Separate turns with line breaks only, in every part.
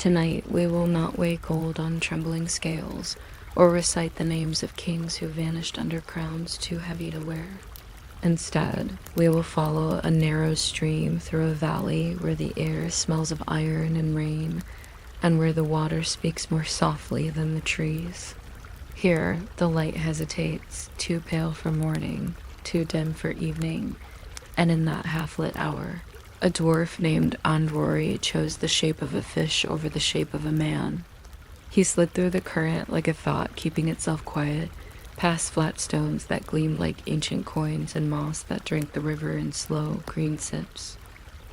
Tonight we will not weigh gold on trembling scales, or recite the names of kings who vanished under crowns too heavy to wear. Instead, we will follow a narrow stream through a valley where the air smells of iron and rain, and where the water speaks more softly than the trees. Here, the light hesitates, too pale for morning, too dim for evening, and in that half-lit hour, a dwarf named Andvari chose the shape of a fish over the shape of a man. He slid through the current like a thought keeping itself quiet, past flat stones that gleamed like ancient coins and moss that drank the river in slow, green sips.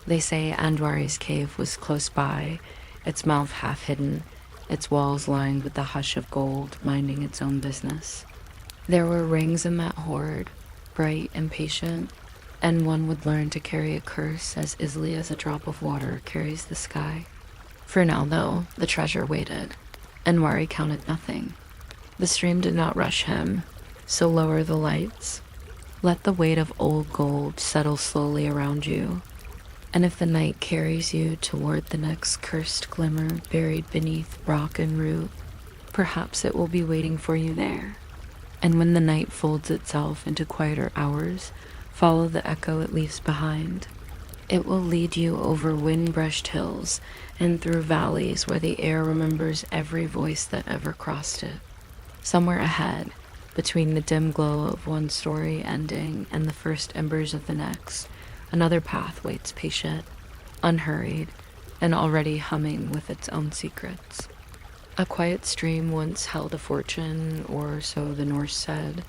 They say Andvari's cave was close by, its mouth half hidden, its walls lined with the hush of gold, minding its own business. There were rings in that hoard, bright and patient, and one would learn to carry a curse as easily as a drop of water carries the sky. For now, though, the treasure waited. Andvari counted nothing. The stream did not rush him, so lower the lights. Let the weight of old gold settle slowly around you, and if the night carries you toward the next cursed glimmer buried beneath rock and root, perhaps it will be waiting for you there. And when the night folds itself into quieter hours, follow the echo it leaves behind. It will lead you over wind-brushed hills and through valleys where the air remembers every voice that ever crossed it. Somewhere ahead, between the dim glow of one story ending and the first embers of the next, another path waits patient, unhurried, and already humming with its own secrets. A quiet stream once held a fortune, or so the Norse said,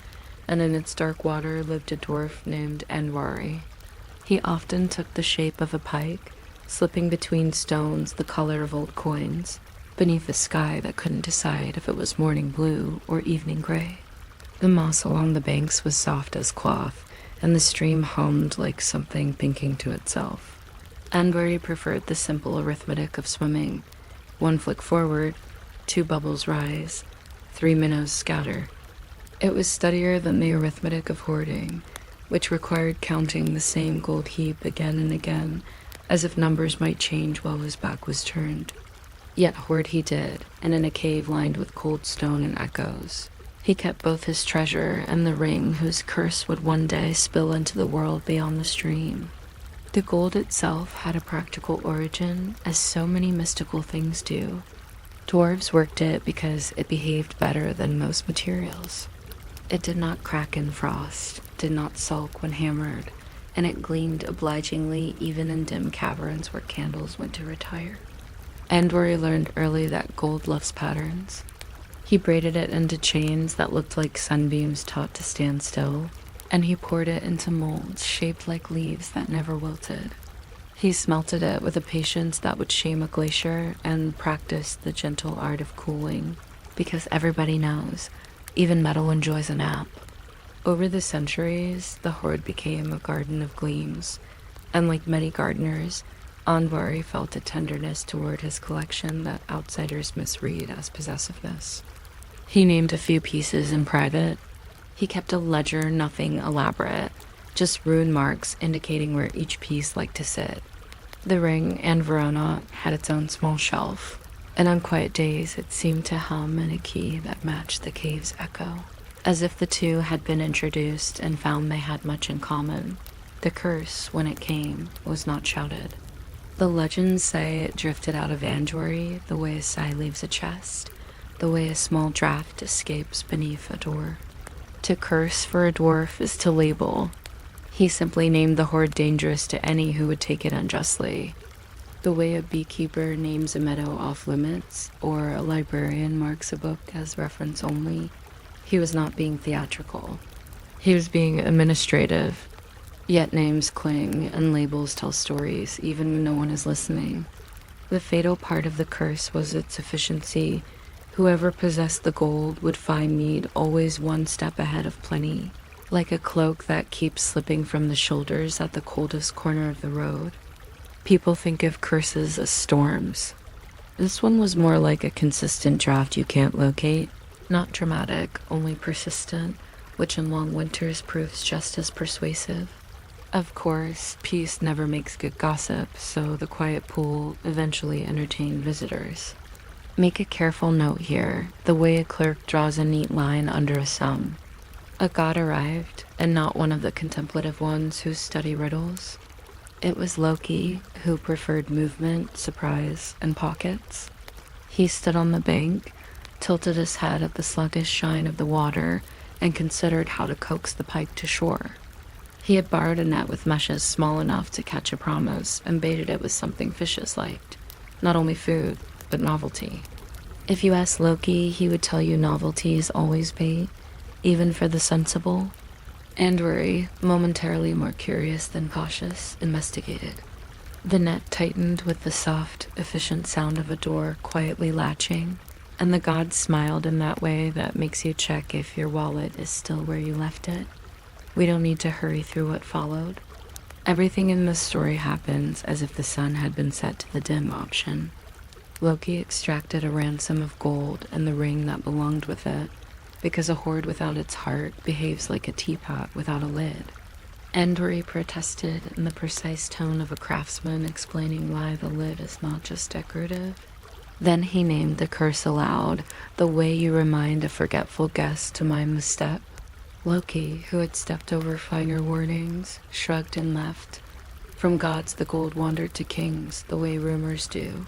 and in its dark water lived a dwarf named Andvari. He often took the shape of a pike, slipping between stones the color of old coins, beneath a sky that couldn't decide if it was morning blue or evening gray. The moss along the banks was soft as cloth, and the stream hummed like something thinking to itself. Andvari preferred the simple arithmetic of swimming. 1 flick forward, 2 bubbles rise, 3 minnows scatter. It was steadier than the arithmetic of hoarding, which required counting the same gold heap again and again, as if numbers might change while his back was turned. Yet hoard he did, and in a cave lined with cold stone and echoes. He kept both his treasure and the ring whose curse would one day spill into the world beyond the stream. The gold itself had a practical origin, as so many mystical things do. Dwarves worked it because it behaved better than most materials. It did not crack in frost, did not sulk when hammered, and it gleamed obligingly even in dim caverns where candles went to retire. Andvari learned early that gold loves patterns. He braided it into chains that looked like sunbeams taught to stand still, and he poured it into molds shaped like leaves that never wilted. He smelted it with a patience that would shame a glacier and practiced the gentle art of cooling, because everybody knows, even metal enjoys a nap. Over the centuries, the hoard became a garden of gleams, and like many gardeners, Andvari felt a tenderness toward his collection that outsiders misread as possessiveness. He named a few pieces in private. He kept a ledger, nothing elaborate, just rune marks indicating where each piece liked to sit. The ring and Verona had its own small shelf, and on quiet days it seemed to hum in a key that matched the cave's echo, as if the two had been introduced and found they had much in common. The curse, when it came, was not shouted. The legends say it drifted out of Andvari the way a sigh leaves a chest, the way a small draft escapes beneath a door. To curse for a dwarf is to label. He simply named the hoard dangerous to any who would take it unjustly. The way a beekeeper names a meadow off limits, or a librarian marks a book as reference only, he was not being theatrical. He was being administrative. Yet names cling and labels tell stories, even when no one is listening. The fatal part of the curse was its efficiency. Whoever possessed the gold would find Mead always one step ahead of plenty, like a cloak that keeps slipping from the shoulders at the coldest corner of the road. People think of curses as storms. This one was more like a consistent draft you can't locate, not dramatic, only persistent, which in long winters proves just as persuasive. Of course, peace never makes good gossip, so the quiet pool eventually entertained visitors. Make a careful note here, the way a clerk draws a neat line under a sum. A god arrived, and not one of the contemplative ones who study riddles. It was Loki, who preferred movement, surprise, and pockets. He stood on the bank, tilted his head at the sluggish shine of the water, and considered how to coax the pike to shore. He had borrowed a net with meshes small enough to catch a promise and baited it with something fishes liked. Not only food, but novelty. If you ask Loki, he would tell you novelty is always bait, even for the sensible. Andvari, momentarily more curious than cautious, investigated. The net tightened with the soft, efficient sound of a door quietly latching, and the god smiled in that way that makes you check if your wallet is still where you left it. We don't need to hurry through what followed. Everything in this story happens as if the sun had been set to the dim option. Loki extracted a ransom of gold and the ring that belonged with it, because a hoard without its heart behaves like a teapot without a lid. Andvari protested in the precise tone of a craftsman explaining why the lid is not just decorative. Then he named the curse aloud, the way you remind a forgetful guest to mind the step. Loki, who had stepped over finer warnings, shrugged and left. From gods the gold wandered to kings, the way rumors do.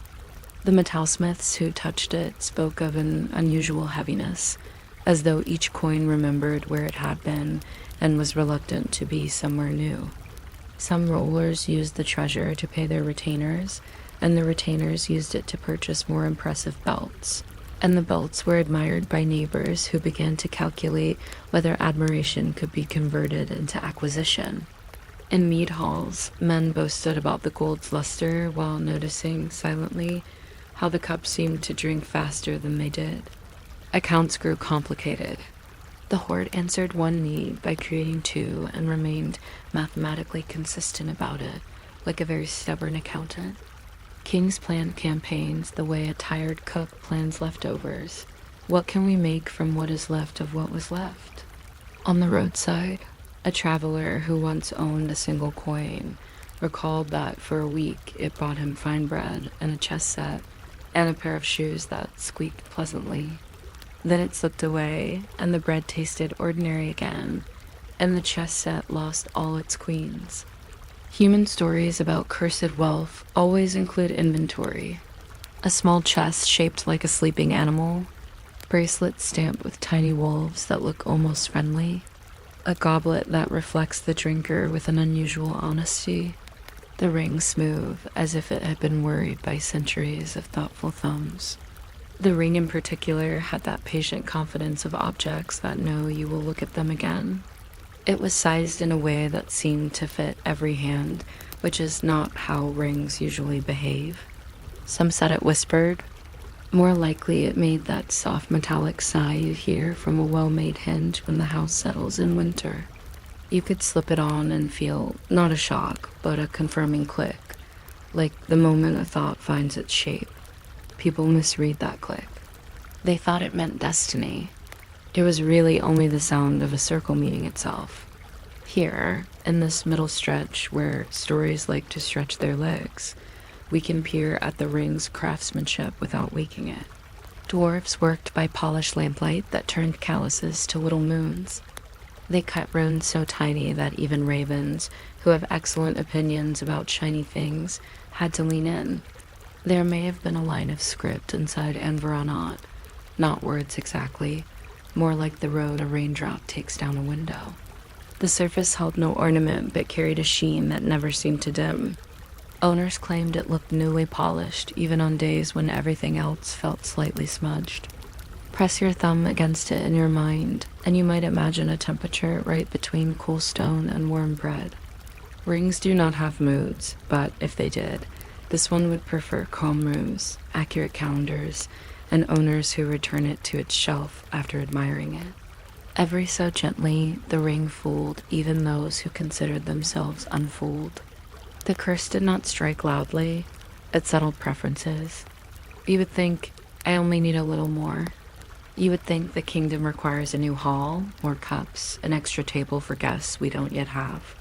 The metalsmiths who touched it spoke of an unusual heaviness, as though each coin remembered where it had been and was reluctant to be somewhere new. Some rollers used the treasure to pay their retainers, and the retainers used it to purchase more impressive belts. And the belts were admired by neighbors who began to calculate whether admiration could be converted into acquisition. In mead halls, men boasted about the gold's luster while noticing silently how the cup seemed to drink faster than they did. Accounts grew complicated. The hoard answered one need by creating two and remained mathematically consistent about it, like a very stubborn accountant. Kings planned campaigns the way a tired cook plans leftovers. What can we make from what is left of what was left? On the roadside, a traveler who once owned a single coin recalled that for a week it bought him fine bread and a chess set and a pair of shoes that squeaked pleasantly. Then it slipped away, and the bread tasted ordinary again, and the chess set lost all its queens. Human stories about cursed wealth always include inventory. A small chest shaped like a sleeping animal, bracelets stamped with tiny wolves that look almost friendly, a goblet that reflects the drinker with an unusual honesty, the ring smooth as if it had been worried by centuries of thoughtful thumbs. The ring in particular had that patient confidence of objects that know you will look at them again. It was sized in a way that seemed to fit every hand, which is not how rings usually behave. Some said it whispered. More likely it made that soft metallic sigh you hear from a well-made hinge when the house settles in winter. You could slip it on and feel not a shock, but a confirming click, like the moment a thought finds its shape. People misread that click. They thought it meant destiny. It was really only the sound of a circle meeting itself. Here, in this middle stretch where stories like to stretch their legs, we can peer at the ring's craftsmanship without waking it. Dwarves worked by polished lamplight that turned calluses to little moons. They cut runes so tiny that even ravens, who have excellent opinions about shiny things, had to lean in. There may have been a line of script inside Andvari, not words exactly, more like the road a raindrop takes down a window. The surface held no ornament but carried a sheen that never seemed to dim. Owners claimed it looked newly polished even on days when everything else felt slightly smudged. Press your thumb against it in your mind, and you might imagine a temperature right between cool stone and warm bread. Rings do not have moods, but if they did, this one would prefer calm rooms, accurate calendars, and owners who return it to its shelf after admiring it. Every so gently, the ring fooled even those who considered themselves unfooled. The curse did not strike loudly. It settled preferences. You would think, I only need a little more. You would think the kingdom requires a new hall, more cups, an extra table for guests we don't yet have.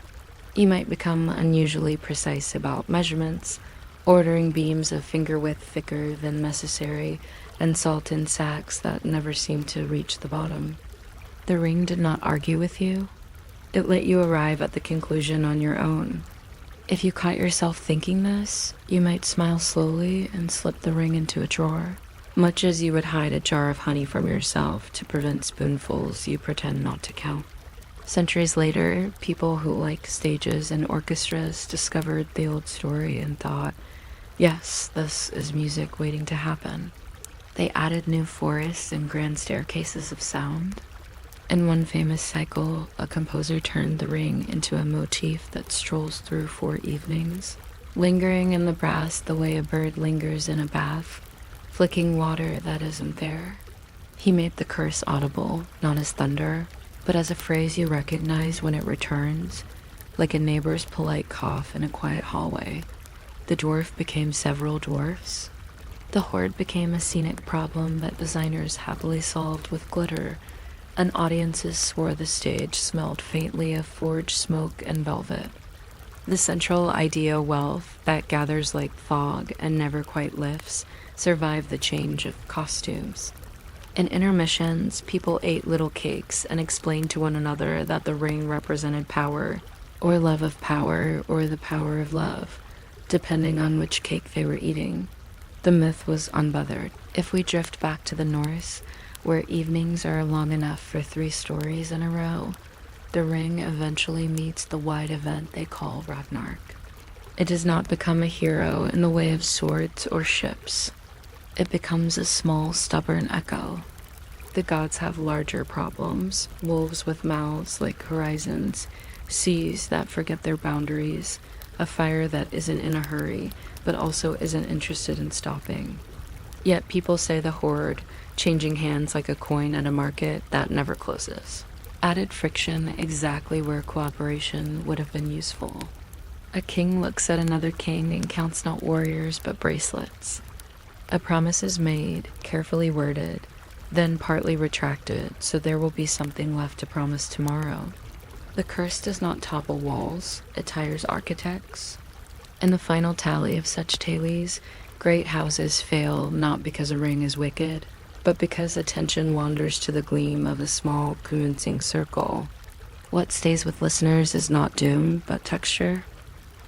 You might become unusually precise about measurements, ordering beams of finger width thicker than necessary and salt in sacks that never seem to reach the bottom. The ring did not argue with you. It let you arrive at the conclusion on your own. If you caught yourself thinking this, you might smile slowly and slip the ring into a drawer, much as you would hide a jar of honey from yourself to prevent spoonfuls you pretend not to count. Centuries later, people who like stages and orchestras discovered the old story and thought, yes, this is music waiting to happen. They added new forests and grand staircases of sound. In one famous cycle, a composer turned the ring into a motif that strolls through 4 evenings, lingering in the brass the way a bird lingers in a bath, flicking water that isn't there. He made the curse audible, not as thunder, but as a phrase you recognize when it returns, like a neighbor's polite cough in a quiet hallway. The dwarf became several dwarfs. The horde became a scenic problem that designers happily solved with glitter, and audiences swore the stage smelled faintly of forged smoke and velvet. The central idea wealth that gathers like fog and never quite lifts survived the change of costumes. In intermissions, people ate little cakes and explained to one another that the ring represented power, or love of power, or the power of love, depending on which cake they were eating. The myth was unbothered. If we drift back to the Norse, where evenings are long enough for 3 stories in a row, the ring eventually meets the wide event they call Ragnarok. It does not become a hero in the way of swords or ships. It becomes a small, stubborn echo. The gods have larger problems, wolves with mouths like horizons, seas that forget their boundaries, a fire that isn't in a hurry, but also isn't interested in stopping. Yet people say the horde, changing hands like a coin at a market, that never closes. Added friction exactly where cooperation would have been useful. A king looks at another king and counts not warriors but bracelets. A promise is made, carefully worded, then partly retracted, so there will be something left to promise tomorrow. The curse does not topple walls, it tires architects. In the final tally of such tales, great houses fail not because a ring is wicked, but because attention wanders to the gleam of a small, convincing circle. What stays with listeners is not doom, but texture.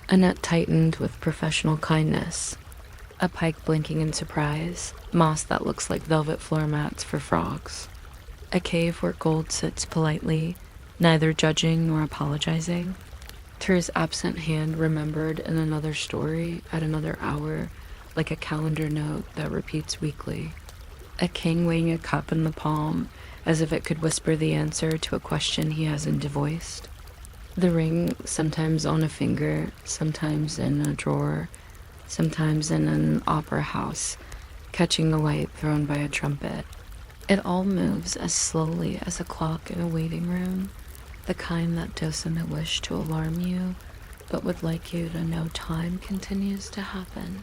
A net tightened with professional kindness. A pike blinking in surprise, moss that looks like velvet floor mats for frogs. A cave where gold sits politely, neither judging nor apologizing. Tyr's absent hand remembered in another story at another hour, like a calendar note that repeats weekly. A king weighing a cup in the palm, as if it could whisper the answer to a question he hasn't voiced. The ring, sometimes on a finger, sometimes in a drawer, sometimes in an opera house, catching the light thrown by a trumpet. It all moves as slowly as a clock in a waiting room, the kind that doesn't wish to alarm you, but would like you to know time continues to happen.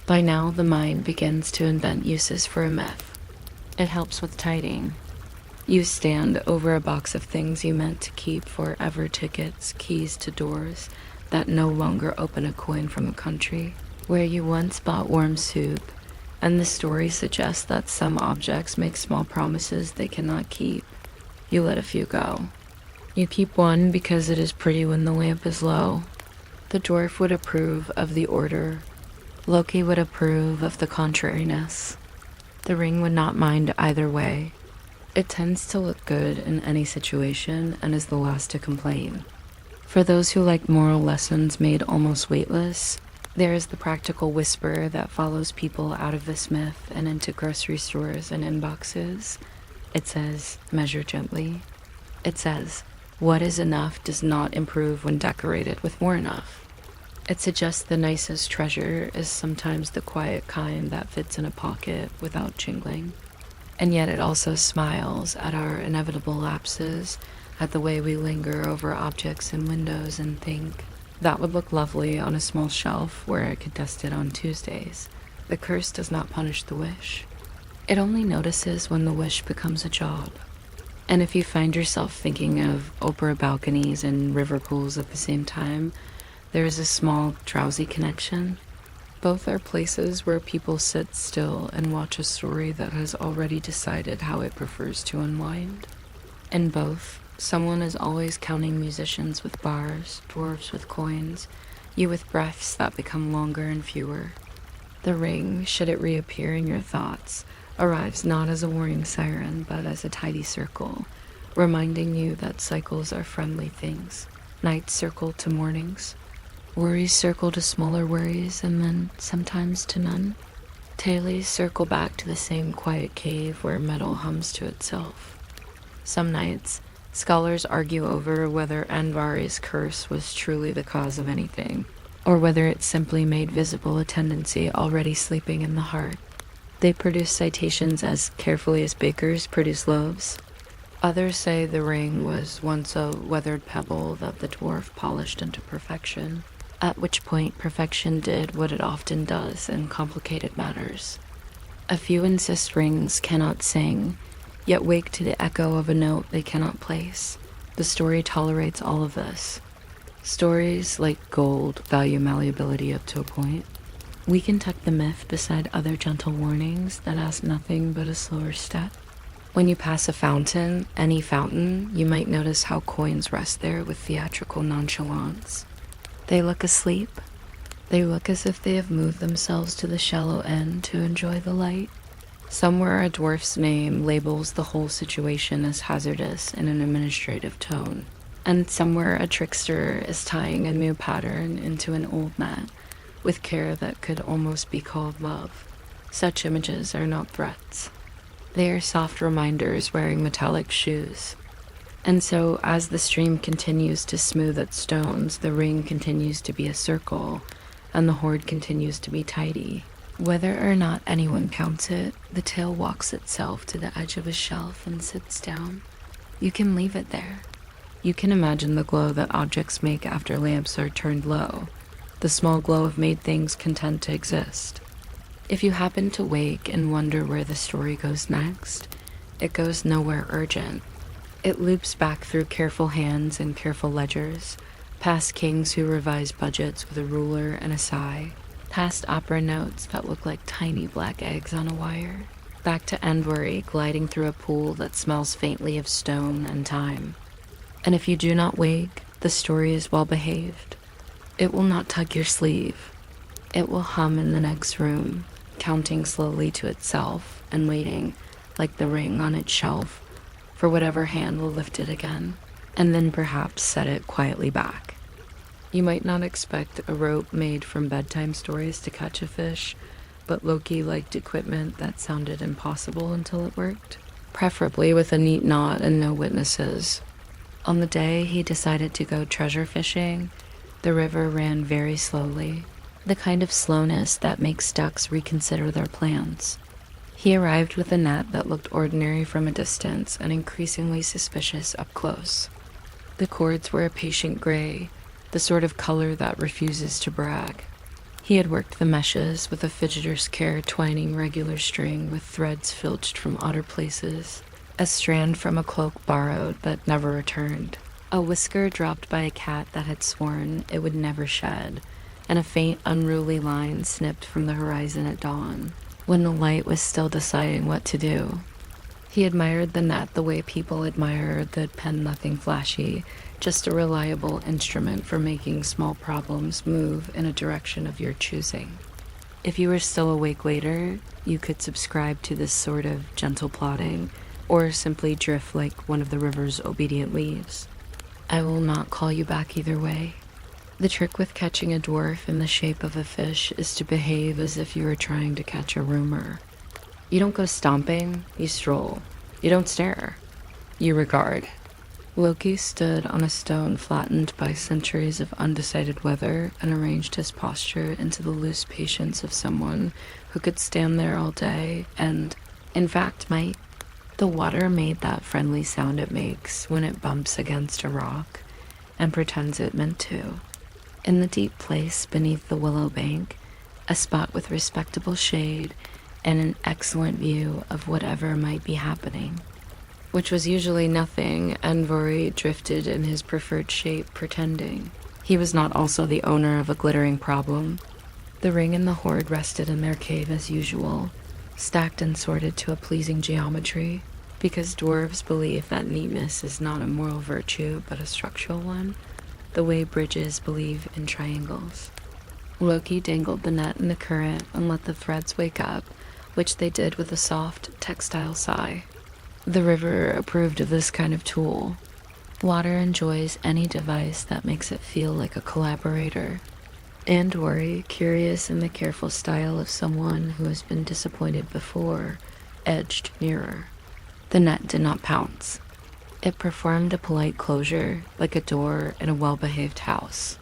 By now, the mind begins to invent uses for a myth. It helps with tidying. You stand over a box of things you meant to keep forever: tickets, keys to doors that no longer open a coin from a country, where you once bought warm soup, and the story suggests that some objects make small promises they cannot keep. You let a few go. You keep one because it is pretty when the lamp is low. The dwarf would approve of the order. Loki would approve of the contrariness. The ring would not mind either way. It tends to look good in any situation and is the last to complain. For those who like moral lessons made almost weightless, there is the practical whisper that follows people out of this myth and into grocery stores and inboxes. It says, measure gently. It says, what is enough does not improve when decorated with more enough. It suggests the nicest treasure is sometimes the quiet kind that fits in a pocket without jingling. And yet it also smiles at our inevitable lapses, at the way we linger over objects and windows and think, that would look lovely on a small shelf where I could dust it on Tuesdays. The curse does not punish the wish. It only notices when the wish becomes a job. And if you find yourself thinking of opera balconies and river pools at the same time, there is a small, drowsy connection. Both are places where people sit still and watch a story that has already decided how it prefers to unwind. In both, someone is always counting musicians with bars, dwarves with coins, you with breaths that become longer and fewer. The ring, should it reappear in your thoughts, arrives not as a warning siren, but as a tidy circle, reminding you that cycles are friendly things. Nights circle to mornings. Worries circle to smaller worries, and then sometimes to none. Tailies circle back to the same quiet cave where metal hums to itself. Some nights, scholars argue over whether Andvari's curse was truly the cause of anything, or whether it simply made visible a tendency already sleeping in the heart. They produce citations as carefully as bakers produce loaves. Others say the ring was once a weathered pebble that the dwarf polished into perfection, at which point perfection did what it often does in complicated matters. A few insist rings cannot sing, yet wake to the echo of a note they cannot place. The story tolerates all of this. Stories, like gold, value malleability up to a point. We can tuck the myth beside other gentle warnings that ask nothing but a slower step. When you pass a fountain, any fountain, you might notice how coins rest there with theatrical nonchalance. They look asleep. They look as if they have moved themselves to the shallow end to enjoy the light. Somewhere a dwarf's name labels the whole situation as hazardous in an administrative tone. And somewhere a trickster is tying a new pattern into an old net, with care that could almost be called love. Such images are not threats. They are soft reminders wearing metallic shoes. And so, as the stream continues to smooth its stones, the ring continues to be a circle, and the hoard continues to be tidy. Whether or not anyone counts it, the tail walks itself to the edge of a shelf and sits down. You can leave it there. You can imagine the glow that objects make after lamps are turned low, the small glow of made things content to exist. If you happen to wake and wonder where the story goes next, it goes nowhere urgent. It loops back through careful hands and careful ledgers, past kings who revise budgets with a ruler and a sigh, past opera notes that look like tiny black eggs on a wire, back to Andvari gliding through a pool that smells faintly of stone and time. And if you do not wake, the story is well behaved. It will not tug your sleeve. It will hum in the next room, counting slowly to itself and waiting, like the ring on its shelf, for whatever hand will lift it again, and then perhaps set it quietly back. You might not expect a rope made from bedtime stories to catch a fish, but Loki liked equipment that sounded impossible until it worked, preferably with a neat knot and no witnesses. On the day he decided to go treasure fishing, the river ran very slowly, the kind of slowness that makes ducks reconsider their plans. He arrived with a net that looked ordinary from a distance and increasingly suspicious up close. The cords were a patient gray, the sort of color that refuses to brag. He had worked the meshes with a fidgeter's care, twining regular string with threads filched from odder places, a strand from a cloak borrowed but never returned, a whisker dropped by a cat that had sworn it would never shed, and a faint, unruly line snipped from the horizon at dawn, when the light was still deciding what to do. He admired the net the way people admire the pen nothing flashy, just a reliable instrument for making small problems move in a direction of your choosing. If you were still awake later, you could subscribe to this sort of gentle plodding, or simply drift like one of the river's obedient leaves. I will not call you back either way. The trick with catching a dwarf in the shape of a fish is to behave as if you were trying to catch a rumor. You don't go stomping, you stroll. You don't stare. You regard. Loki stood on a stone flattened by centuries of undecided weather and arranged his posture into the loose patience of someone who could stand there all day and, in fact, might. The water made that friendly sound it makes when it bumps against a rock and pretends it meant to. In the deep place beneath the willow bank, a spot with respectable shade and an excellent view of whatever might be happening. which was usually nothing. Andvari drifted in his preferred shape, pretending he was not also the owner of a glittering problem. The ring and the hoard rested in their cave as usual, stacked and sorted to a pleasing geometry, because dwarves believe that neatness is not a moral virtue but a structural one, the way bridges believe in triangles. Loki dangled the net in the current and let the threads wake up, which they did with a soft, textile sigh. The river approved of this kind of tool. Water enjoys any device that makes it feel like a collaborator. Andvari, curious in the careful style of someone who has been disappointed before, edged nearer. The net did not pounce. It performed a polite closure, like a door in a well-behaved house.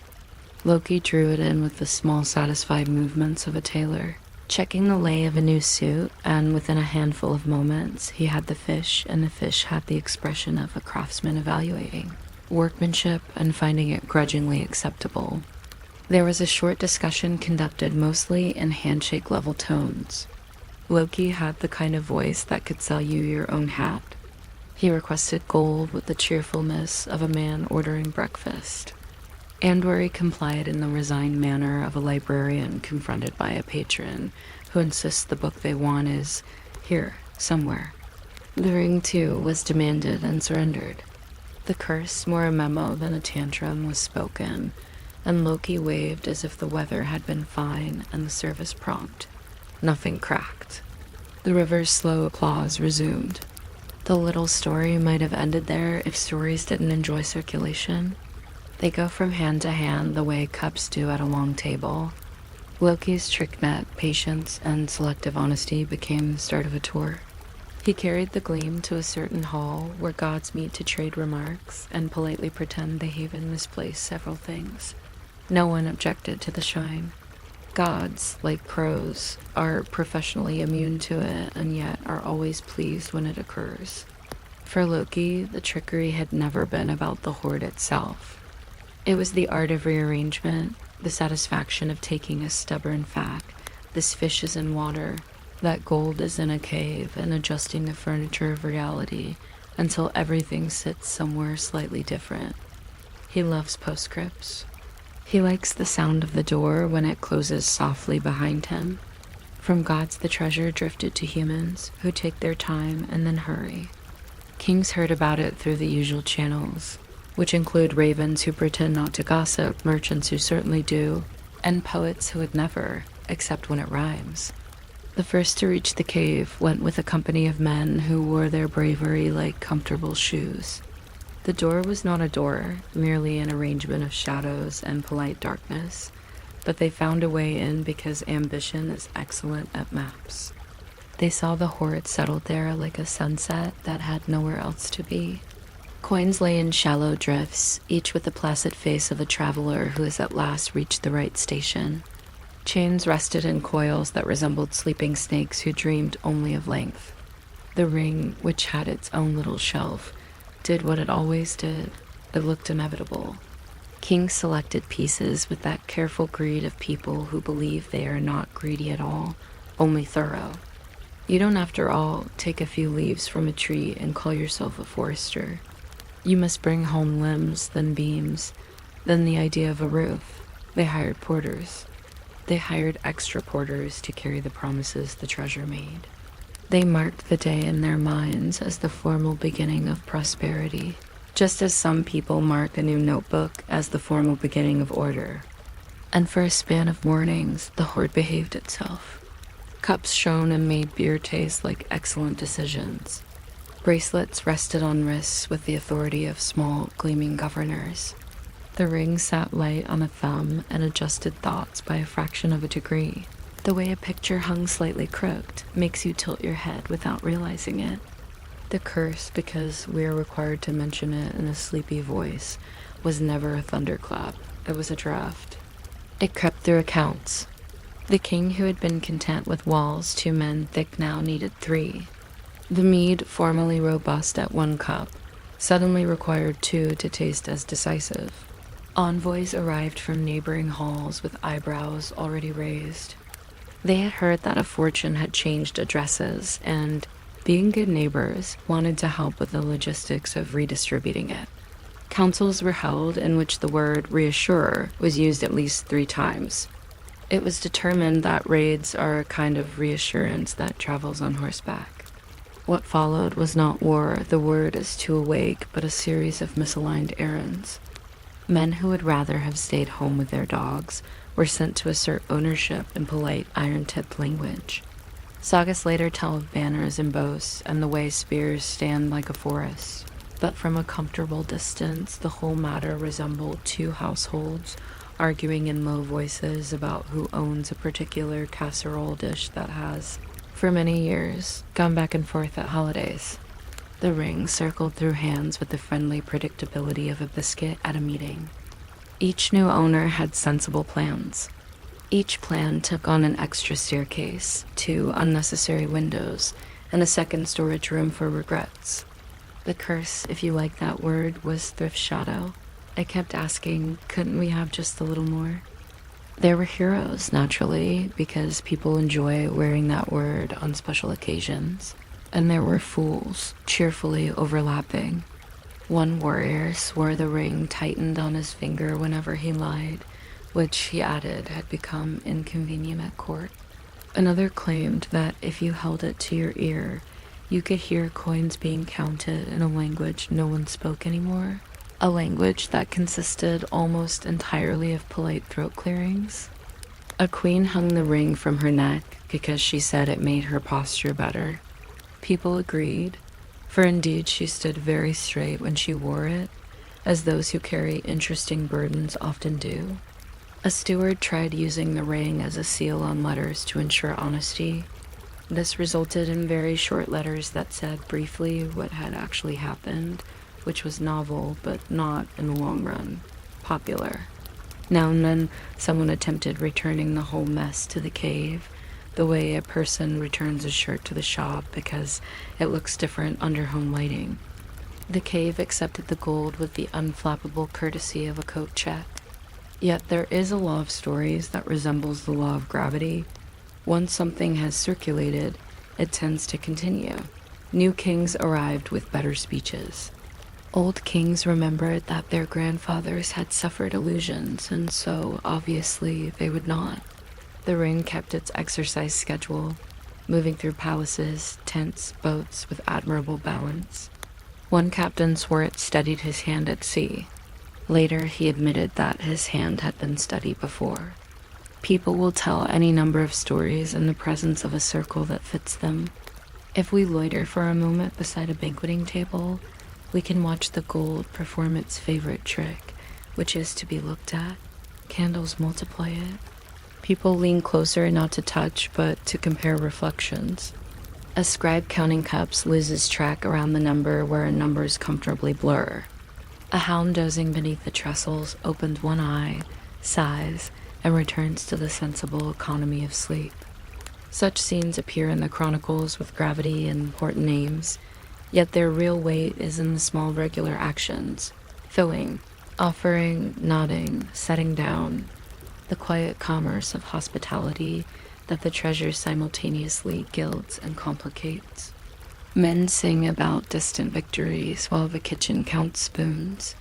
Loki drew it in with the small, satisfied movements of a tailor, checking the lay of a new suit, and within a handful of moments, he had the fish, and the fish had the expression of a craftsman evaluating workmanship and finding it grudgingly acceptable. There was a short discussion conducted mostly in handshake-level tones. Loki had the kind of voice that could sell you your own hat. He requested gold with the cheerfulness of a man ordering breakfast. Andvari complied in the resigned manner of a librarian confronted by a patron who insists the book they want is here, somewhere. The ring, too, was demanded and surrendered. The curse, more a memo than a tantrum, was spoken, and Loki waved as if the weather had been fine and the service prompt. Nothing cracked. The river's slow applause resumed. The little story might have ended there if stories didn't enjoy circulation. They go from hand to hand the way cups do at a long table. Loki's trick net, patience, and selective honesty became the start of a tour. He carried the gleam to a certain hall where gods meet to trade remarks and politely pretend they have misplaced several things. No one objected to the shine. Gods, like crows, are professionally immune to it and yet are always pleased when it occurs. For Loki, the trickery had never been about the hoard itself. It was the art of rearrangement, the satisfaction of taking a stubborn fact, this fish is in water, that gold is in a cave, and adjusting the furniture of reality until everything sits somewhere slightly different. He loves postscripts. He likes the sound of the door when it closes softly behind him. From gods the treasure drifted to humans, who take their time and then hurry. Kings heard about it through the usual channels, which include ravens who pretend not to gossip, merchants who certainly do, and poets who would never, except when it rhymes. The first to reach the cave went with a company of men who wore their bravery like comfortable shoes. The door was not a door, merely an arrangement of shadows and polite darkness, but they found a way in because ambition is excellent at maps. They saw the hoard settled there like a sunset that had nowhere else to be. Coins lay in shallow drifts, each with the placid face of a traveler who has at last reached the right station. Chains rested in coils that resembled sleeping snakes who dreamed only of length. The ring, which had its own little shelf, did what it always did. It looked inevitable. Kings selected pieces with that careful greed of people who believe they are not greedy at all, only thorough. You don't, after all, take a few leaves from a tree and call yourself a forester. You must bring home limbs, then beams, then the idea of a roof. They hired porters. They hired extra porters to carry the promises the treasure made. They marked the day in their minds as the formal beginning of prosperity, just as some people mark a new notebook as the formal beginning of order. And for a span of mornings, the hoard behaved itself. Cups shone and made beer taste like excellent decisions. Bracelets rested on wrists with the authority of small, gleaming governors. The ring sat light on a thumb and adjusted thoughts by a fraction of a degree. The way a picture hung slightly crooked makes you tilt your head without realizing it. The curse, because we are required to mention it in a sleepy voice, was never a thunderclap. It was a draft. It crept through accounts. The king who had been content with walls 2 men thick now needed 3. The mead, formerly robust at 1 cup, suddenly required 2 to taste as decisive. Envoys arrived from neighboring halls with eyebrows already raised. They had heard that a fortune had changed addresses, and being good neighbors, wanted to help with the logistics of redistributing it. Councils were held in which the word reassurer was used at least 3 times. It was determined that raids are a kind of reassurance that travels on horseback. What followed was not war, the word is too awake, but a series of misaligned errands. Men who would rather have stayed home with their dogs were sent to assert ownership in polite, iron-tipped language. Sagas later tell of banners and boasts and the way spears stand like a forest. But from a comfortable distance, the whole matter resembled 2 households arguing in low voices about who owns a particular casserole dish that has, for many years, gone back and forth at holidays. The ring circled through hands with the friendly predictability of a biscuit at a meeting. Each new owner had sensible plans. Each plan took on an extra staircase, 2 unnecessary windows, and a second storage room for regrets. The curse, if you like that word, was thrift shadow. I kept asking, couldn't we have just a little more? There were heroes, naturally, because people enjoy wearing that word on special occasions. And there were fools, cheerfully overlapping. One warrior swore the ring tightened on his finger whenever he lied, which, he added, had become inconvenient at court. Another claimed that if you held it to your ear, you could hear coins being counted in a language no one spoke anymore, a language that consisted almost entirely of polite throat clearings. A queen hung the ring from her neck because she said it made her posture better. People agreed, for indeed she stood very straight when she wore it, as those who carry interesting burdens often do. A steward tried using the ring as a seal on letters to ensure honesty. This resulted in very short letters that said briefly what had actually happened, which was novel, but not, in the long run, popular. Now and then, someone attempted returning the whole mess to the cave, the way a person returns a shirt to the shop because it looks different under home lighting. The cave accepted the gold with the unflappable courtesy of a coat check. Yet there is a law of stories that resembles the law of gravity. Once something has circulated, it tends to continue. New kings arrived with better speeches. Old kings remembered that their grandfathers had suffered illusions, and so, obviously, they would not. The ring kept its exercise schedule, moving through palaces, tents, boats with admirable balance. One captain swore it steadied his hand at sea. Later, he admitted that his hand had been steady before. People will tell any number of stories in the presence of a circle that fits them. If we loiter for a moment beside a banqueting table, we can watch the gold perform its favorite trick, which is to be looked at. Candles multiply it. People lean closer not to touch, but to compare reflections. A scribe counting cups loses track around the number where numbers comfortably blur. A hound dozing beneath the trestles opened one eye, sighs, and returns to the sensible economy of sleep. Such scenes appear in the chronicles with gravity and important names, yet their real weight is in the small regular actions, filling, offering, nodding, setting down, the quiet commerce of hospitality that the treasure simultaneously gilds and complicates. Men sing about distant victories while the kitchen counts spoons.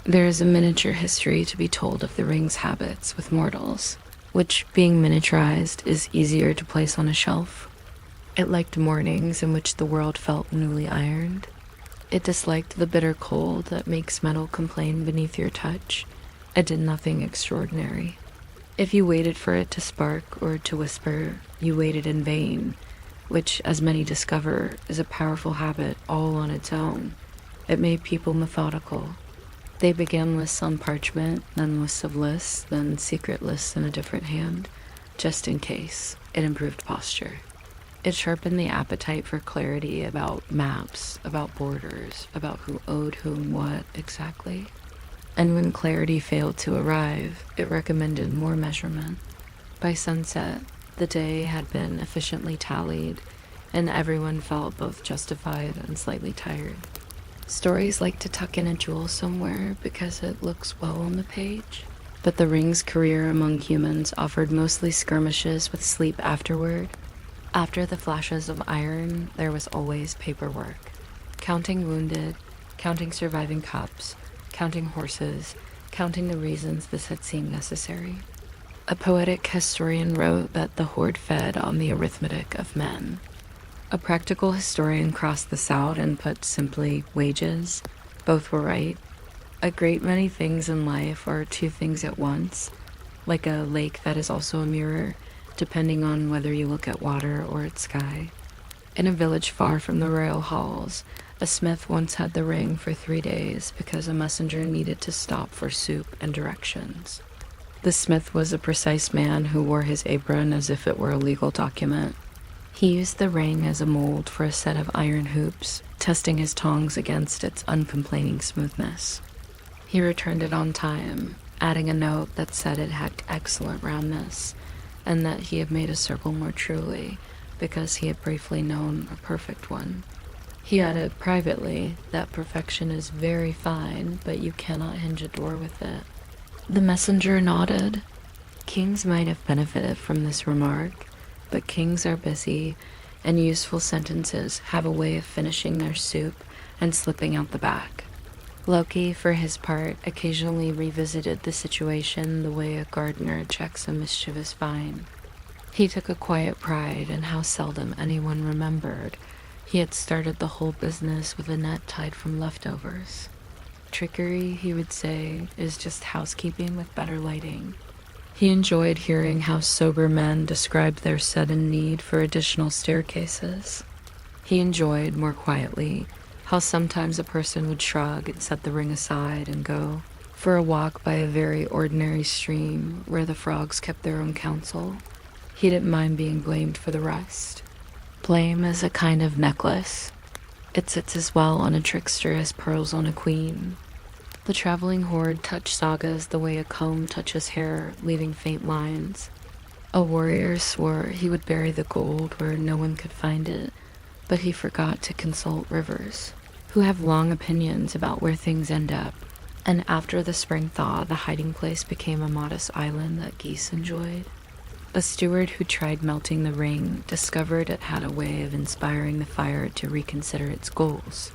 There is a miniature history to be told of the ring's habits with mortals, which, being miniaturized, is easier to place on a shelf. It liked mornings in which the world felt newly ironed. It disliked the bitter cold that makes metal complain beneath your touch. It did nothing extraordinary. If you waited for it to spark or to whisper, you waited in vain, which, as many discover, is a powerful habit all on its own. It made people methodical. They began lists on parchment, then lists of lists, then secret lists in a different hand, just in case. It improved posture. It sharpened the appetite for clarity about maps, about borders, about who owed whom what exactly. And when clarity failed to arrive, it recommended more measurement. By sunset, the day had been efficiently tallied, and everyone felt both justified and slightly tired. Stories like to tuck in a jewel somewhere because it looks well on the page, but the ring's career among humans offered mostly skirmishes with sleep afterward. After the flashes of iron, there was always paperwork. Counting wounded, counting surviving cups, counting horses, counting the reasons this had seemed necessary. A poetic historian wrote that the horde fed on the arithmetic of men. A practical historian crossed this out and put simply wages. Both were right. A great many things in life are two things at once, like a lake that is also a mirror, depending on whether you look at water or at sky. In a village far from the royal halls, a smith once had the ring for 3 days because a messenger needed to stop for soup and directions. The smith was a precise man who wore his apron as if it were a legal document. He used the ring as a mold for a set of iron hoops, testing his tongs against its uncomplaining smoothness. He returned it on time, adding a note that said it had excellent roundness, and that he had made a circle more truly, because he had briefly known a perfect one. He added privately that perfection is very fine, but you cannot hinge a door with it. The messenger nodded. Kings might have benefited from this remark, but kings are busy, and useful sentences have a way of finishing their soup and slipping out the back. Loki, for his part, occasionally revisited the situation the way a gardener checks a mischievous vine. He took a quiet pride in how seldom anyone remembered he had started the whole business with a net tied from leftovers. Trickery, he would say, is just housekeeping with better lighting. He enjoyed hearing how sober men described their sudden need for additional staircases. He enjoyed, more quietly, how sometimes a person would shrug and set the ring aside and go for a walk by a very ordinary stream where the frogs kept their own counsel. He didn't mind being blamed for the rest. Blame is a kind of necklace. It sits as well on a trickster as pearls on a queen. The traveling horde touched sagas the way a comb touches hair, leaving faint lines. A warrior swore he would bury the gold where no one could find it, but he forgot to consult rivers, who have long opinions about where things end up. And after the spring thaw, the hiding place became a modest island that geese enjoyed. A steward who tried melting the ring discovered it had a way of inspiring the fire to reconsider its goals.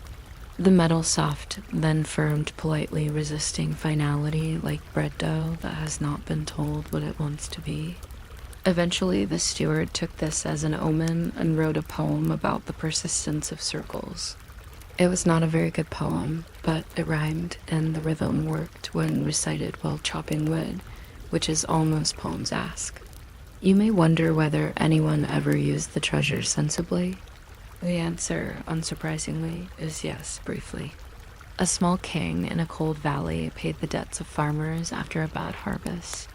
The metal soft, then firmed politely, resisting finality like bread dough that has not been told what it wants to be. Eventually, the steward took this as an omen and wrote a poem about the persistence of circles. It was not a very good poem, but it rhymed and the rhythm worked when recited while chopping wood, which is all most poems ask. You may wonder whether anyone ever used the treasure sensibly. The answer, unsurprisingly, is yes, briefly. A small king in a cold valley paid the debts of farmers after a bad harvest,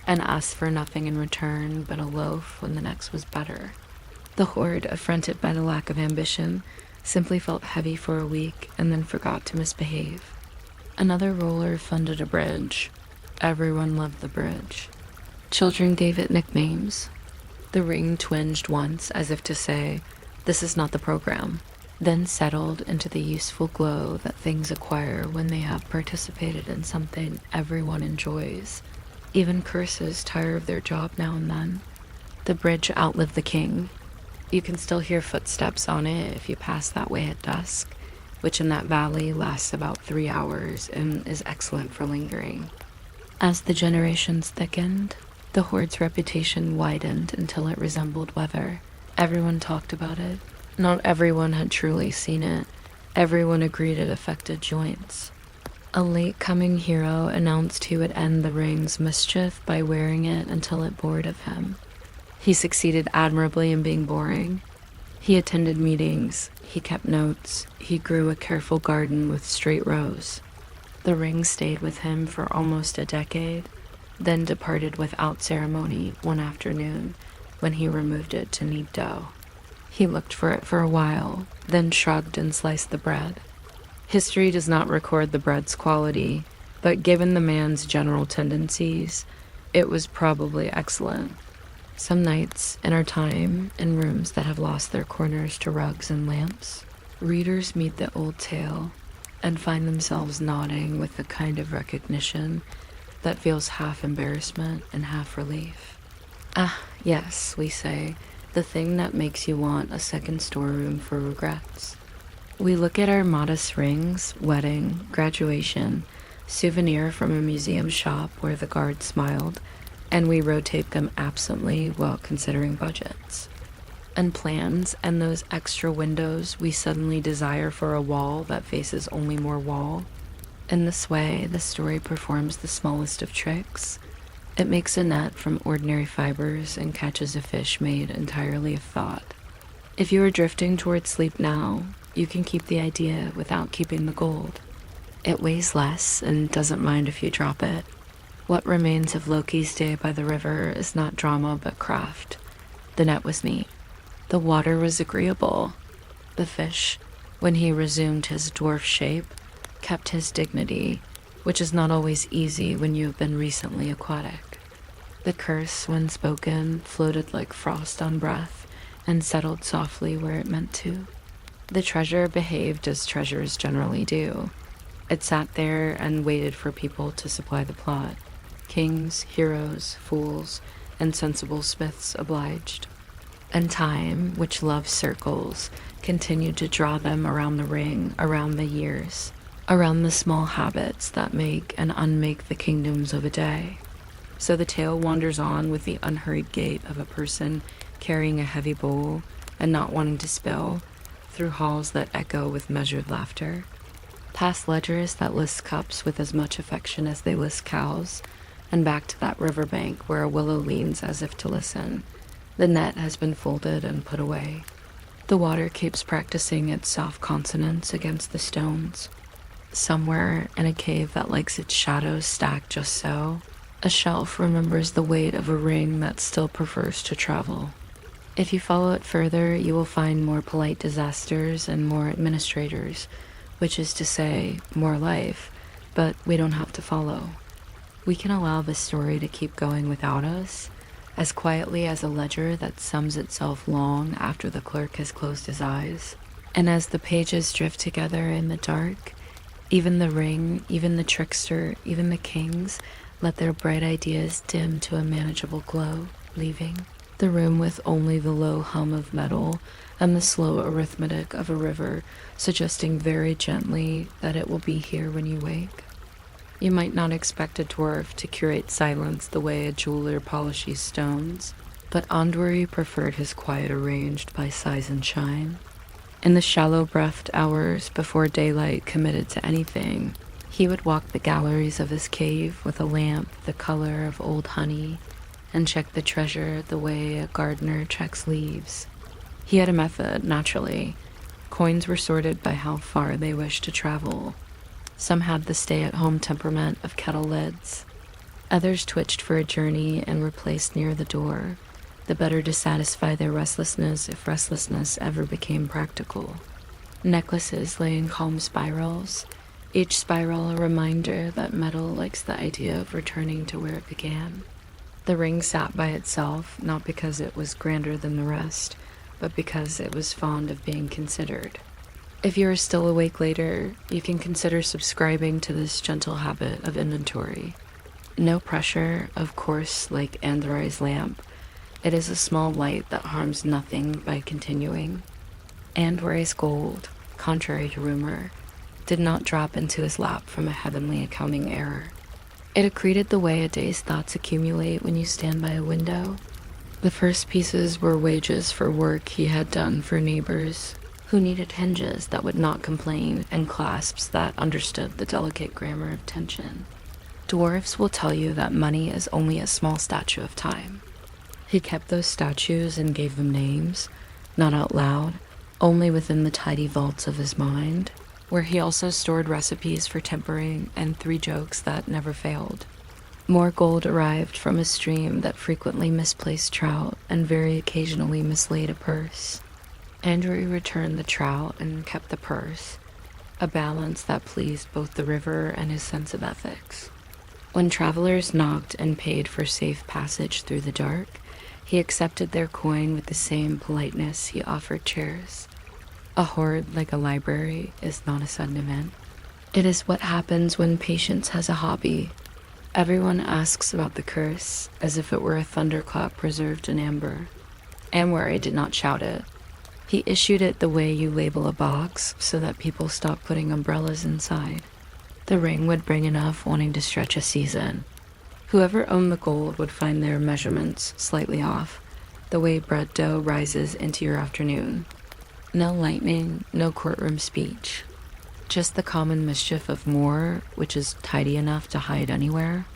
and asked for nothing in return but a loaf when the next was better. The horde, affronted by the lack of ambition, simply felt heavy for a week and then forgot to misbehave. Another ruler funded a bridge. Everyone loved the bridge. Children gave it nicknames. The ring twinged once as if to say, "This is not the program," then settled into the useful glow that things acquire when they have participated in something everyone enjoys. Even curses tire of their job now and then. The bridge outlived the king. You can still hear footsteps on it if you pass that way at dusk, which in that valley lasts about 3 hours and is excellent for lingering. As the generations thickened, the horde's reputation widened until it resembled weather. Everyone talked about it. Not everyone had truly seen it. Everyone agreed it affected joints. A late-coming hero announced he would end the ring's mischief by wearing it until it bored of him. He succeeded admirably in being boring. He attended meetings, he kept notes, he grew a careful garden with straight rows. The ring stayed with him for almost a decade, then departed without ceremony one afternoon when he removed it to knead dough. He looked for it for a while, then shrugged and sliced the bread. History does not record the bread's quality, but given the man's general tendencies, it was probably excellent. Some nights, in our time, in rooms that have lost their corners to rugs and lamps, readers meet the old tale and find themselves nodding with a kind of recognition that feels half embarrassment and half relief. Ah, yes, we say, the thing that makes you want a second storeroom for regrets. We look at our modest rings, wedding, graduation, souvenir from a museum shop where the guard smiled, and we rotate them absently while considering budgets. And plans and those extra windows we suddenly desire for a wall that faces only more wall. In this way, the story performs the smallest of tricks. It makes a net from ordinary fibers and catches a fish made entirely of thought. If you are drifting towards sleep now, you can keep the idea without keeping the gold. It weighs less and doesn't mind if you drop it. What remains of Loki's day by the river is not drama but craft. The net was neat. The water was agreeable. The fish, when he resumed his dwarf shape, kept his dignity, which is not always easy when you have been recently aquatic. The curse, when spoken, floated like frost on breath and settled softly where it meant to. The treasure behaved as treasures generally do. It sat there and waited for people to supply the plot. Kings, heroes, fools, and sensible smiths obliged. And time, which loves circles, continued to draw them around the ring, around the years, around the small habits that make and unmake the kingdoms of a day. So the tale wanders on with the unhurried gait of a person carrying a heavy bowl and not wanting to spill, through halls that echo with measured laughter, past ledgers that list cups with as much affection as they list cows, and back to that riverbank where a willow leans as if to listen. The net has been folded and put away. The water keeps practicing its soft consonants against the stones. Somewhere in a cave that likes its shadows stacked just so, a shelf remembers the weight of a ring that still prefers to travel. If you follow it further, you will find more polite disasters and more administrators, which is to say, more life, but we don't have to follow. We can allow the story to keep going without us, as quietly as a ledger that sums itself long after the clerk has closed his eyes. And as the pages drift together in the dark, even the ring, even the trickster, even the kings let their bright ideas dim to a manageable glow, leaving the room with only the low hum of metal and the slow arithmetic of a river, suggesting very gently that it will be here when you wake. You might not expect a dwarf to curate silence the way a jeweler polishes stones, but Andvari preferred his quiet arranged by size and shine. In the shallow-breathed hours before daylight committed to anything, he would walk the galleries of his cave with a lamp the color of old honey and check the treasure the way a gardener checks leaves. He had a method, naturally. Coins were sorted by how far they wished to travel. Some had the stay-at-home temperament of kettle lids. Others twitched for a journey and were placed near the door, the better to satisfy their restlessness if restlessness ever became practical. Necklaces lay in calm spirals, each spiral a reminder that metal likes the idea of returning to where it began. The ring sat by itself, not because it was grander than the rest, but because it was fond of being considered. If you are still awake later, you can consider subscribing to this gentle habit of inventory. No pressure, of course, like Andvari's lamp. It is a small light that harms nothing by continuing. Andvari's gold, contrary to rumor, did not drop into his lap from a heavenly accounting error. It accreted the way a day's thoughts accumulate when you stand by a window. The first pieces were wages for work he had done for neighbors who needed hinges that would not complain and clasps that understood the delicate grammar of tension. Dwarves will tell you that money is only a small statue of time. He kept those statues and gave them names, not out loud, only within the tidy vaults of his mind, where he also stored recipes for tempering and 3 jokes that never failed. More gold arrived from a stream that frequently misplaced trout and very occasionally mislaid a purse. Andvari returned the trout and kept the purse, a balance that pleased both the river and his sense of ethics. When travelers knocked and paid for safe passage through the dark, he accepted their coin with the same politeness he offered chairs. A hoard like a library is not a sudden event. It is what happens when patience has a hobby. Everyone asks about the curse as if it were a thunderclap preserved in amber. Andvari did not shout it. He issued it the way you label a box so that people stopped putting umbrellas inside. The ring would bring enough wanting to stretch a season. Whoever owned the gold would find their measurements slightly off, the way bread dough rises into your afternoon. No lightning, no courtroom speech. Just the common mischief of more, which is tidy enough to hide anywhere.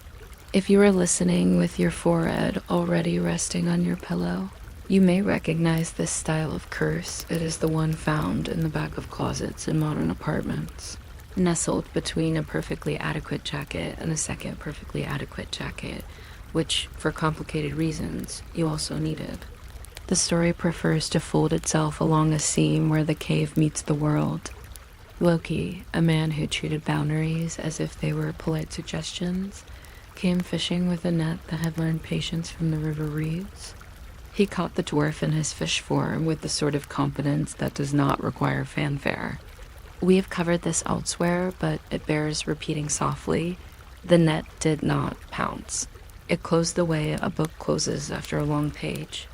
If you are listening with your forehead already resting on your pillow, you may recognize this style of curse. It is the one found in the back of closets in modern apartments, nestled between a perfectly adequate jacket and a second perfectly adequate jacket, which, for complicated reasons, you also needed. The story prefers to fold itself along a seam where the cave meets the world. Loki, a man who treated boundaries as if they were polite suggestions, came fishing with a net that had learned patience from the river reeds. He caught the dwarf in his fish form with the sort of competence that does not require fanfare. We have covered this elsewhere, but it bears repeating softly. The net did not pounce. It closed the way a book closes after a long page.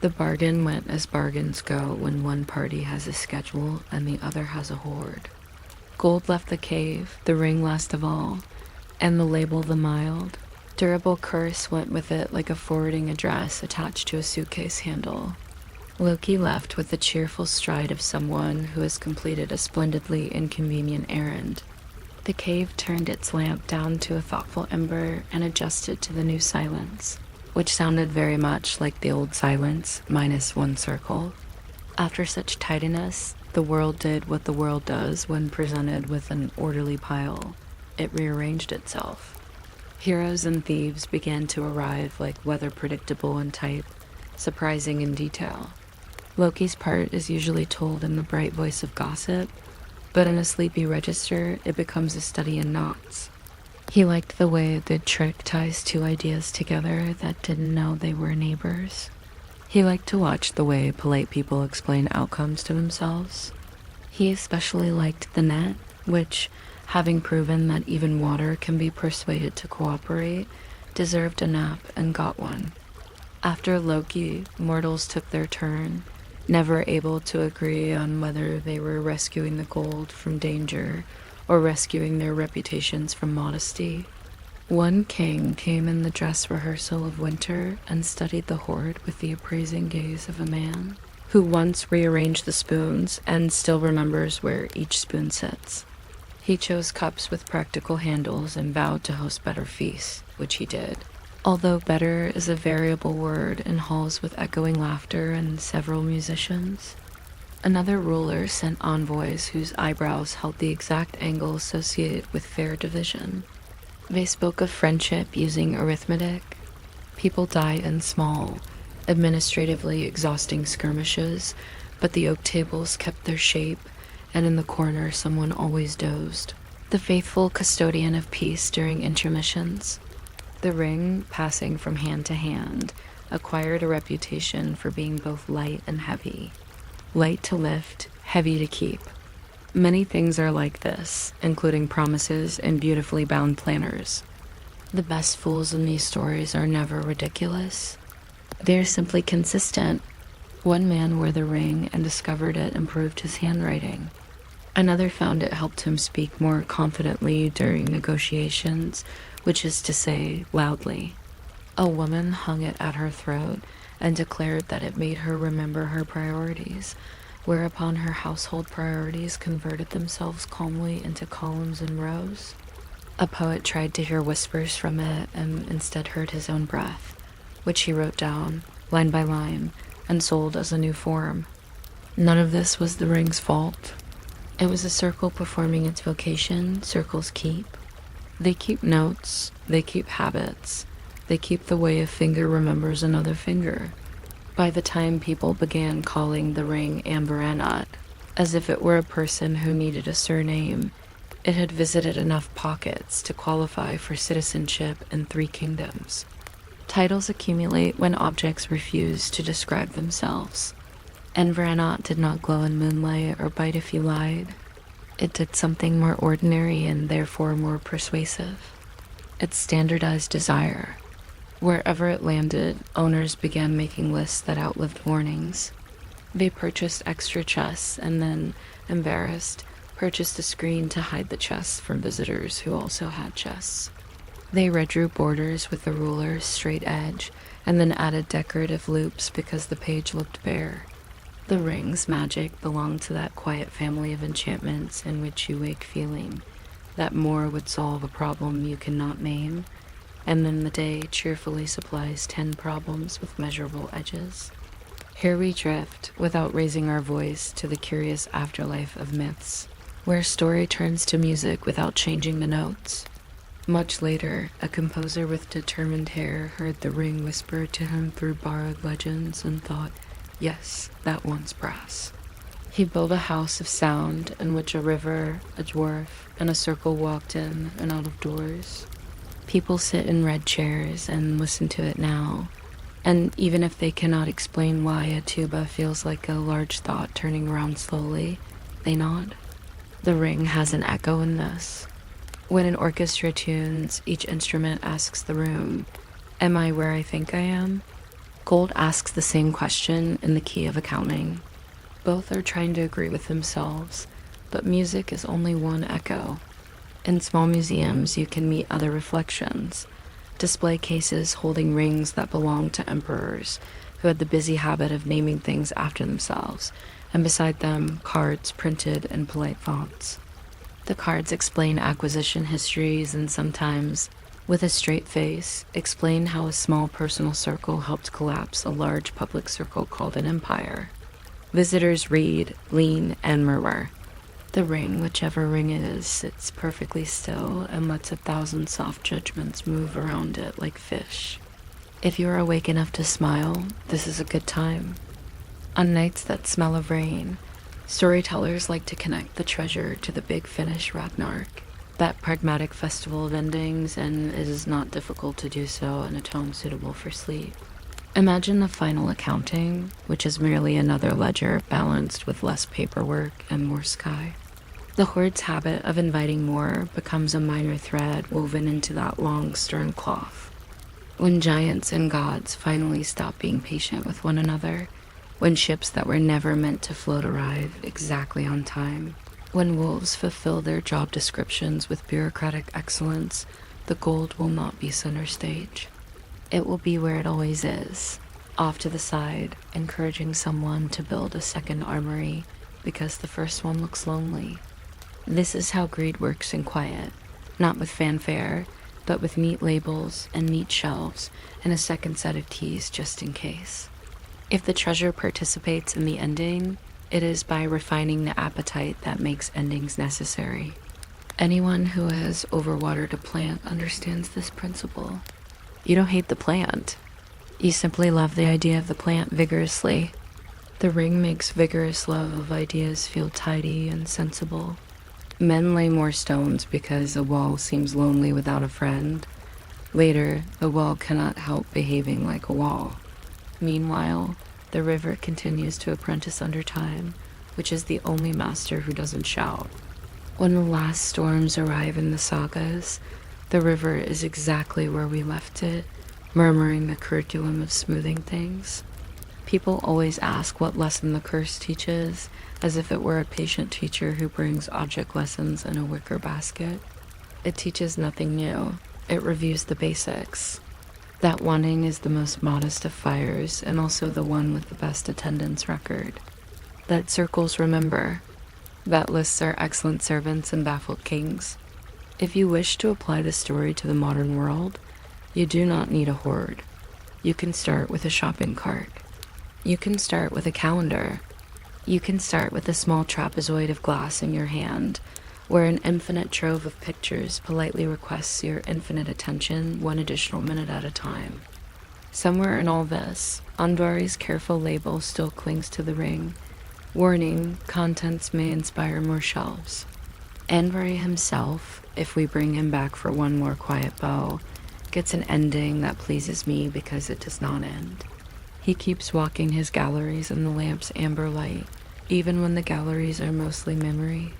The bargain went as bargains go when one party has a schedule and the other has a hoard. Gold left the cave, the ring last of all, and the label the mild. Durable curse went with it like a forwarding address attached to a suitcase handle. Loki left with the cheerful stride of someone who has completed a splendidly inconvenient errand. The cave turned its lamp down to a thoughtful ember and adjusted to the new silence, which sounded very much like the old silence, minus one circle. After such tidiness, the world did what the world does when presented with an orderly pile. It rearranged itself. Heroes and thieves began to arrive like weather predictable in type, surprising in detail. Loki's part is usually told in the bright voice of gossip, but in a sleepy register, it becomes a study in knots. He liked the way the trick ties two ideas together that didn't know they were neighbors. He liked to watch the way polite people explain outcomes to themselves. He especially liked the net, which, having proven that even water can be persuaded to cooperate, deserved a nap and got one. After Loki, mortals took their turn, never able to agree on whether they were rescuing the gold from danger or rescuing their reputations from modesty. One king came in the dress rehearsal of winter and studied the hoard with the appraising gaze of a man who once rearranged the spoons and still remembers where each spoon sits. He chose cups with practical handles and vowed to host better feasts, which he did. Although better is a variable word in halls with echoing laughter and several musicians. Another ruler sent envoys whose eyebrows held the exact angle associated with fair division. They spoke of friendship using arithmetic. People die in small, administratively exhausting skirmishes, but the oak tables kept their shape, and in the corner someone always dozed. The faithful custodian of peace during intermissions. The ring, passing from hand to hand, acquired a reputation for being both light and heavy. Light to lift, heavy to keep. Many things are like this, including promises and beautifully bound planners. The best fools in these stories are never ridiculous. They're simply consistent. One man wore the ring and discovered it improved his handwriting. Another found it helped him speak more confidently during negotiations, which is to say, loudly. A woman hung it at her throat and declared that it made her remember her priorities, whereupon her household priorities converted themselves calmly into columns and rows. A poet tried to hear whispers from it and instead heard his own breath, which he wrote down, line by line, and sold as a new form. None of this was the ring's fault. It was a circle performing its vocation. Circles keep. They keep notes, they keep habits, they keep the way a finger remembers another finger. By the time people began calling the ring Ambranat, as if it were a person who needed a surname, it had visited enough pockets to qualify for citizenship in 3 kingdoms. Titles accumulate when objects refuse to describe themselves. Ambranat did not glow in moonlight or bite if you lied. It did something more ordinary and therefore more persuasive. It standardized desire. Wherever it landed, owners began making lists that outlived warnings. They purchased extra chests and then, embarrassed, purchased a screen to hide the chests from visitors who also had chests. They redrew borders with the ruler's straight edge and then added decorative loops because the page looked bare. The ring's magic belonged to that quiet family of enchantments in which you wake feeling that more would solve a problem you cannot name, and then the day cheerfully supplies 10 problems with measurable edges. Here we drift, without raising our voice, to the curious afterlife of myths, where story turns to music without changing the notes. Much later, a composer with determined hair heard the ring whisper to him through borrowed legends and thought, yes, that one's brass. He built a house of sound in which a river, a dwarf, and a circle walked in and out of doors. People sit in red chairs and listen to it now, and even if they cannot explain why a tuba feels like a large thought turning around slowly, they nod. The ring has an echo in this. When an orchestra tunes, each instrument asks the room, am I where I think I am? Gold asks the same question in the key of accounting. Both are trying to agree with themselves, but music is only one echo. In small museums, you can meet other reflections, display cases holding rings that belonged to emperors who had the busy habit of naming things after themselves, and beside them, cards printed in polite fonts. The cards explain acquisition histories and sometimes, with a straight face, explain how a small personal circle helped collapse a large public circle called an empire. Visitors read, lean, and murmur. The ring, whichever ring it is, sits perfectly still and lets 1,000 soft judgments move around it like fish. If you are awake enough to smile, this is a good time. On nights that smell of rain, storytellers like to connect the treasure to the big Finnish Ragnarok, that pragmatic festival of endings, and it is not difficult to do so in a tone suitable for sleep. Imagine the final accounting, which is merely another ledger balanced with less paperwork and more sky. The horde's habit of inviting more becomes a minor thread woven into that long, stern cloth. When giants and gods finally stop being patient with one another, when ships that were never meant to float arrive exactly on time, when wolves fulfill their job descriptions with bureaucratic excellence, the gold will not be center stage. It will be where it always is, off to the side, encouraging someone to build a second armory because the first one looks lonely. This is how greed works in quiet, not with fanfare, but with neat labels and neat shelves and a second set of keys just in case. If the treasure participates in the ending, it is by refining the appetite that makes endings necessary. Anyone who has overwatered a plant understands this principle. You don't hate the plant. You simply love the idea of the plant vigorously. The ring makes vigorous love of ideas feel tidy and sensible. Men lay more stones because a wall seems lonely without a friend. Later, the wall cannot help behaving like a wall. Meanwhile, the river continues to apprentice under time, which is the only master who doesn't shout. When the last storms arrive in the sagas, the river is exactly where we left it, murmuring the curriculum of smoothing things. People always ask what lesson the curse teaches, as if it were a patient teacher who brings object lessons in a wicker basket. It teaches nothing new. It reviews the basics. That wanting is the most modest of fires and also the one with the best attendance record. That circles remember. That lists are excellent servants and baffled kings. If you wish to apply the story to the modern world, you do not need a hoard. You can start with a shopping cart. You can start with a calendar. You can start with a small trapezoid of glass in your hand, where an infinite trove of pictures politely requests your infinite attention 1 additional minute at a time. Somewhere in all this, Andvari's careful label still clings to the ring. Warning, contents may inspire more shelves. Andvari himself, if we bring him back for one more quiet bow, gets an ending that pleases me because it does not end. He keeps walking his galleries in the lamp's amber light, even when the galleries are mostly memory.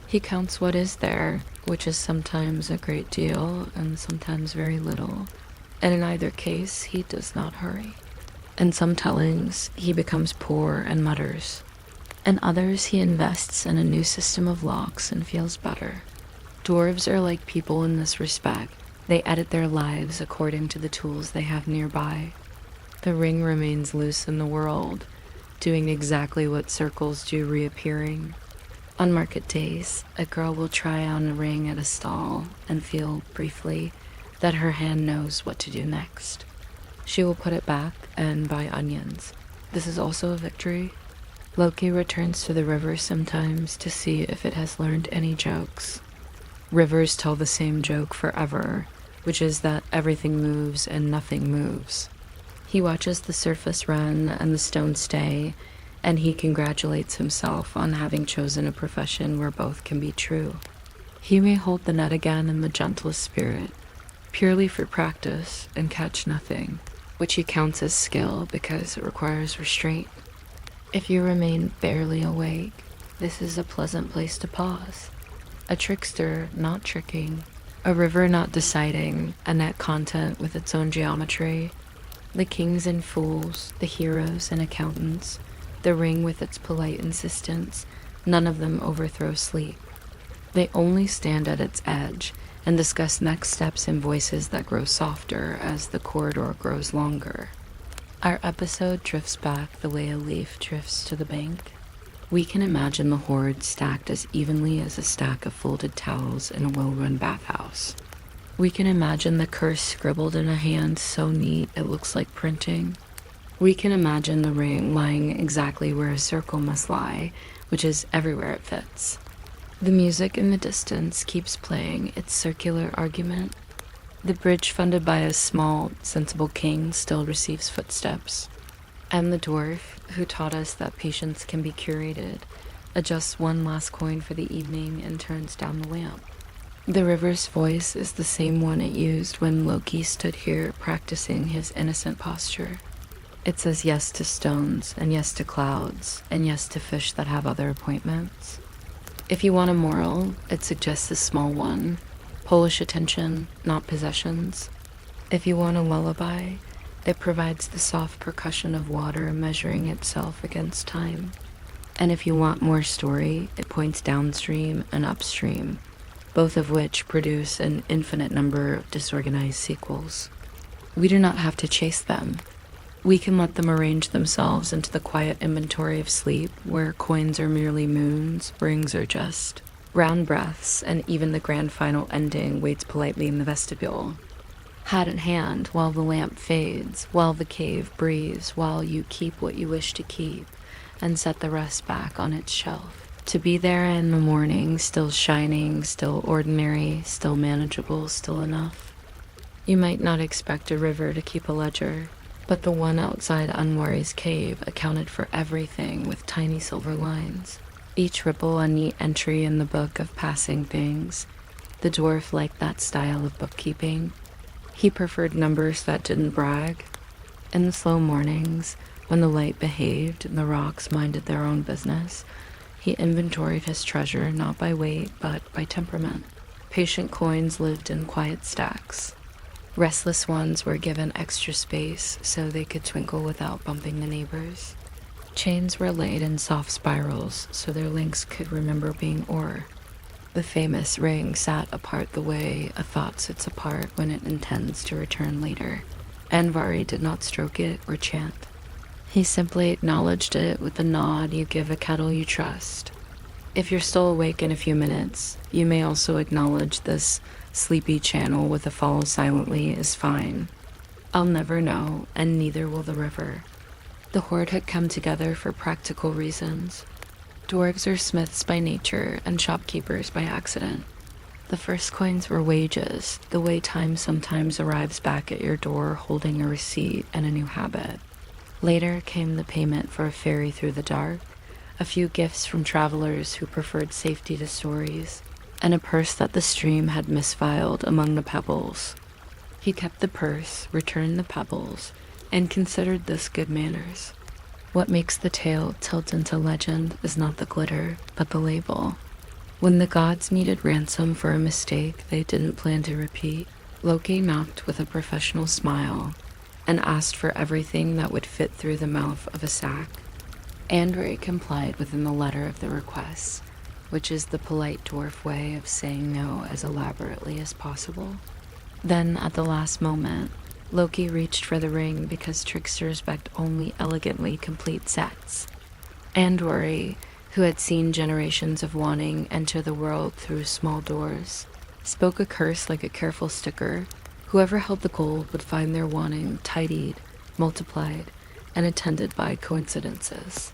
He counts what is there, which is sometimes a great deal and sometimes very little, and in either case, he does not hurry. In some tellings, he becomes poor and mutters. In others, he invests in a new system of locks and feels better. Dwarves are like people in this respect. They edit their lives according to the tools they have nearby. The ring remains loose in the world, doing exactly what circles do reappearing. On market days, a girl will try on a ring at a stall and feel, briefly, that her hand knows what to do next. She will put it back and buy onions. This is also a victory. Loki returns to the river sometimes to see if it has learned any jokes. Rivers tell the same joke forever, which is that everything moves and nothing moves. He watches the surface run and the stone stay, and he congratulates himself on having chosen a profession where both can be true. He may hold the net again in the gentlest spirit, purely for practice, and catch nothing, which he counts as skill because it requires restraint. If you remain barely awake, this is a pleasant place to pause. A trickster not tricking, a river not deciding, a net content with its own geometry. The kings and fools, the heroes and accountants, the ring with its polite insistence, none of them overthrow sleep. They only stand at its edge and discuss next steps in voices that grow softer as the corridor grows longer. Our episode drifts back the way a leaf drifts to the bank. We can imagine the horde stacked as evenly as a stack of folded towels in a well-run bathhouse. We can imagine the curse scribbled in a hand so neat it looks like printing. We can imagine the ring lying exactly where a circle must lie, which is everywhere it fits. The music in the distance keeps playing its circular argument. The bridge funded by a small, sensible king still receives footsteps. And the dwarf, who taught us that patience can be curated, adjusts one last coin for the evening and turns down the lamp. The river's voice is the same one it used when Loki stood here practicing his innocent posture. It says yes to stones, and yes to clouds, and yes to fish that have other appointments. If you want a moral, it suggests a small one. Polish attention, not possessions. If you want a lullaby, it provides the soft percussion of water measuring itself against time. And if you want more story, it points downstream and upstream, both of which produce an infinite number of disorganized sequels. We do not have to chase them. We can let them arrange themselves into the quiet inventory of sleep, where coins are merely moons, rings are just round breaths, and even the grand final ending waits politely in the vestibule. Hat in hand, while the lamp fades, while the cave breathes, while you keep what you wish to keep, and set the rest back on its shelf. To be there in the morning, still shining, still ordinary, still manageable, still enough. You might not expect a river to keep a ledger, but the one outside Andvari's cave accounted for everything with tiny silver lines. Each ripple a neat entry in the book of passing things. The dwarf liked that style of bookkeeping. He preferred numbers that didn't brag. In the slow mornings, when the light behaved and the rocks minded their own business, he inventoried his treasure not by weight, but by temperament. Patient coins lived in quiet stacks. Restless ones were given extra space so they could twinkle without bumping the neighbors. Chains were laid in soft spirals so their links could remember being ore. The famous ring sat apart the way a thought sits apart when it intends to return later. Andvari did not stroke it or chant. He simply acknowledged it with the nod you give a kettle you trust. If you're still awake in a few minutes, you may also acknowledge this sleepy channel with a follow silently is fine. I'll never know, and neither will the river. The horde had come together for practical reasons. Dwarves are smiths by nature and shopkeepers by accident. The first coins were wages, the way time sometimes arrives back at your door holding a receipt and a new habit. Later came the payment for a ferry through the dark, a few gifts from travelers who preferred safety to stories, and a purse that the stream had misfiled among the pebbles. He kept the purse, returned the pebbles, and considered this good manners. What makes the tale tilt into legend is not the glitter, but the label. When the gods needed ransom for a mistake they didn't plan to repeat, Loki knocked with a professional smile and asked for everything that would fit through the mouth of a sack. Andvari complied within the letter of the request, which is the polite dwarf way of saying no as elaborately as possible. Then, at the last moment, Loki reached for the ring because tricksters begged only elegantly complete sets. Andvari, who had seen generations of wanting enter the world through small doors, spoke a curse like a careful sticker. Whoever held the gold would find their wanting tidied, multiplied, and attended by coincidences.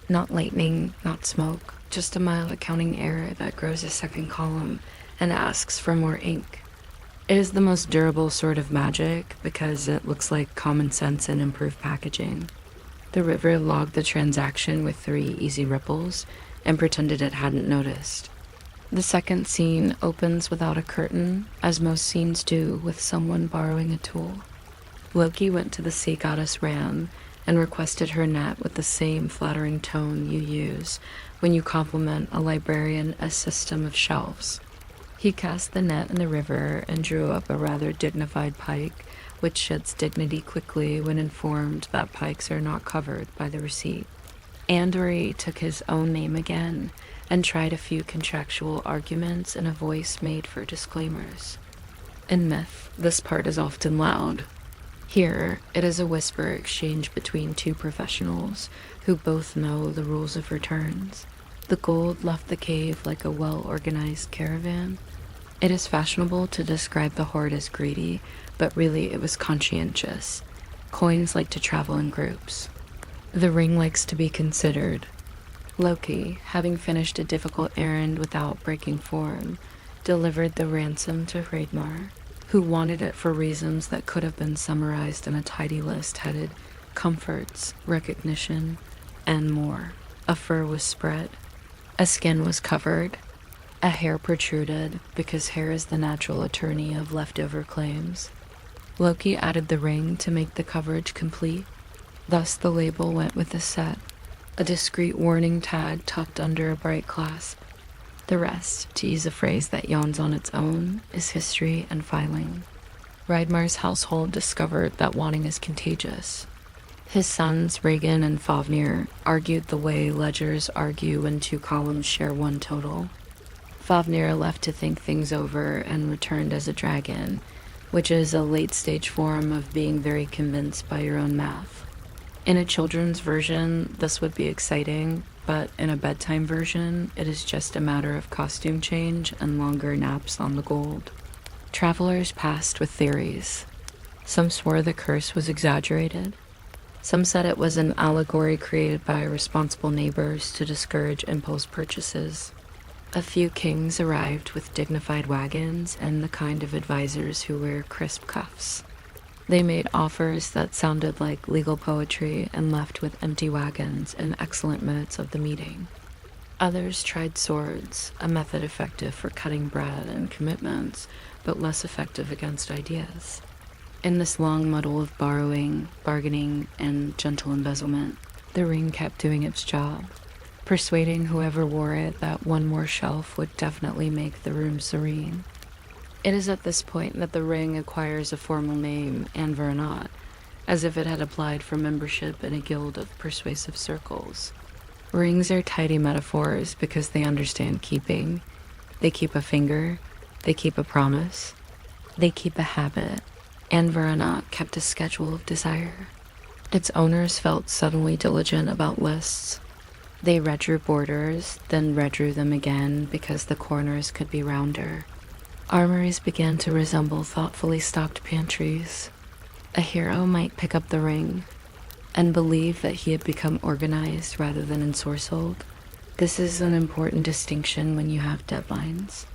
Not lightning, not smoke, just a mild accounting error that grows a second column and asks for more ink. It is the most durable sort of magic because it looks like common sense and improved packaging. The river logged the transaction with 3 easy ripples and pretended it hadn't noticed. The second scene opens without a curtain, as most scenes do with someone borrowing a tool. Loki went to the sea goddess Ran and requested her net with the same flattering tone you use when you compliment a librarian a system of shelves. He cast the net in the river and drew up a rather dignified pike, which sheds dignity quickly when informed that pikes are not covered by the receipt. Andvari took his own name again and tried a few contractual arguments in a voice made for disclaimers. In myth, this part is often loud. Here, it is a whisper exchange between 2 professionals who both know the rules of returns. The gold left the cave like a well-organized caravan. It is fashionable to describe the hoard as greedy, but really it was conscientious. Coins like to travel in groups. The ring likes to be considered. Loki, having finished a difficult errand without breaking form, delivered the ransom to Hreidmar, who wanted it for reasons that could have been summarized in a tidy list headed comforts, recognition, and more. A fur was spread. A skin was covered. A hair protruded, because hair is the natural attorney of leftover claims. Loki added the ring to make the coverage complete. Thus the label went with the set, a discreet warning tag tucked under a bright clasp. The rest, to use a phrase that yawns on its own, is history and filing. Hreidmar's household discovered that wanting is contagious. His sons, Regin and Fafnir, argued the way ledgers argue when 2 columns share one total. Fafnir left to think things over and returned as a dragon, which is a late-stage form of being very convinced by your own math. In a children's version, this would be exciting, but in a bedtime version, it is just a matter of costume change and longer naps on the gold. Travelers passed with theories. Some swore the curse was exaggerated. Some said it was an allegory created by responsible neighbors to discourage impulse purchases. A few kings arrived with dignified wagons and the kind of advisors who wear crisp cuffs. They made offers that sounded like legal poetry and left with empty wagons in excellent minutes of the meeting. Others tried swords, a method effective for cutting bread and commitments, but less effective against ideas. In this long muddle of borrowing, bargaining, and gentle embezzlement, the ring kept doing its job, persuading whoever wore it that one more shelf would definitely make the room serene. It is at this point that the ring acquires a formal name, Andvari, as if it had applied for membership in a guild of persuasive circles. Rings are tidy metaphors because they understand keeping. They keep a finger, they keep a promise, they keep a habit. Andvari kept a schedule of desire. Its owners felt suddenly diligent about lists. They redrew borders, then redrew them again because the corners could be rounder. Armories began to resemble thoughtfully stocked pantries. A hero might pick up the ring and believe that he had become organized rather than ensorcelled. This is an important distinction when you have deadlines.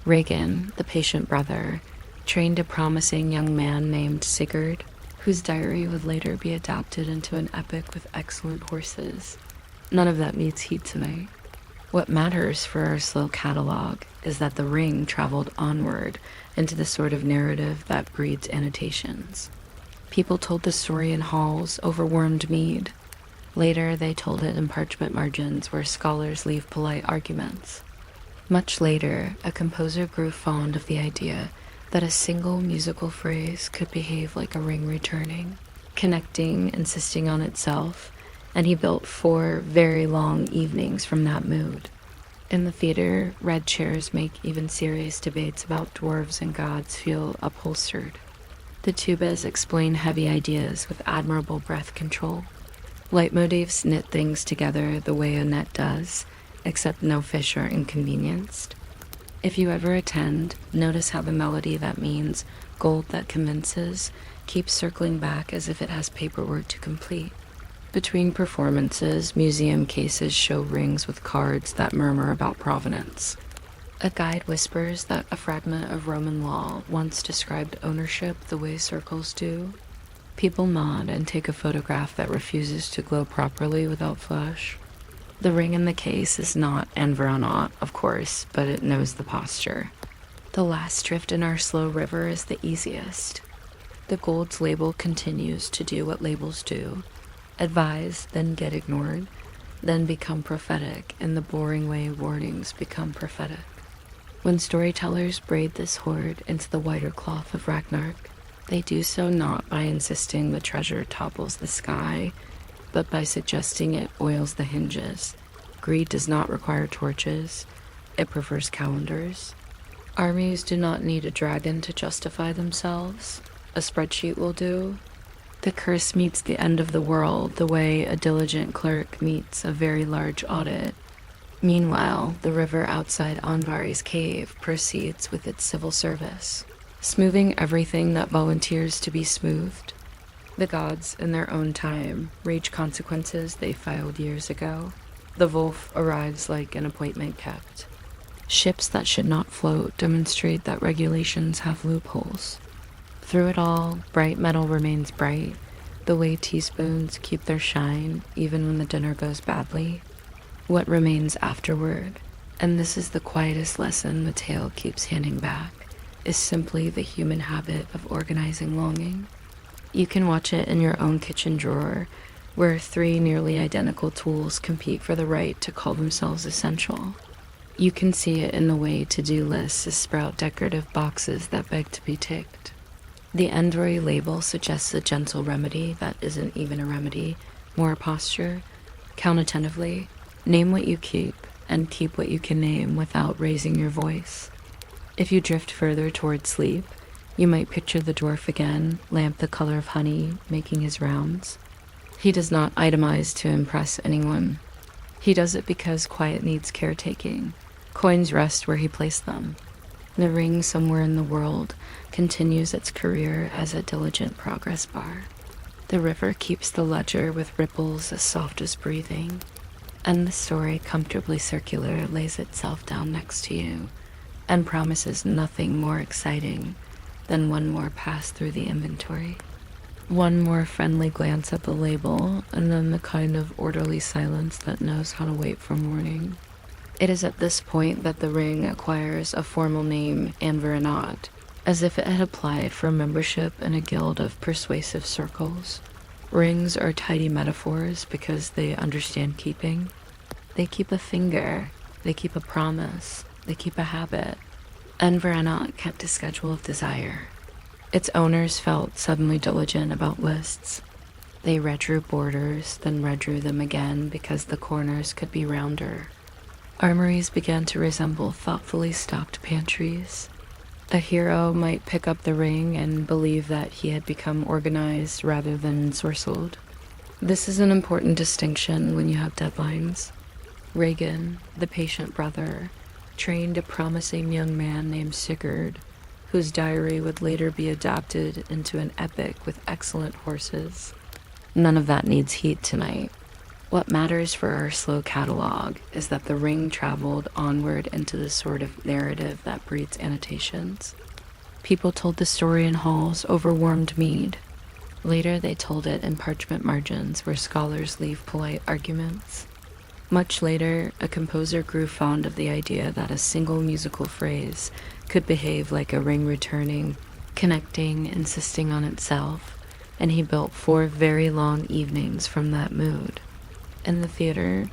Regin, the patient brother, trained a promising young man named Sigurd, whose diary would later be adapted into an epic with excellent horses. None of that meets heat tonight. What matters for our slow catalog is that the ring traveled onward into the sort of narrative that breeds annotations. People told the story in halls over warmed mead. Later, they told it in parchment margins where scholars leave polite arguments. Much later, a composer grew fond of the idea that a single musical phrase could behave like a ring returning, connecting, insisting on itself, and he built 4 very long evenings from that mood. In the theater, red chairs make even serious debates about dwarves and gods feel upholstered. The tubas explain heavy ideas with admirable breath control. Leitmotifs knit things together the way a net does, except no fish are inconvenienced. If you ever attend, notice how the melody that means gold that commences keeps circling back as if it has paperwork to complete. Between performances, museum cases show rings with cards that murmur about provenance. A guide whispers that a fragment of Roman law once described ownership the way circles do. People nod and take a photograph that refuses to glow properly without flash. The ring in the case is not Andvari, of course, but it knows the posture. The last drift in our slow river is the easiest. The gold's label continues to do what labels do: advise, then get ignored, then become prophetic in the boring way warnings become prophetic. When storytellers braid this hoard into the whiter cloth of Ragnarok, they do so not by insisting the treasure topples the sky, but by suggesting it oils the hinges. Greed does not require torches, it prefers calendars. Armies do not need a dragon to justify themselves. A spreadsheet will do. The curse meets the end of the world the way a diligent clerk meets a very large audit. Meanwhile, the river outside Andvari's cave proceeds with its civil service, smoothing everything that volunteers to be smoothed. The gods, in their own time, reach consequences they filed years ago. The Wolf arrives like an appointment kept. Ships that should not float demonstrate that regulations have loopholes. Through it all, bright metal remains bright, the way teaspoons keep their shine even when the dinner goes badly. What remains afterward, and this is the quietest lesson the tale keeps handing back, is simply the human habit of organizing longing. You can watch it in your own kitchen drawer, where 3 nearly identical tools compete for the right to call themselves essential. You can see it in the way to-do lists sprout decorative boxes that beg to be ticked. The Andvari label suggests a gentle remedy that isn't even a remedy, more posture. Count attentively, name what you keep, and keep what you can name without raising your voice. If you drift further toward sleep, you might picture the dwarf again, lamp the color of honey, making his rounds. He does not itemize to impress anyone. He does it because quiet needs caretaking. Coins rest where he placed them. The ring somewhere in the world continues its career as a diligent progress bar. The river keeps the ledger with ripples as soft as breathing, and the story, comfortably circular, lays itself down next to you and promises nothing more exciting than one more pass through the inventory. One more friendly glance at the label, and then the kind of orderly silence that knows how to wait for morning. It is at this point that the ring acquires a formal name, Andvari, as if it had applied for membership in a guild of persuasive circles. Rings are tidy metaphors because they understand keeping. They keep a finger, they keep a promise, they keep a habit. Andvari kept a schedule of desire. Its owners felt suddenly diligent about lists. They redrew borders, then redrew them again because the corners could be rounder. Armories began to resemble thoughtfully stocked pantries. The hero might pick up the ring and believe that he had become organized rather than ensorcelled. This is an important distinction when you have deadlines. Regan, the patient brother, trained a promising young man named Sigurd, whose diary would later be adapted into an epic with excellent horses. None of that needs heat tonight. What matters for our slow catalog is that the ring traveled onward into the sort of narrative that breeds annotations. People told the story in halls over warmed mead. Later they told it in parchment margins where scholars leave polite arguments. Much later, a composer grew fond of the idea that a single musical phrase could behave like a ring returning, connecting, insisting on itself, and he built 4 very long evenings from that mood. In the theater,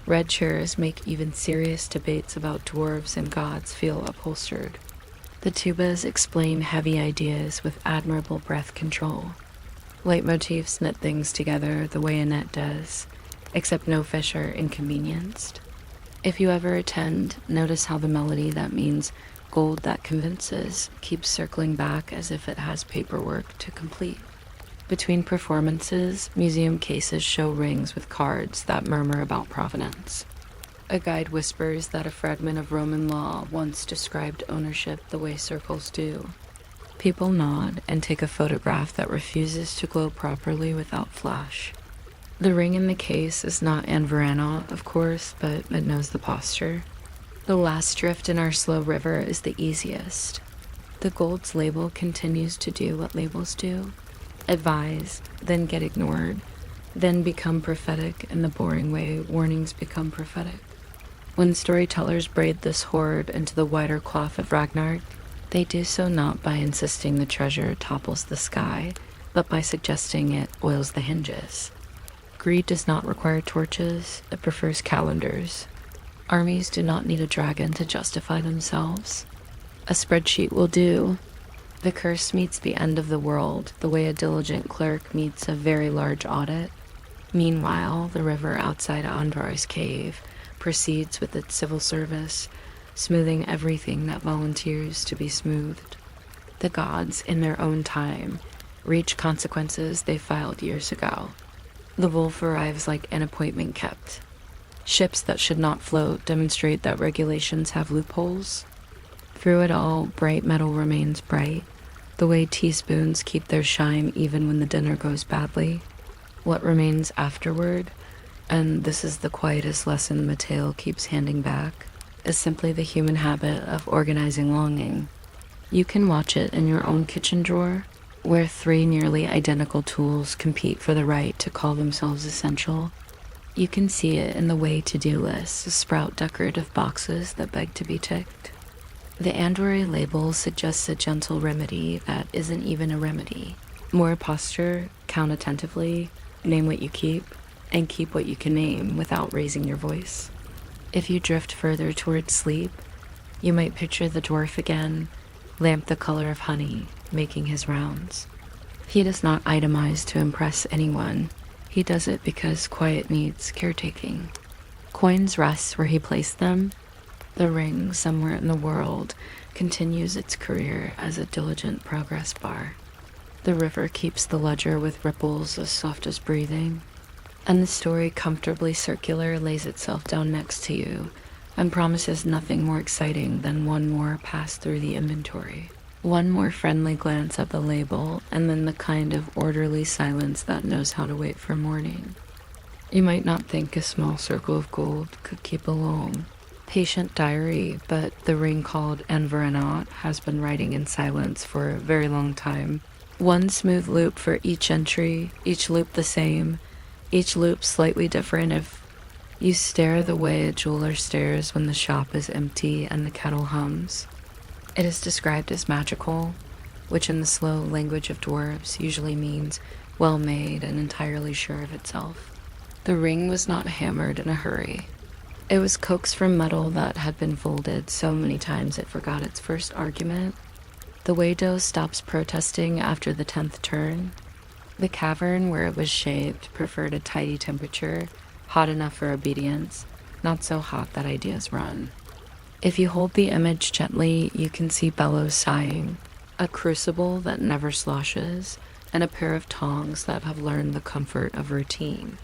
red chairs make even serious debates about dwarves and gods feel upholstered. The tubas explain heavy ideas with admirable breath control. Leitmotifs knit things together the way a net does, except no fish are inconvenienced. If you ever attend, notice how the melody that means gold that convinces keeps circling back as if it has paperwork to complete. Between performances, museum cases show rings with cards that murmur about provenance. A guide whispers that a fragment of Roman law once described ownership the way circles do. People nod and take a photograph that refuses to glow properly without flash. The ring in the case is not Andvari, of course, but it knows the posture. The last drift in our slow river is the easiest. The gold's label continues to do what labels do. Advise, then get ignored, then become prophetic in the boring way warnings become prophetic. When storytellers braid this hoard into the wider cloth of Ragnar, they do so not by insisting the treasure topples the sky, but by suggesting it oils the hinges. Greed does not require torches, it prefers calendars. Armies do not need a dragon to justify themselves. A spreadsheet will do. The curse meets the end of the world the way a diligent clerk meets a very large audit. Meanwhile, the river outside Andvari's cave proceeds with its civil service, smoothing everything that volunteers to be smoothed. The gods, in their own time, reach consequences they filed years ago. The wolf arrives like an appointment kept. Ships that should not float demonstrate that regulations have loopholes. Through it all, bright metal remains bright, the way teaspoons keep their shine even when the dinner goes badly. What remains afterward, and this is the quietest lesson Mateo keeps handing back, is simply the human habit of organizing longing. You can watch it in your own kitchen drawer, where 3 nearly identical tools compete for the right to call themselves essential. You can see it in the way to-do lists sprout decorative boxes that beg to be ticked. The Andvari label suggests a gentle remedy that isn't even a remedy. More posture, count attentively, name what you keep, and keep what you can name without raising your voice. If you drift further towards sleep, you might picture the dwarf again, lamp the color of honey, making his rounds. He does not itemize to impress anyone. He does it because quiet needs caretaking. Coins rest where he placed them. The ring, somewhere in the world, continues its career as a diligent progress bar. The river keeps the ledger with ripples as soft as breathing, and the story, comfortably circular, lays itself down next to you and promises nothing more exciting than one more pass through the inventory. One more friendly glance at the label, and then the kind of orderly silence that knows how to wait for morning. You might not think a small circle of gold could keep a long, patient diary, but the ring called Andvari has been writing in silence for a very long time. One smooth loop for each entry, each loop the same, each loop slightly different if you stare the way a jeweler stares when the shop is empty and the kettle hums. It is described as magical, which in the slow language of dwarves usually means well-made and entirely sure of itself. The ring was not hammered in a hurry. It was coaxed from metal that had been folded so many times it forgot its first argument. The Wado stops protesting after the 10th turn. The cavern where it was shaped preferred a tidy temperature, hot enough for obedience, not so hot that ideas run. If you hold the image gently, you can see bellows sighing, a crucible that never sloshes, and a pair of tongs that have learned the comfort of routine.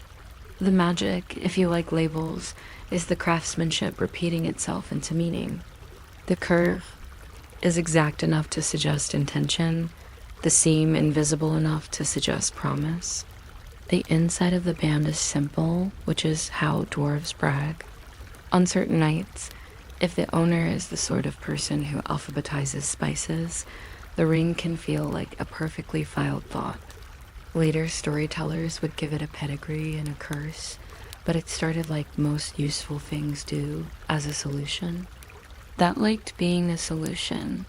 The magic, if you like labels, is the craftsmanship repeating itself into meaning. The curve is exact enough to suggest intention, the seam invisible enough to suggest promise. The inside of the band is simple, which is how dwarves brag. On certain nights, if the owner is the sort of person who alphabetizes spices, the ring can feel like a perfectly filed thought. Later storytellers would give it a pedigree and a curse, but it started like most useful things do, as a solution. That liked being the solution.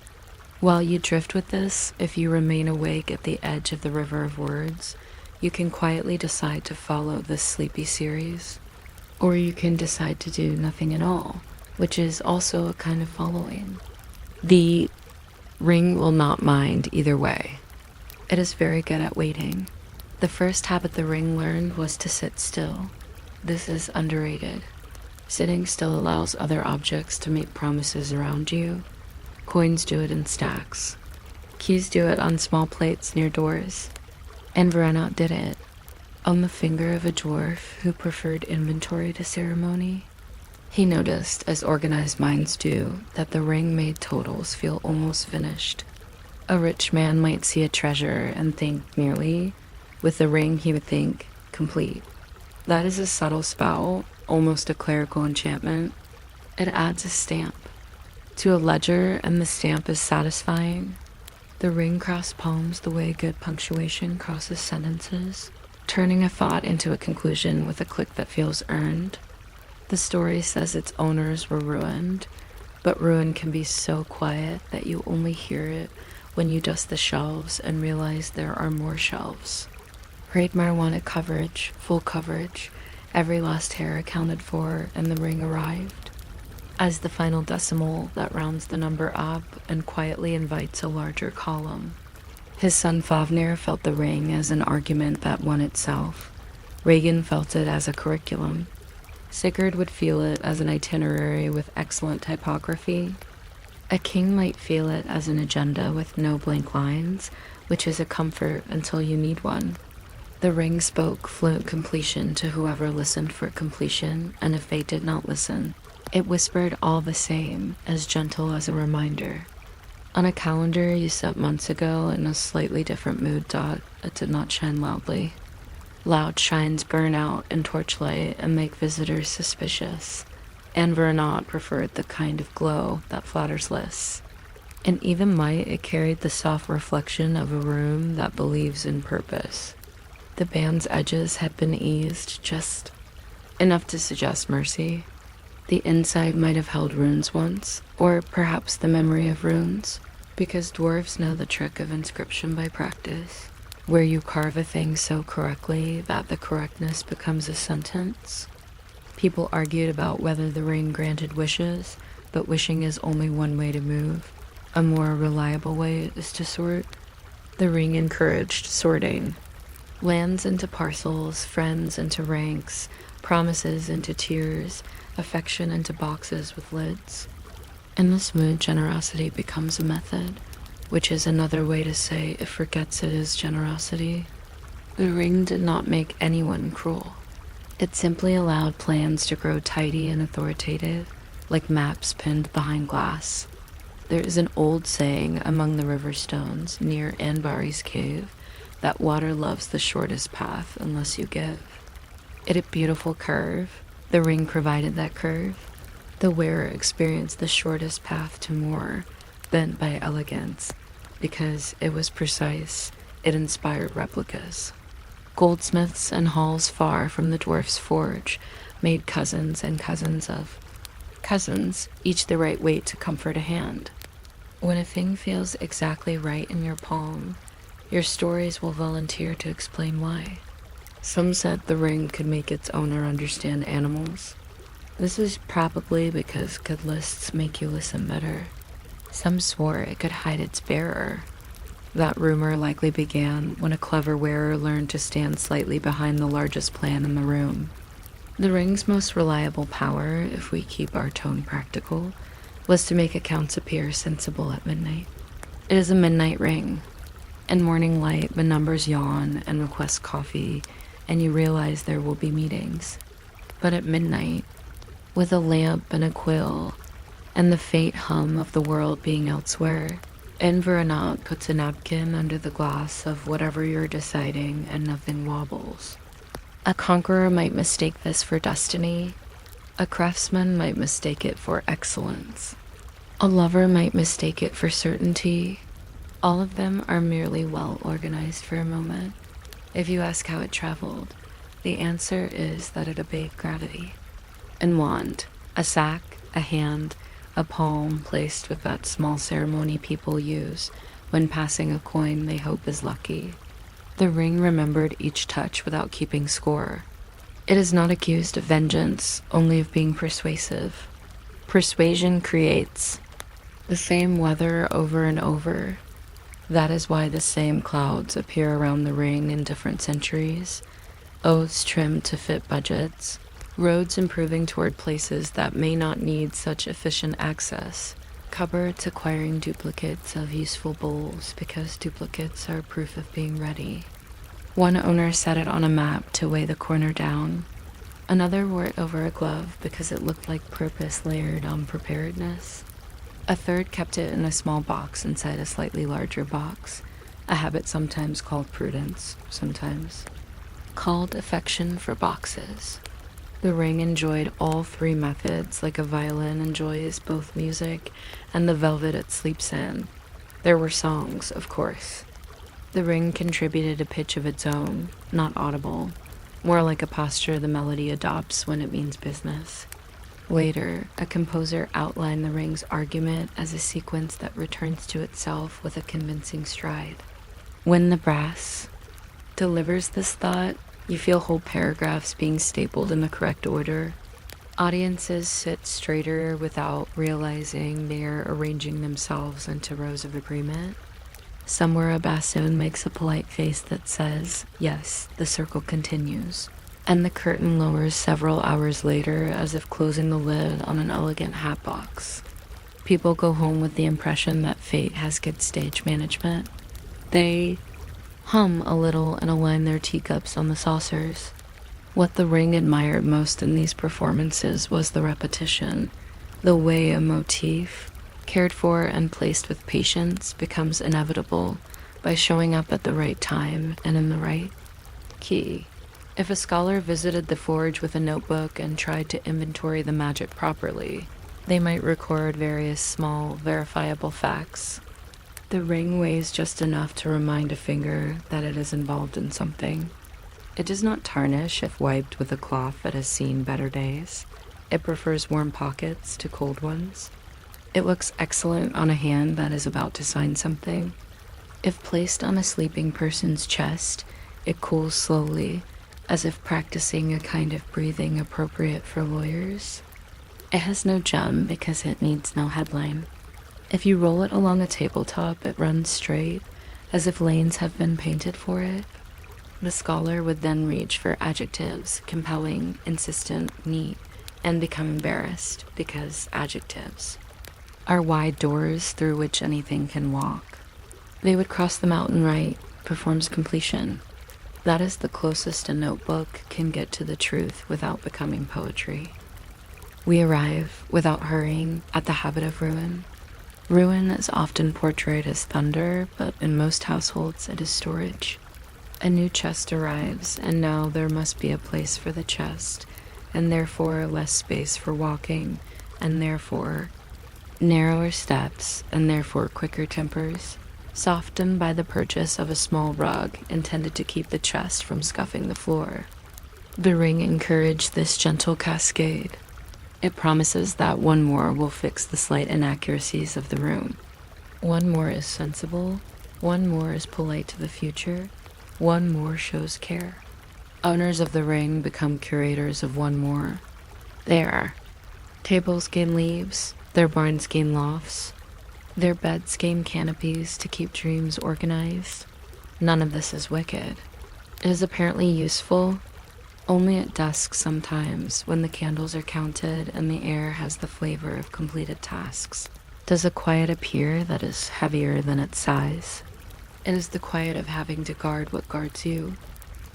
While you drift with this, if you remain awake at the edge of the river of words, you can quietly decide to follow this sleepy series. Or you can decide to do nothing at all, which is also a kind of following. The Ring will not mind either way. It is very good at waiting. The first habit the ring learned was to sit still. This is underrated. Sitting still allows other objects to make promises around you. Coins do it in stacks. Keys do it on small plates near doors. Andvari did it on the finger of a dwarf who preferred inventory to ceremony. He noticed, as organized minds do, that the ring made totals feel almost finished. A rich man might see a treasure and think merely. With the ring, he would think complete. That is a subtle spell, almost a clerical enchantment. It adds a stamp to a ledger, and the stamp is satisfying. The ring crossed palms the way good punctuation crosses sentences, turning a thought into a conclusion with a click that feels earned. The story says its owners were ruined, but ruin can be so quiet that you only hear it when you dust the shelves and realize there are more shelves. Hreidmar wanted coverage, full coverage, every lost hair accounted for, and the ring arrived as the final decimal that rounds the number up and quietly invites a larger column. His son Fafnir felt the ring as an argument that won itself. Regan felt it as a curriculum. Sigurd would feel it as an itinerary with excellent typography. A king might feel it as an agenda with no blank lines, which is a comfort until you need one. The ring spoke fluent completion to whoever listened for completion, and if they did not listen, it whispered all the same, as gentle as a reminder. On a calendar you set months ago in a slightly different mood dot, it did not shine loudly. Loud shines burn out in torchlight and make visitors suspicious. Andvari preferred the kind of glow that flatters lists. And even might it carried the soft reflection of a room that believes in purpose. The band's edges had been eased just enough to suggest mercy. The inside might have held runes once, or perhaps the memory of runes, because dwarves know the trick of inscription by practice, where you carve a thing so correctly that the correctness becomes a sentence. People argued about whether the ring granted wishes, but wishing is only one way to move. A more reliable way is to sort. The ring encouraged sorting. Lands into parcels, friends into ranks, promises into tiers, affection into boxes with lids. In this mood, generosity becomes a method, which is another way to say it forgets it is generosity. The ring did not make anyone cruel. It simply allowed plans to grow tidy and authoritative, like maps pinned behind glass. There is an old saying among the river stones near Andvari's cave that water loves the shortest path unless you give. It had a beautiful curve. The ring provided that curve. The wearer experienced the shortest path to more, bent by elegance. Because it was precise, it inspired replicas. Goldsmiths and halls far from the dwarf's forge made cousins and cousins of cousins, each the right weight to comfort a hand. When a thing feels exactly right in your palm, your stories will volunteer to explain why. Some said the ring could make its owner understand animals. This is probably because good lists make you listen better. Some swore it could hide its bearer. That rumor likely began when a clever wearer learned to stand slightly behind the largest plan in the room. The ring's most reliable power, if we keep our tone practical, was to make accounts appear sensible at midnight. It is a midnight ring. In morning light, the numbers yawn and request coffee, and you realize there will be meetings. But at midnight, with a lamp and a quill, and the faint hum of the world being elsewhere, Andvari puts a napkin under the glass of whatever you're deciding, and nothing wobbles. A conqueror might mistake this for destiny. A craftsman might mistake it for excellence. A lover might mistake it for certainty. All of them are merely well organized for a moment. If you ask how it traveled, the answer is that it obeyed gravity. And wand, a sack, a hand, a palm placed with that small ceremony people use when passing a coin they hope is lucky. The ring remembered each touch without keeping score. It is not accused of vengeance, only of being persuasive. Persuasion creates. The same weather over and over. That is why the same clouds appear around the ring in different centuries. Oaths trimmed to fit budgets. Roads improving toward places that may not need such efficient access. Cupboards acquiring duplicates of useful bowls because duplicates are proof of being ready. One owner set it on a map to weigh the corner down. Another wore it over a glove because it looked like purpose layered on preparedness. A third kept it in a small box inside a slightly larger box, a habit sometimes called prudence, sometimes called affection for boxes. The ring enjoyed all three methods like a violin enjoys both music and the velvet it sleeps in. There were songs, of course. The ring contributed a pitch of its own, not audible, more like a posture the melody adopts when it means business. Later, a composer outlined the ring's argument as a sequence that returns to itself with a convincing stride. When the brass delivers this thought, you feel whole paragraphs being stapled in the correct order. Audiences sit straighter without realizing they're arranging themselves into rows of agreement. Somewhere a bassoon makes a polite face that says, yes, the circle continues. And the curtain lowers several hours later as if closing the lid on an elegant hat box. People go home with the impression that fate has good stage management. They hum a little and align their teacups on the saucers. What the ring admired most in these performances was the repetition, the way a motif, cared for and placed with patience, becomes inevitable by showing up at the right time and in the right key. If a scholar visited the forge with a notebook and tried to inventory the magic properly, they might record various small, verifiable facts. The ring weighs just enough to remind a finger that it is involved in something. It does not tarnish if wiped with a cloth that has seen better days. It prefers warm pockets to cold ones. It looks excellent on a hand that is about to sign something. If placed on a sleeping person's chest, it cools slowly, as if practicing a kind of breathing appropriate for lawyers. It has no gem because it needs no headline. If you roll it along a tabletop, it runs straight, as if lanes have been painted for it. The scholar would then reach for adjectives, compelling, insistent, neat, and become embarrassed, because adjectives are wide doors through which anything can walk. They would cross them out and write, performs completion. That is the closest a notebook can get to the truth without becoming poetry. We arrive, without hurrying, at the habit of ruin. Ruin is often portrayed as thunder, but in most households it is storage. A new chest arrives, and now there must be a place for the chest, and therefore less space for walking, and therefore narrower steps, and therefore quicker tempers, softened by the purchase of a small rug intended to keep the chest from scuffing the floor. The ring encouraged this gentle cascade. It promises that one more will fix the slight inaccuracies of the room. One more is sensible, one more is polite to the future, one more shows care. Owners of the ring become curators of one more. There, tables gain leaves, their barns gain lofts, their beds gain canopies to keep dreams organized. None of this is wicked. It is apparently useful, only at dusk sometimes, when the candles are counted and the air has the flavor of completed tasks. Does a quiet appear that is heavier than its size? It is the quiet of having to guard what guards you.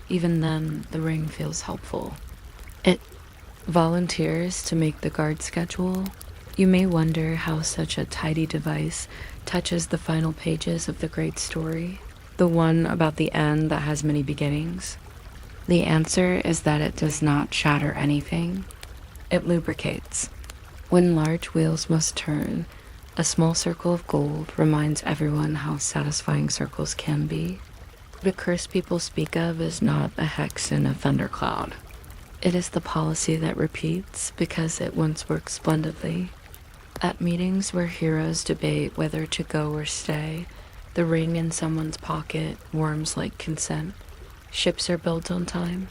Even then, the ring feels helpful. It volunteers to make the guard schedule. You may wonder how such a tidy device touches the final pages of the great story, the one about the end that has many beginnings. The answer is that it does not shatter anything. It lubricates. When large wheels must turn, a small circle of gold reminds everyone how satisfying circles can be. The curse people speak of is not a hex in a thundercloud. It is the policy that repeats because it once worked splendidly. At meetings where heroes debate whether to go or stay, the ring in someone's pocket warms like consent. Ships are built on time.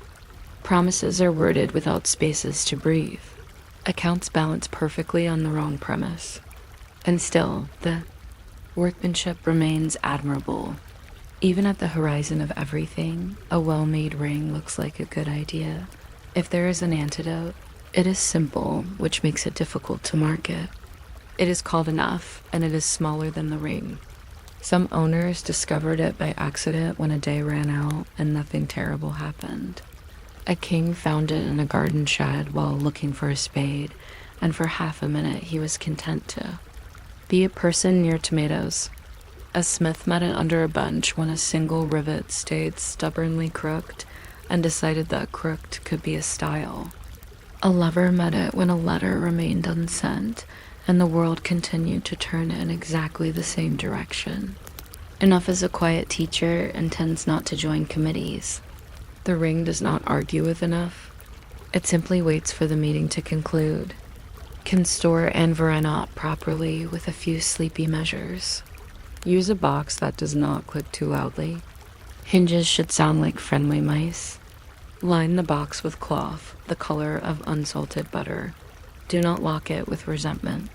Promises are worded without spaces to breathe. Accounts balance perfectly on the wrong premise. And still, the workmanship remains admirable. Even at the horizon of everything, a well-made ring looks like a good idea. If there is an antidote, it is simple, which makes it difficult to market. It is called enough, and it is smaller than the ring. Some owners discovered it by accident when a day ran out and nothing terrible happened. A king found it in a garden shed while looking for a spade, and for half a minute he was content to be a person near tomatoes. A smith met it under a bench when a single rivet stayed stubbornly crooked and decided that crooked could be a style. A lover met it when a letter remained unsent, and the world continued to turn in exactly the same direction. Enough is a quiet teacher and tends not to join committees. The ring does not argue with enough. It simply waits for the meeting to conclude, can store Andvari not properly with a few sleepy measures. Use a box that does not click too loudly. Hinges should sound like friendly mice. Line the box with cloth, the color of unsalted butter. Do not lock it with resentment.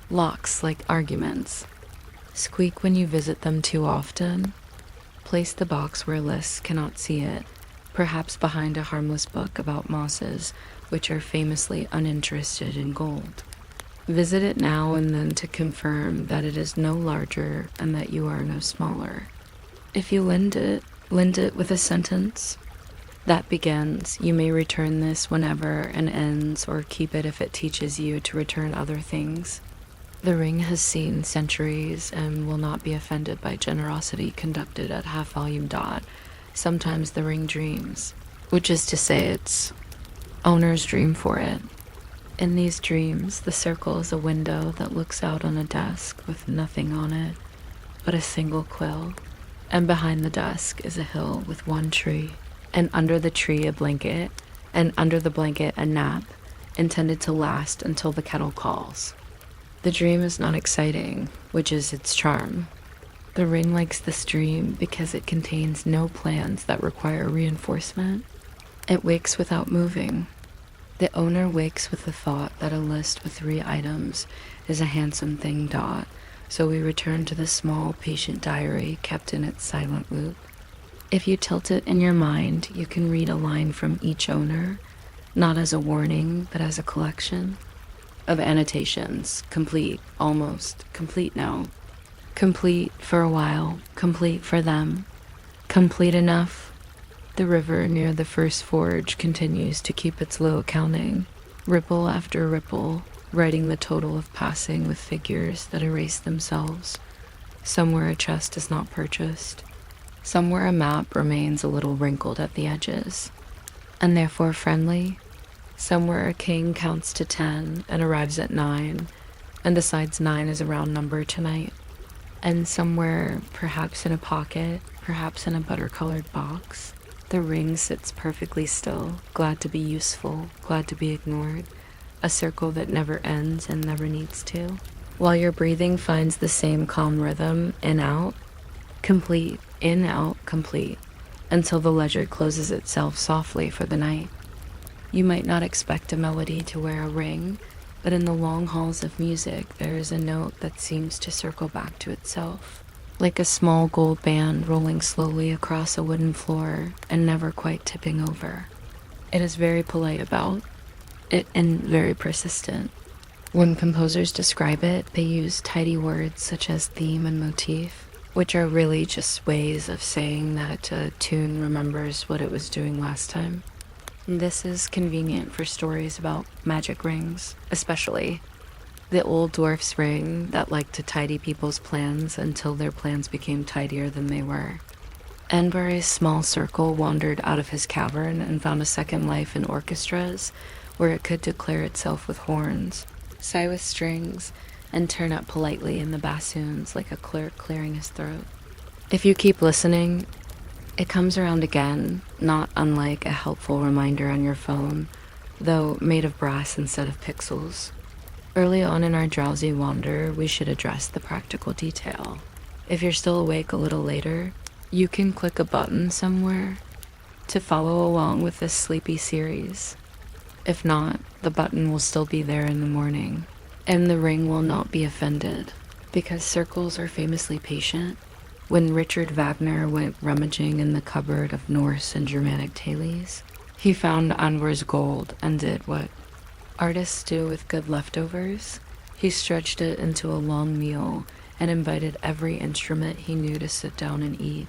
Locks like arguments. Squeak when you visit them too often. Place the box where lists cannot see it, perhaps behind a harmless book about mosses, which are famously uninterested in gold. Visit it now and then to confirm that it is no larger and that you are no smaller. If you lend it with a sentence that begins, "You may return this whenever," and ends, "or keep it if it teaches you to return other things." The ring has seen centuries and will not be offended by generosity conducted at half-volume dot. Sometimes the ring dreams, which is to say its owners dream for it. In these dreams, the circle is a window that looks out on a desk with nothing on it but a single quill, and behind the desk is a hill with one tree, and under the tree a blanket, and under the blanket a nap, intended to last until the kettle calls. The dream is not exciting, which is its charm. The ring likes this dream because it contains no plans that require reinforcement. It wakes without moving. The owner wakes with the thought that a list with 3 items is a handsome thing dot, so we return to the small, patient diary kept in its silent loop. If you tilt it in your mind, you can read a line from each owner, not as a warning, but as a collection of annotations, complete, almost, complete now, complete for a while, complete for them, complete enough. The river near the first forge continues to keep its low accounting, ripple after ripple, writing the total of passing with figures that erase themselves. Somewhere a chest is not purchased. Somewhere a map remains a little wrinkled at the edges, and therefore friendly. Somewhere a king counts to 10 and arrives at 9, and decides 9 is a round number tonight. And somewhere, perhaps in a pocket, perhaps in a butter-colored box, the ring sits perfectly still, glad to be useful, glad to be ignored, a circle that never ends and never needs to, while your breathing finds the same calm rhythm, in, out, complete, in, out, complete, until the ledger closes itself softly for the night. You might not expect a melody to wear a ring, but in the long halls of music there is a note that seems to circle back to itself, like a small gold band rolling slowly across a wooden floor and never quite tipping over. It is very polite about it and very persistent. When composers describe it, they use tidy words such as theme and motif, which are really just ways of saying that a tune remembers what it was doing last time. This is convenient for stories about magic rings, especially the old dwarf's ring that liked to tidy people's plans until their plans became tidier than they were. Andvari's small circle wandered out of his cavern and found a second life in orchestras, where it could declare itself with horns, sigh with strings, and turn up politely in the bassoons like a clerk clearing his throat. If you keep listening, it comes around again, not unlike a helpful reminder on your phone, though made of brass instead of pixels. Early on in our drowsy wander, we should address the practical detail. If you're still awake a little later, you can click a button somewhere to follow along with this sleepy series. If not, the button will still be there in the morning. And the ring will not be offended, because circles are famously patient. When Richard Wagner went rummaging in the cupboard of Norse and Germanic tales, he found Andvari's gold and did what artists do with good leftovers. He stretched it into a long meal and invited every instrument he knew to sit down and eat.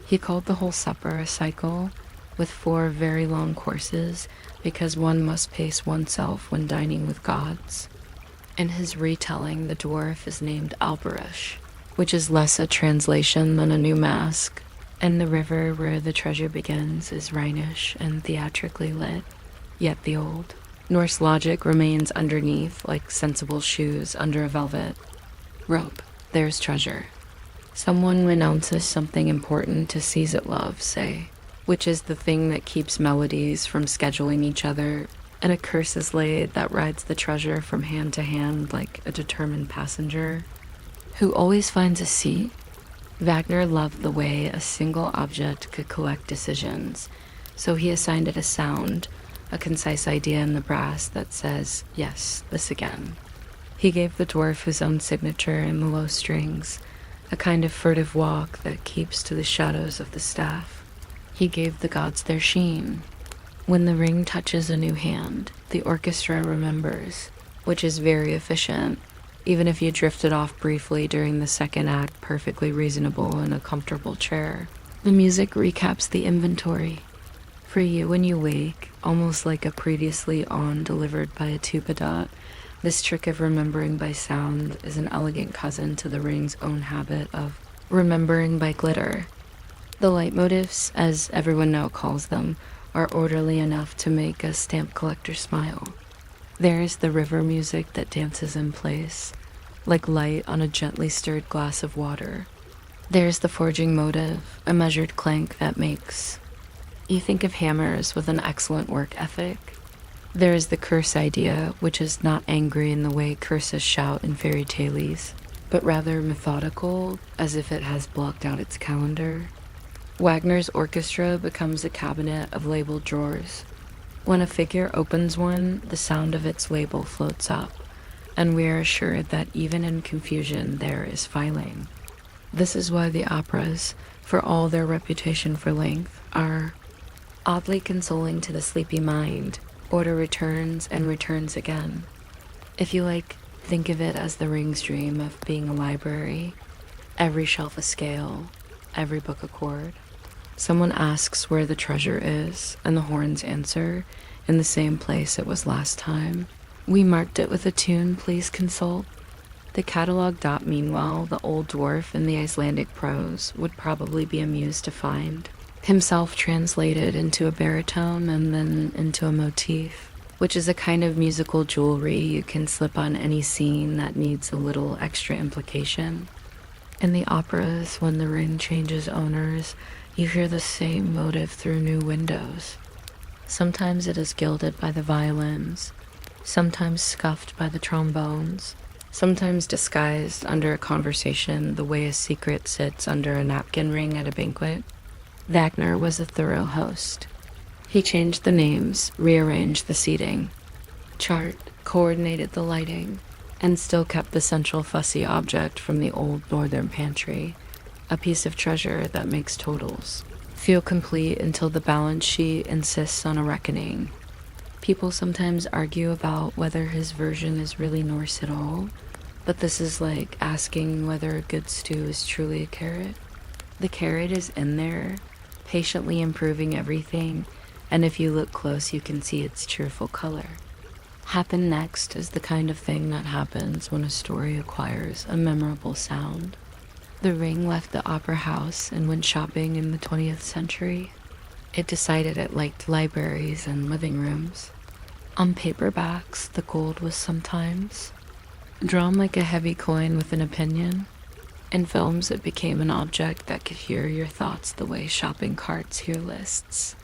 He called the whole supper a cycle, with 4 very long courses, because one must pace oneself when dining with gods. In his retelling, the dwarf is named Alberish, which is less a translation than a new mask, and the river where the treasure begins is Rhinish and theatrically lit, yet the old Norse logic remains underneath like sensible shoes under a velvet rope. There's treasure. Someone renounces something important to seize it love, say, which is the thing that keeps melodies from scheduling each other, and a curse is laid that rides the treasure from hand to hand like a determined passenger who always finds a seat. Wagner loved the way a single object could collect decisions, so he assigned it a sound, a concise idea in the brass that says, yes, this again. He gave the dwarf his own signature in the low strings, a kind of furtive walk that keeps to the shadows of the staff. He gave the gods their sheen. When the ring touches a new hand, the orchestra remembers, which is very efficient, even if you drifted off briefly during the second act, perfectly reasonable in a comfortable chair. The music recaps the inventory for you when you wake, almost like a previously on delivered by a tuba dot. This trick of remembering by sound is an elegant cousin to the ring's own habit of remembering by glitter. The leitmotifs, as everyone now calls them, are orderly enough to make a stamp collector smile. There is the river music that dances in place, like light on a gently stirred glass of water. There's the forging motive, a measured clank that makes you think of hammers with an excellent work ethic. There is the curse idea, which is not angry in the way curses shout in fairy tales, but rather methodical, as if it has blocked out its calendar. Wagner's orchestra becomes a cabinet of labeled drawers. When a figure opens one, the sound of its label floats up, and we are assured that even in confusion there is filing. This is why the operas, for all their reputation for length, are oddly consoling to the sleepy mind. Order returns and returns again. If you think of it as the ring's dream of being a library, every shelf a scale, every book a chord. Someone asks where the treasure is, and the horns answer, in the same place it was last time. We marked it with a tune, please consult. The catalog dot, meanwhile, the old dwarf in the Icelandic prose would probably be amused to find himself translated into a baritone and then into a motif, which is a kind of musical jewelry you can slip on any scene that needs a little extra implication. In the operas, when the ring changes owners, you hear the same motive through new windows. Sometimes it is gilded by the violins, sometimes scuffed by the trombones, sometimes disguised under a conversation the way a secret sits under a napkin ring at a banquet. Wagner was a thorough host. He changed the names, rearranged the seating, chart, coordinated the lighting, and still kept the central fussy object from the old northern pantry, a piece of treasure that makes totals feel complete until the balance sheet insists on a reckoning. People sometimes argue about whether his version is really Norse at all, but this is like asking whether a good stew is truly a carrot. The carrot is in there, patiently improving everything, and if you look close you can see its cheerful color. Happen next is the kind of thing that happens when a story acquires a memorable sound. The ring left the opera house and went shopping in the 20th century. It decided it liked libraries and living rooms. On paperbacks, the gold was sometimes drawn like a heavy coin with an opinion. In films, it became an object that could hear your thoughts the way shopping carts hear lists.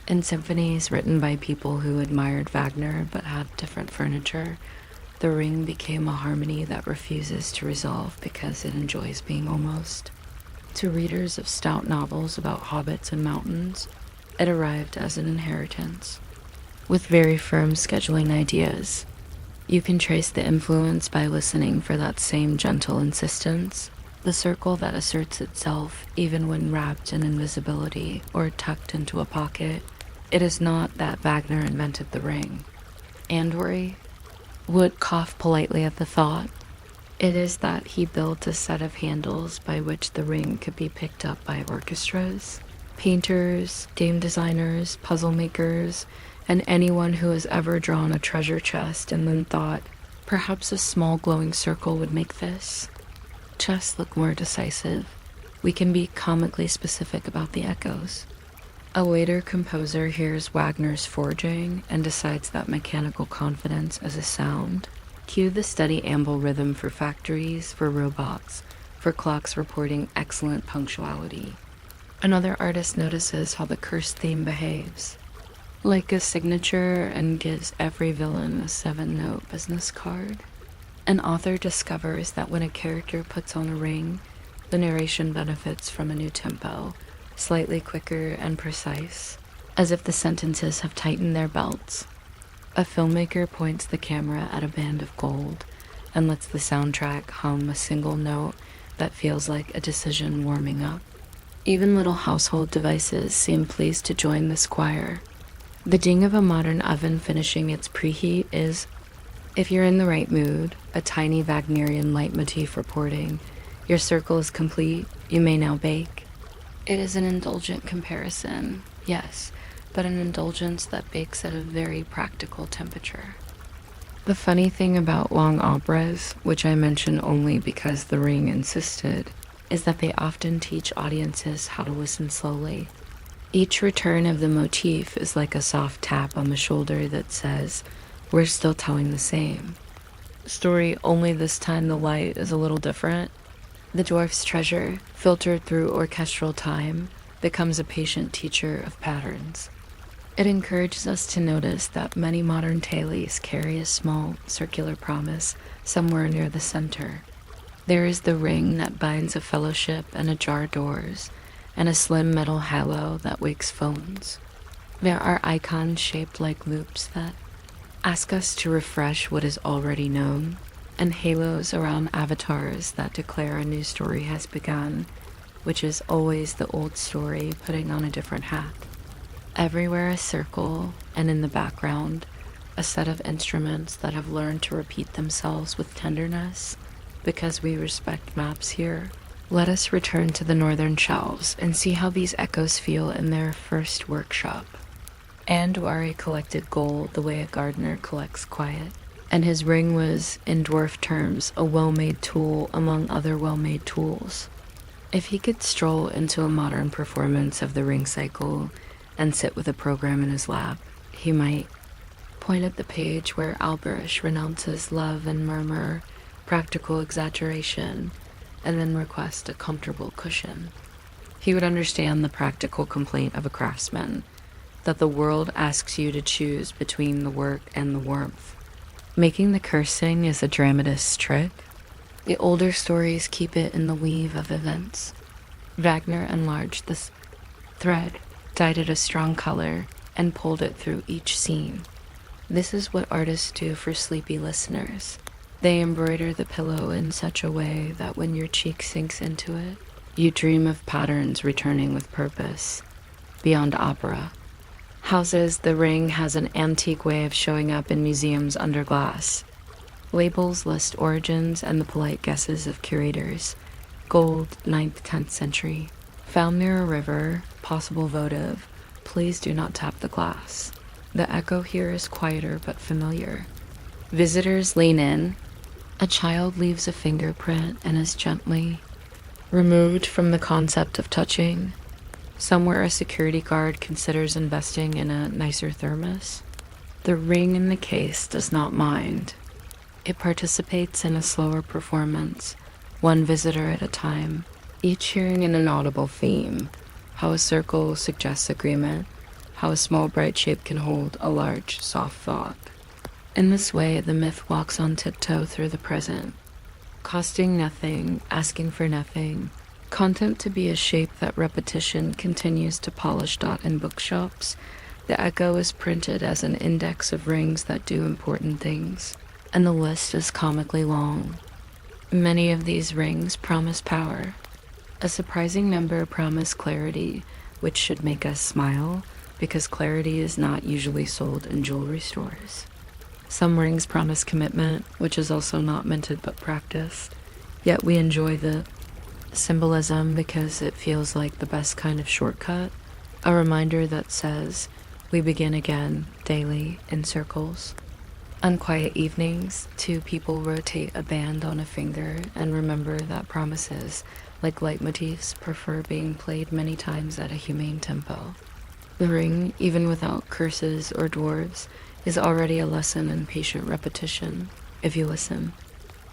In symphonies written by people who admired Wagner but had different furniture, the ring became a harmony that refuses to resolve because it enjoys being almost. To readers of stout novels about hobbits and mountains, it arrived as an inheritance, with very firm scheduling ideas. You can trace the influence by listening for that same gentle insistence, the circle that asserts itself even when wrapped in invisibility or tucked into a pocket. It is not that Wagner invented the ring. Andvari would cough politely at the thought. It is that he built a set of handles by which the ring could be picked up by orchestras, painters, game designers, puzzle makers, and anyone who has ever drawn a treasure chest and then thought, perhaps a small glowing circle would make this. Chests look more decisive. We can be comically specific about the echoes. A later composer hears Wagner's forging and decides that mechanical confidence as a sound. Cue the steady amble rhythm for factories, for robots, for clocks reporting excellent punctuality. Another artist notices how the curse theme behaves, like a signature, and gives every villain a 7-note business card. An author discovers that when a character puts on a ring, the narration benefits from a new tempo, slightly quicker and precise, as if the sentences have tightened their belts. A filmmaker points the camera at a band of gold and lets the soundtrack hum a single note that feels like a decision warming up. Even little household devices seem pleased to join this choir. The ding of a modern oven finishing its preheat is, if you're in the right mood, a tiny Wagnerian leitmotif reporting, your circle is complete, you may now bake. It is an indulgent comparison, yes, but an indulgence that bakes at a very practical temperature. The funny thing about long operas, which I mention only because The Ring insisted, is that they often teach audiences how to listen slowly. Each return of the motif is like a soft tap on the shoulder that says, we're still telling the same story, only this time the light is a little different. The dwarf's treasure, filtered through orchestral time, becomes a patient teacher of patterns. It encourages us to notice that many modern tailies carry a small, circular promise somewhere near the center. There is the ring that binds a fellowship and ajar doors, and a slim metal halo that wakes phones. There are icons shaped like loops that ask us to refresh what is already known, and halos around avatars that declare a new story has begun, which is always the old story putting on a different hat. Everywhere a circle, and in the background, a set of instruments that have learned to repeat themselves with tenderness, because we respect maps here. Let us return to the northern shelves and see how these echoes feel in their first workshop. Andvari collected gold the way a gardener collects quiet, and his ring was, in dwarf terms, a well-made tool among other well-made tools. If he could stroll into a modern performance of the ring cycle and sit with a program in his lap, he might point at the page where Albrecht renounces love and murmur, practical exaggeration, and then request a comfortable cushion. He would understand the practical complaint of a craftsman, that the world asks you to choose between the work and the warmth. Making the curse sing is a dramatist's trick. The older stories keep it in the weave of events. Wagner enlarged this thread, dyed it a strong color, and pulled it through each scene. This is what artists do for sleepy listeners. They embroider the pillow in such a way that when your cheek sinks into it, you dream of patterns returning with purpose. Beyond opera. Houses, the ring has an antique way of showing up in museums under glass. Labels list origins and the polite guesses of curators. Gold, 9th, 10th century. Found near a river, possible votive. Please do not tap the glass. The echo here is quieter but familiar. Visitors lean in. A child leaves a fingerprint and is gently removed from the concept of touching. Somewhere a security guard considers investing in a nicer thermos. The ring in the case does not mind. It participates in a slower performance, one visitor at a time, each hearing an inaudible theme, how a circle suggests agreement, how a small bright shape can hold a large soft thought. In this way, the myth walks on tiptoe through the present, costing nothing, asking for nothing, content to be a shape that repetition continues to polish dot in bookshops. The echo is printed as an index of rings that do important things, and the list is comically long. Many of these rings promise power. A surprising number promise clarity, which should make us smile, because clarity is not usually sold in jewelry stores. Some rings promise commitment, which is also not minted but practiced, yet we enjoy the symbolism because it feels like the best kind of shortcut, a reminder that says, we begin again, daily, in circles. On quiet evenings, two people rotate a band on a finger and remember that promises, like leitmotifs, prefer being played many times at a humane tempo. The ring, even without curses or dwarves, is already a lesson in patient repetition, if you listen.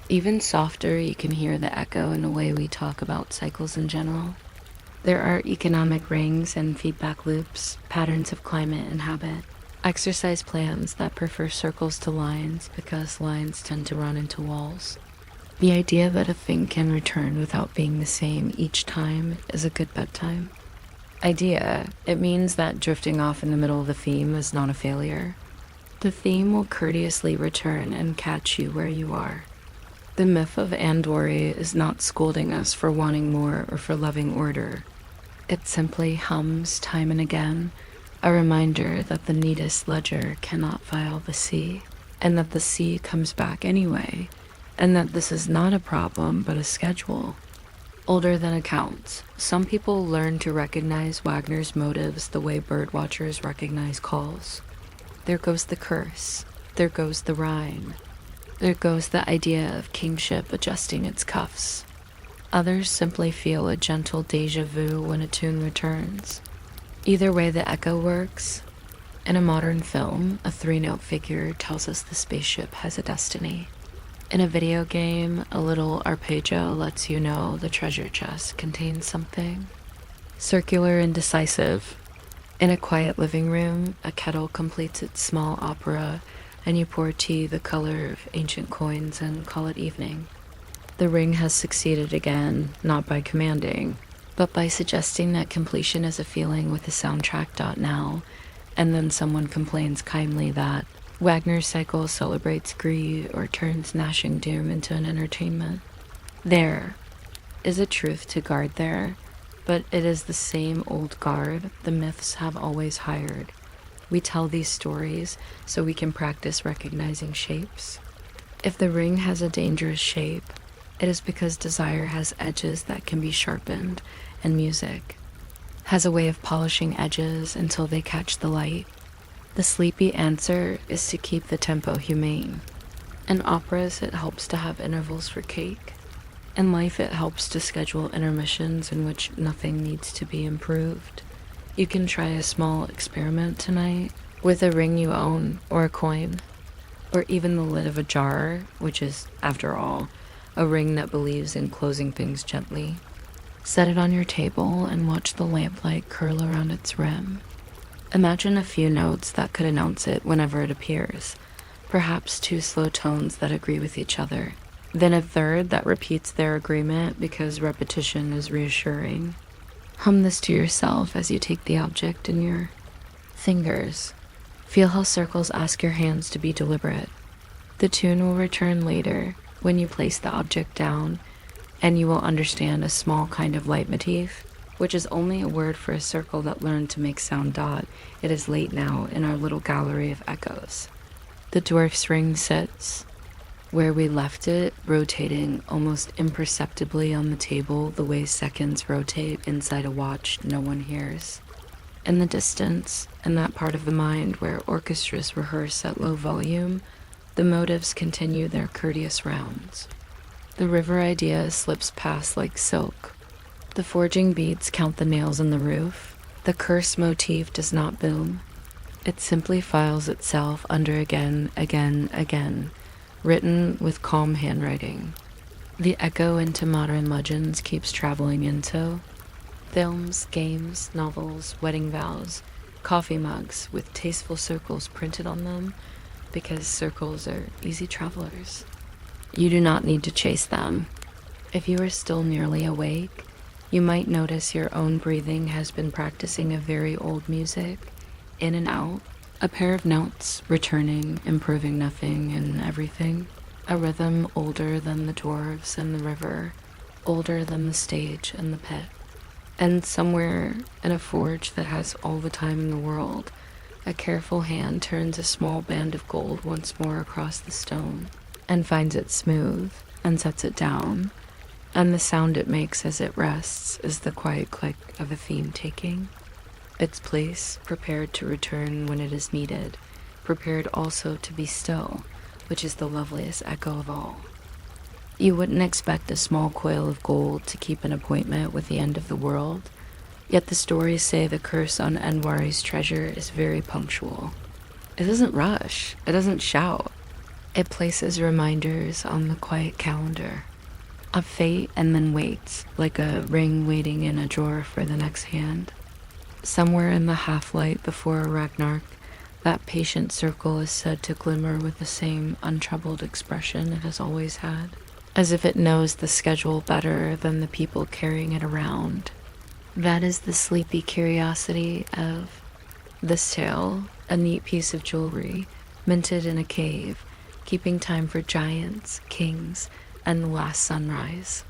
Even softer, you can hear the echo in the way we talk about cycles in general. There are economic rings and feedback loops, patterns of climate and habit, exercise plans that prefer circles to lines because lines tend to run into walls. The idea that a thing can return without being the same each time is a good bedtime. Idea, it means that drifting off in the middle of the theme is not a failure. The theme will courteously return and catch you where you are. The myth of Andvari is not scolding us for wanting more or for loving order. It simply hums time and again, a reminder that the neatest ledger cannot file the sea, and that the sea comes back anyway, and that this is not a problem but a schedule. Older than accounts, some people learn to recognize Wagner's motives the way birdwatchers recognize calls. There goes the curse, there goes the rhyme, there goes the idea of kingship adjusting its cuffs. Others simply feel a gentle déjà vu when a tune returns. Either way the echo works. In a modern film, a 3-note figure tells us the spaceship has a destiny. In a video game, a little arpeggio lets you know the treasure chest contains something. Circular and decisive. In a quiet living room, a kettle completes its small opera, and you pour tea the color of ancient coins and call it evening. The ring has succeeded again, not by commanding, but by suggesting that completion is a feeling with a soundtrack. Now, and then someone complains kindly that Wagner's cycle celebrates greed or turns gnashing doom into an entertainment. There is a truth to guard there, but it is the same old guard the myths have always hired. We tell these stories so we can practice recognizing shapes. If the ring has a dangerous shape, it is because desire has edges that can be sharpened, and music has a way of polishing edges until they catch the light. The sleepy answer is to keep the tempo humane. In operas, it helps to have intervals for cake. In life, it helps to schedule intermissions in which nothing needs to be improved. You can try a small experiment tonight with a ring you own, or a coin, or even the lid of a jar, which is, after all, a ring that believes in closing things gently. Set it on your table and watch the lamplight curl around its rim. Imagine a few notes that could announce it whenever it appears, perhaps 2 slow tones that agree with each other, then a third that repeats their agreement because repetition is reassuring. Hum this to yourself as you take the object in your fingers. Feel how circles ask your hands to be deliberate. The tune will return later when you place the object down, and you will understand a small kind of leitmotif, which is only a word for a circle that learned to make sound. It is late now in our little gallery of echoes. The dwarf's ring sits where we left it, rotating almost imperceptibly on the table the way seconds rotate inside a watch no one hears. In the distance, in that part of the mind where orchestras rehearse at low volume, the motives continue their courteous rounds. The river idea slips past like silk. The forging beads count the nails in the roof. The curse motif does not boom. It simply files itself under again, written with calm handwriting. The echo into modern legends keeps traveling into films, games, novels, wedding vows, coffee mugs with tasteful circles printed on them, because circles are easy travelers. You do not need to chase them. If you are still nearly awake, you might notice your own breathing has been practicing a very old music, in and out, A pair of notes, returning, improving nothing and everything. A rhythm older than the dwarves and the river, older than the stage and the pit. And somewhere in a forge that has all the time in the world, a careful hand turns a small band of gold once more across the stone, and finds it smooth, and sets it down, and the sound it makes as it rests is the quiet click of a theme taking its place, prepared to return when it is needed, prepared also to be still, which is the loveliest echo of all. You wouldn't expect a small coil of gold to keep an appointment with the end of the world, yet the stories say the curse on Andvari's treasure is very punctual. It doesn't rush, it doesn't shout. It places reminders on the quiet calendar of fate and then waits, like a ring waiting in a drawer for the next hand. Somewhere in the half-light before a Ragnarok, that patient circle is said to glimmer with the same untroubled expression it has always had, as if it knows the schedule better than the people carrying it around. That is the sleepy curiosity of this tale, a neat piece of jewelry, minted in a cave, keeping time for giants, kings, and the last sunrise.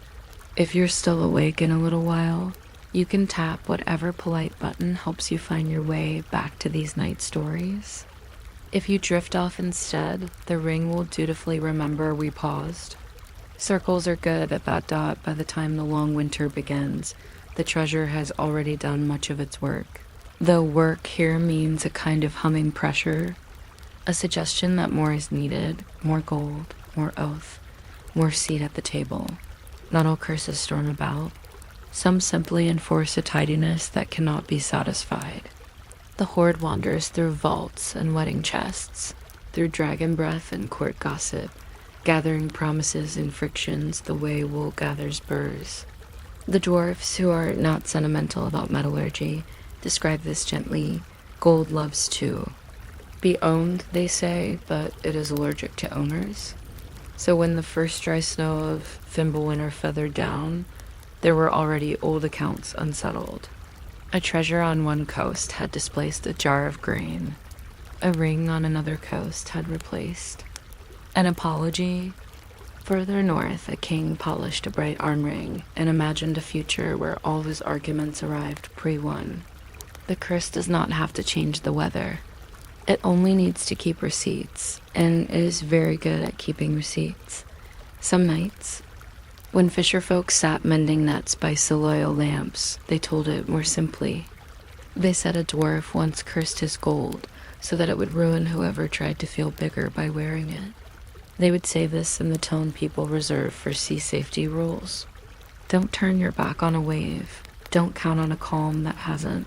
If you're still awake in a little while, you can tap whatever polite button helps you find your way back to these night stories. If you drift off instead, the ring will dutifully remember we paused. Circles are good at that dot by the time the long winter begins. The treasure has already done much of its work. Though work here means a kind of humming pressure, a suggestion that more is needed, more gold, more oath, more seat at the table. Not all curses storm about. Some simply enforce a tidiness that cannot be satisfied. The horde wanders through vaults and wedding chests, through dragon breath and court gossip, gathering promises and frictions the way wool gathers burrs. The dwarfs, who are not sentimental about metallurgy, describe this gently. Gold loves to be owned, they say, but it is allergic to owners. So when the first dry snow of Fimbulwinter feathered down, there were already old accounts unsettled. A treasure on one coast had displaced a jar of grain. A ring on another coast had replaced an apology. Further north, a king polished a bright arm ring and imagined a future where all his arguments arrived pre-won. The curse does not have to change the weather. It only needs to keep receipts, and it is very good at keeping receipts. Some nights, when fisherfolk sat mending nets by Saloyal lamps, they told it more simply. They said a dwarf once cursed his gold so that it would ruin whoever tried to feel bigger by wearing it. They would say this in the tone people reserve for sea safety rules. Don't turn your back on a wave. Don't count on a calm that hasn't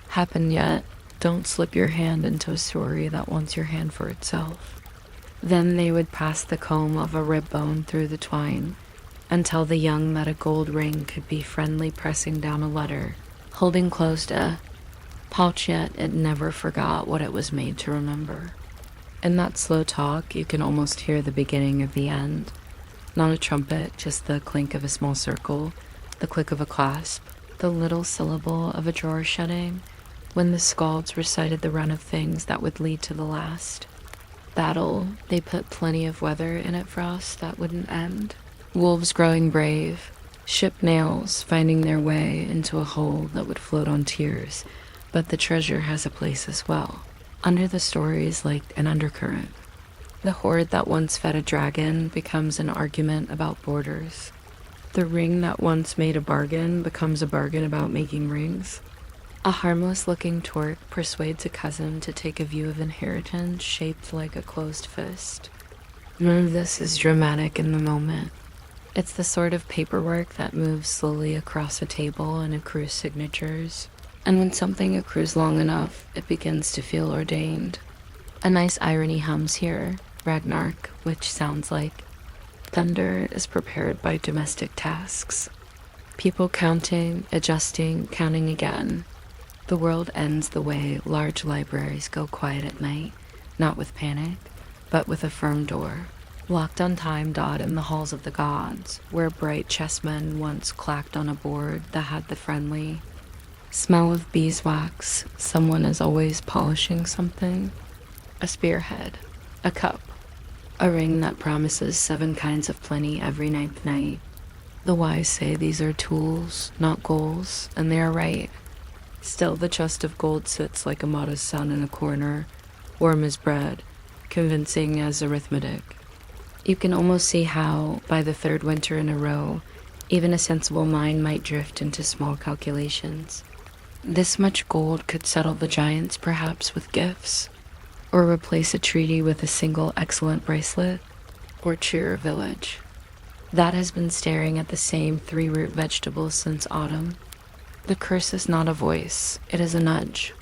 happened yet. Don't slip your hand into a story that wants your hand for itself. Then they would pass the comb of a rib bone through the twine and tell the young that a gold ring could be friendly pressing down a letter, holding closed a pouch, yet it never forgot what it was made to remember. In that slow talk, you can almost hear the beginning of the end. Not a trumpet, just the clink of a small circle, the click of a clasp, the little syllable of a drawer shutting, when the skalds recited the run of things that would lead to the last. Battle, they put plenty of weather in it, frost that wouldn't end. Wolves growing brave, ship nails finding their way into a hole that would float on tears, but the treasure has a place as well. Under the stories like an undercurrent. The hoard that once fed a dragon becomes an argument about borders. The ring that once made a bargain becomes a bargain about making rings. A harmless-looking twerk persuades a cousin to take a view of inheritance shaped like a closed fist. None of this is dramatic in the moment. It's the sort of paperwork that moves slowly across a table and accrues signatures. And when something accrues long enough, it begins to feel ordained. A nice irony hums here, Ragnarok, which sounds like thunder is prepared by domestic tasks. People counting, adjusting, counting again. The world ends the way large libraries go quiet at night, not with panic, but with a firm door. Locked on time dot in the halls of the gods, where bright chessmen once clacked on a board that had the friendly Smell of beeswax, someone is always polishing something. A spearhead, a cup, a ring that promises 7 kinds of plenty every 9th night. The wise say these are tools, not goals, and they are right. Still, the chest of gold sits like a modest sun in a corner, warm as bread, convincing as arithmetic. You can almost see how, by the 3rd winter in a row, even a sensible mind might drift into small calculations. This much gold could settle the giants perhaps with gifts, or replace a treaty with a single excellent bracelet, or cheer a village. That has been staring at the same 3-root vegetable since autumn. The curse is not a voice, it is a nudge.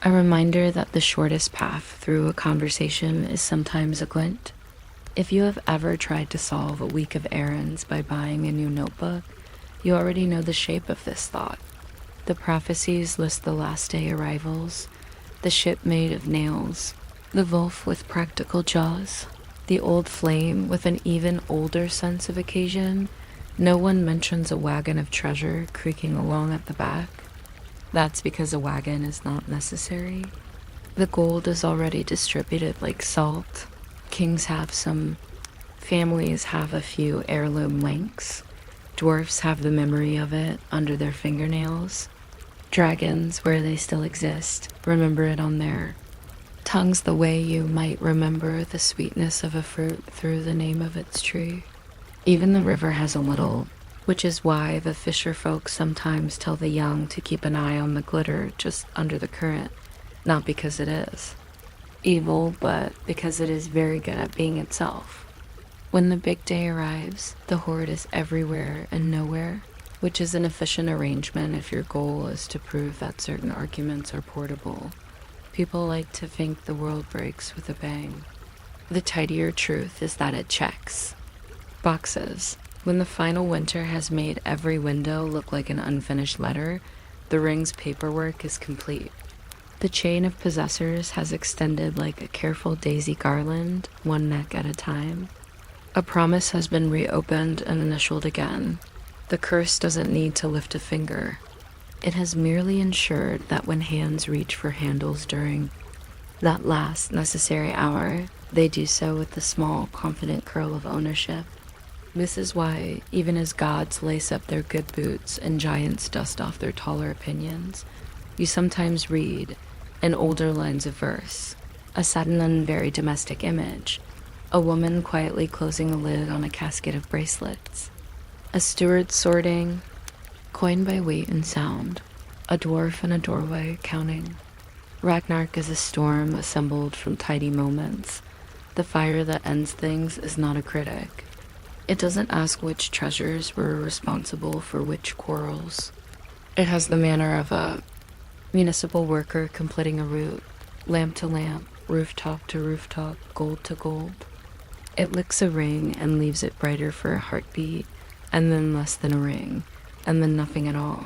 A reminder that the shortest path through a conversation is sometimes a glint. If you have ever tried to solve a week of errands by buying a new notebook, you already know the shape of this thought. The prophecies list the last day arrivals, the ship made of nails, the wolf with practical jaws, the old flame with an even older sense of occasion. No one mentions a wagon of treasure creaking along at the back. That's because a wagon is not necessary. The gold is already distributed like salt. Kings have some, families have a few heirloom links. Dwarfs have the memory of it under their fingernails. Dragons, where they still exist, remember it on their tongues the way you might remember the sweetness of a fruit through the name of its tree. Even the river has a little, which is why the fisher folk sometimes tell the young to keep an eye on the glitter just under the current, not because it is evil, but because it is very good at being itself. When the big day arrives, the hoard is everywhere and nowhere, which is an efficient arrangement if your goal is to prove that certain arguments are portable. People like to think the world breaks with a bang. The tidier truth is that it checks. Boxes. When the final winter has made every window look like an unfinished letter, the ring's paperwork is complete. The chain of possessors has extended like a careful daisy garland, one neck at a time. A promise has been reopened and initialed again. The curse doesn't need to lift a finger. It has merely ensured that when hands reach for handles during that last necessary hour, they do so with the small, confident curl of ownership. This is why, even as gods lace up their good boots and giants dust off their taller opinions, you sometimes read, in older lines of verse, a sudden and very domestic image, a woman quietly closing a lid on a casket of bracelets, a steward sorting, coin by weight and sound, a dwarf in a doorway counting. Ragnarok is a storm assembled from tidy moments. The fire that ends things is not a critic. It doesn't ask which treasures were responsible for which quarrels. It has the manner of a municipal worker completing a route, lamp to lamp, rooftop to rooftop, gold to gold. It licks a ring and leaves it brighter for a heartbeat, and then less than a ring, and then nothing at all.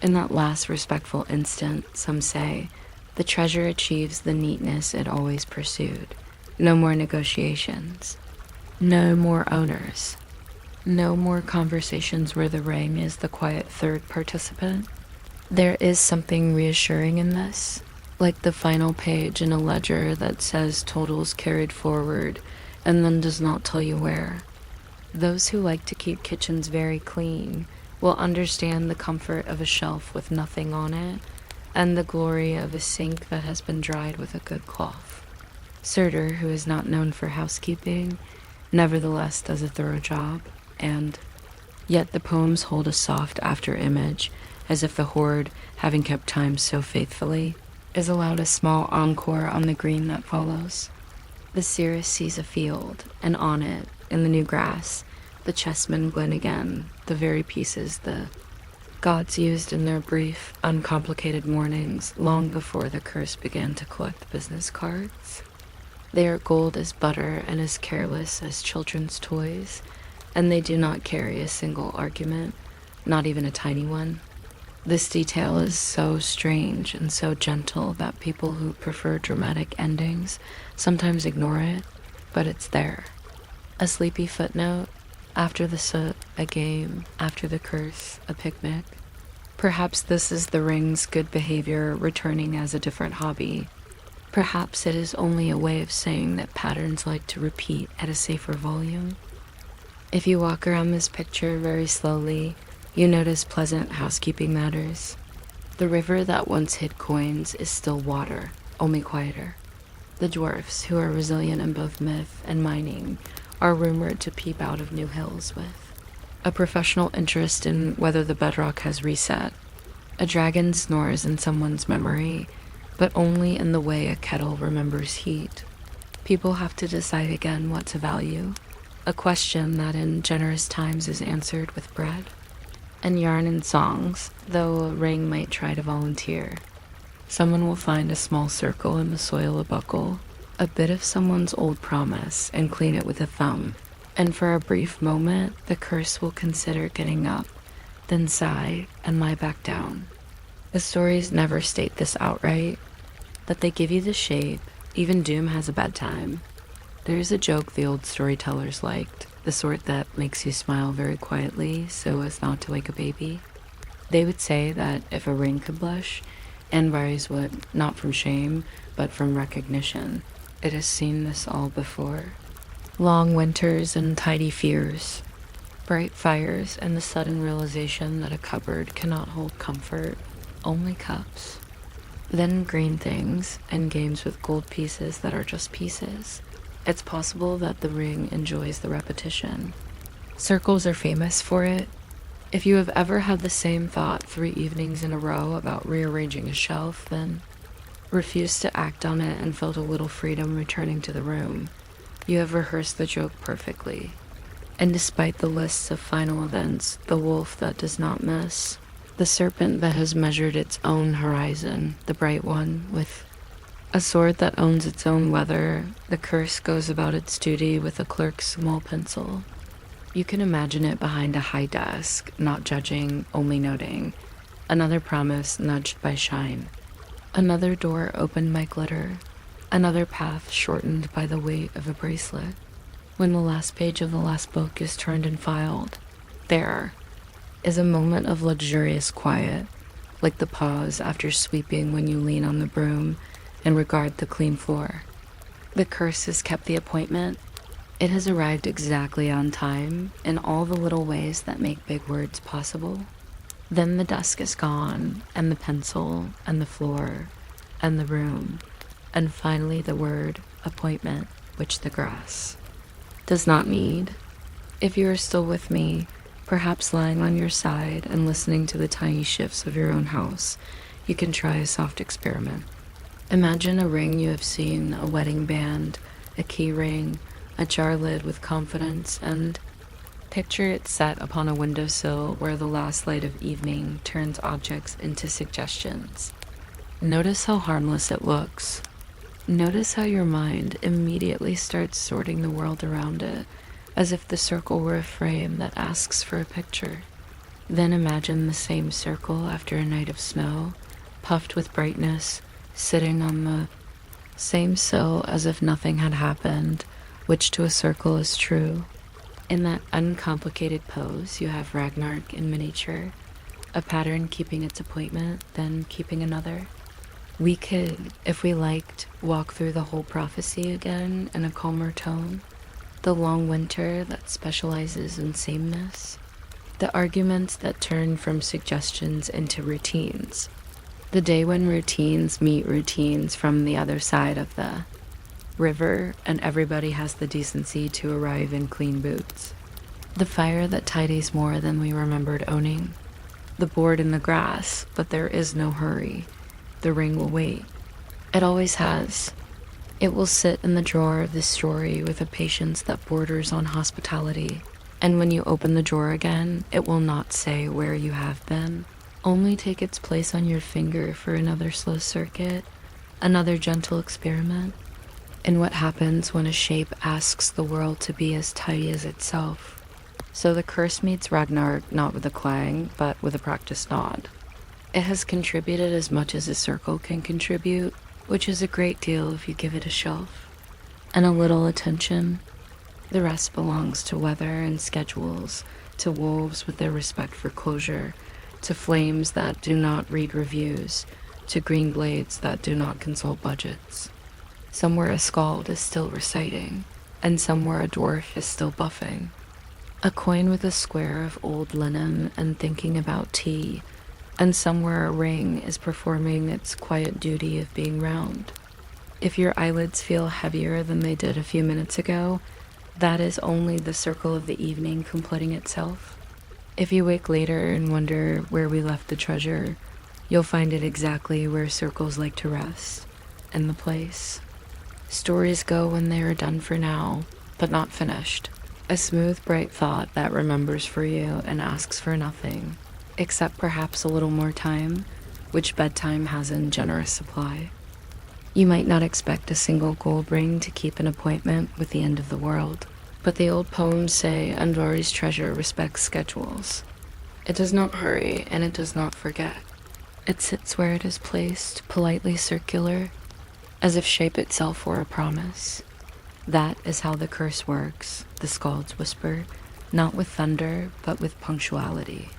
In that last respectful instant, some say, the treasure achieves the neatness it always pursued. No more negotiations. No more owners. No more conversations where the ring is the quiet third participant. There is something reassuring in this, like the final page in a ledger that says totals carried forward and then does not tell you where. Those who like to keep kitchens very clean will understand the comfort of a shelf with nothing on it and the glory of a sink that has been dried with a good cloth. Surtur, who is not known for housekeeping, nevertheless does a thorough job, and yet the poems hold a soft after-image, as if the hoard, having kept time so faithfully, is allowed a small encore on the green that follows. The seeress sees a field, and on it, in the new grass, the chessmen glen again, the very pieces the gods used in their brief, uncomplicated mornings long before the curse began to collect business cards. They are gold as butter and as careless as children's toys, and they do not carry a single argument, not even a tiny one. This detail is so strange and so gentle that people who prefer dramatic endings sometimes ignore it, but it's there. A sleepy footnote, after the soot, a game, after the curse, a picnic. Perhaps this is the ring's good behavior returning as a different hobby. Perhaps it is only a way of saying that patterns like to repeat at a safer volume. If you walk around this picture very slowly, you notice pleasant housekeeping matters. The river that once hid coins is still water, only quieter. The dwarfs, who are resilient in both myth and mining, are rumored to peep out of new hills with a professional interest in whether the bedrock has reset. A dragon snores in someone's memory, but only in the way a kettle remembers heat. People have to decide again what to value, a question that in generous times is answered with bread. And yarn and songs, though a ring might try to volunteer. Someone will find a small circle in the soil a buckle, a bit of someone's old promise, and clean it with a thumb. And for a brief moment, the curse will consider getting up, then sigh and lie back down. The stories never state this outright, that they give you the shape. Even doom has a bedtime. There is a joke the old storytellers liked, the sort that makes you smile very quietly so as not to wake a baby. They would say that if a ring could blush, Andvari would, not from shame, but from recognition. It has seen this all before. Long winters and tidy fears, bright fires and the sudden realization that a cupboard cannot hold comfort, only cups. Then green things and games with gold pieces that are just pieces. It's possible that the ring enjoys the repetition. Circles are famous for it. If you have ever had the same thought 3 evenings in a row about rearranging a shelf, then refused to act on it and felt a little freedom returning to the room, you have rehearsed the joke perfectly. And despite the lists of final events, the wolf that does not miss, the serpent that has measured its own horizon, the bright one, with a sword that owns its own weather, the curse goes about its duty with a clerk's small pencil. You can imagine it behind a high desk, not judging, only noting. Another promise nudged by shine. Another door opened by glitter. Another path shortened by the weight of a bracelet. When the last page of the last book is turned and filed, there is a moment of luxurious quiet, like the pause after sweeping when you lean on the broom and regard the clean floor. The curse has kept the appointment. It has arrived exactly on time in all the little ways that make big words possible. Then the desk is gone, and the pencil, and the floor, and the room, and finally the word appointment, which the grass does not need. If you are still with me, perhaps lying on your side and listening to the tiny shifts of your own house, you can try a soft experiment. Imagine a ring you have seen, a wedding band, a key ring, a jar lid with confidence, and picture it set upon a windowsill where the last light of evening turns objects into suggestions. Notice how harmless it looks. Notice how your mind immediately starts sorting the world around it, as if the circle were a frame that asks for a picture. Then imagine the same circle after a night of snow, puffed with brightness, sitting on the same sill as if nothing had happened, which to a circle is true. In that uncomplicated pose, you have Ragnarok in miniature, a pattern keeping its appointment, then keeping another. We could, if we liked, walk through the whole prophecy again in a calmer tone. The long winter that specializes in sameness. The arguments that turn from suggestions into routines. The day when routines meet routines from the other side of the river, and everybody has the decency to arrive in clean boots. The fire that tidies more than we remembered owning. The board in the grass, but there is no hurry. The ring will wait. It always has. It will sit in the drawer of this story with a patience that borders on hospitality. And when you open the drawer again, it will not say where you have been. Only take its place on your finger for another slow circuit, another gentle experiment. In what happens when a shape asks the world to be as tidy as itself. So the curse meets Ragnarok not with a clang, but with a practiced nod. It has contributed as much as a circle can contribute, which is a great deal if you give it a shelf and a little attention. The rest belongs to weather and schedules, to wolves with their respect for closure, to flames that do not read reviews, to green blades that do not consult budgets. Somewhere a skald is still reciting, and somewhere a dwarf is still buffing. A coin with a square of old linen and thinking about tea, and somewhere a ring is performing its quiet duty of being round. If your eyelids feel heavier than they did a few minutes ago, that is only the circle of the evening completing itself. If you wake later and wonder where we left the treasure, you'll find it exactly where circles like to rest, in the place. Stories go when they are done for now, but not finished. A smooth, bright thought that remembers for you and asks for nothing, except perhaps a little more time, which bedtime has in generous supply. You might not expect a single gold ring to keep an appointment with the end of the world, but the old poems say Andvari's treasure respects schedules. It does not hurry, and it does not forget. It sits where it is placed, politely circular, as if shape itself were a promise. That is how the curse works, the skalds whisper, not with thunder, but with punctuality.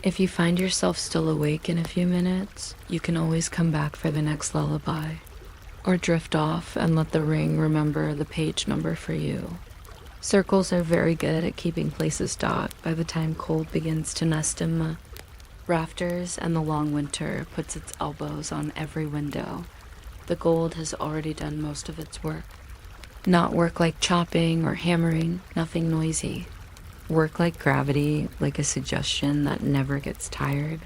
If you find yourself still awake in a few minutes, you can always come back for the next lullaby, or drift off and let the ring remember the page number for you. Circles are very good at keeping places dark by the time cold begins to nest in the rafters and the long winter puts its elbows on every window. The gold has already done most of its work. Not work like chopping or hammering, nothing noisy. Work like gravity, like a suggestion that never gets tired.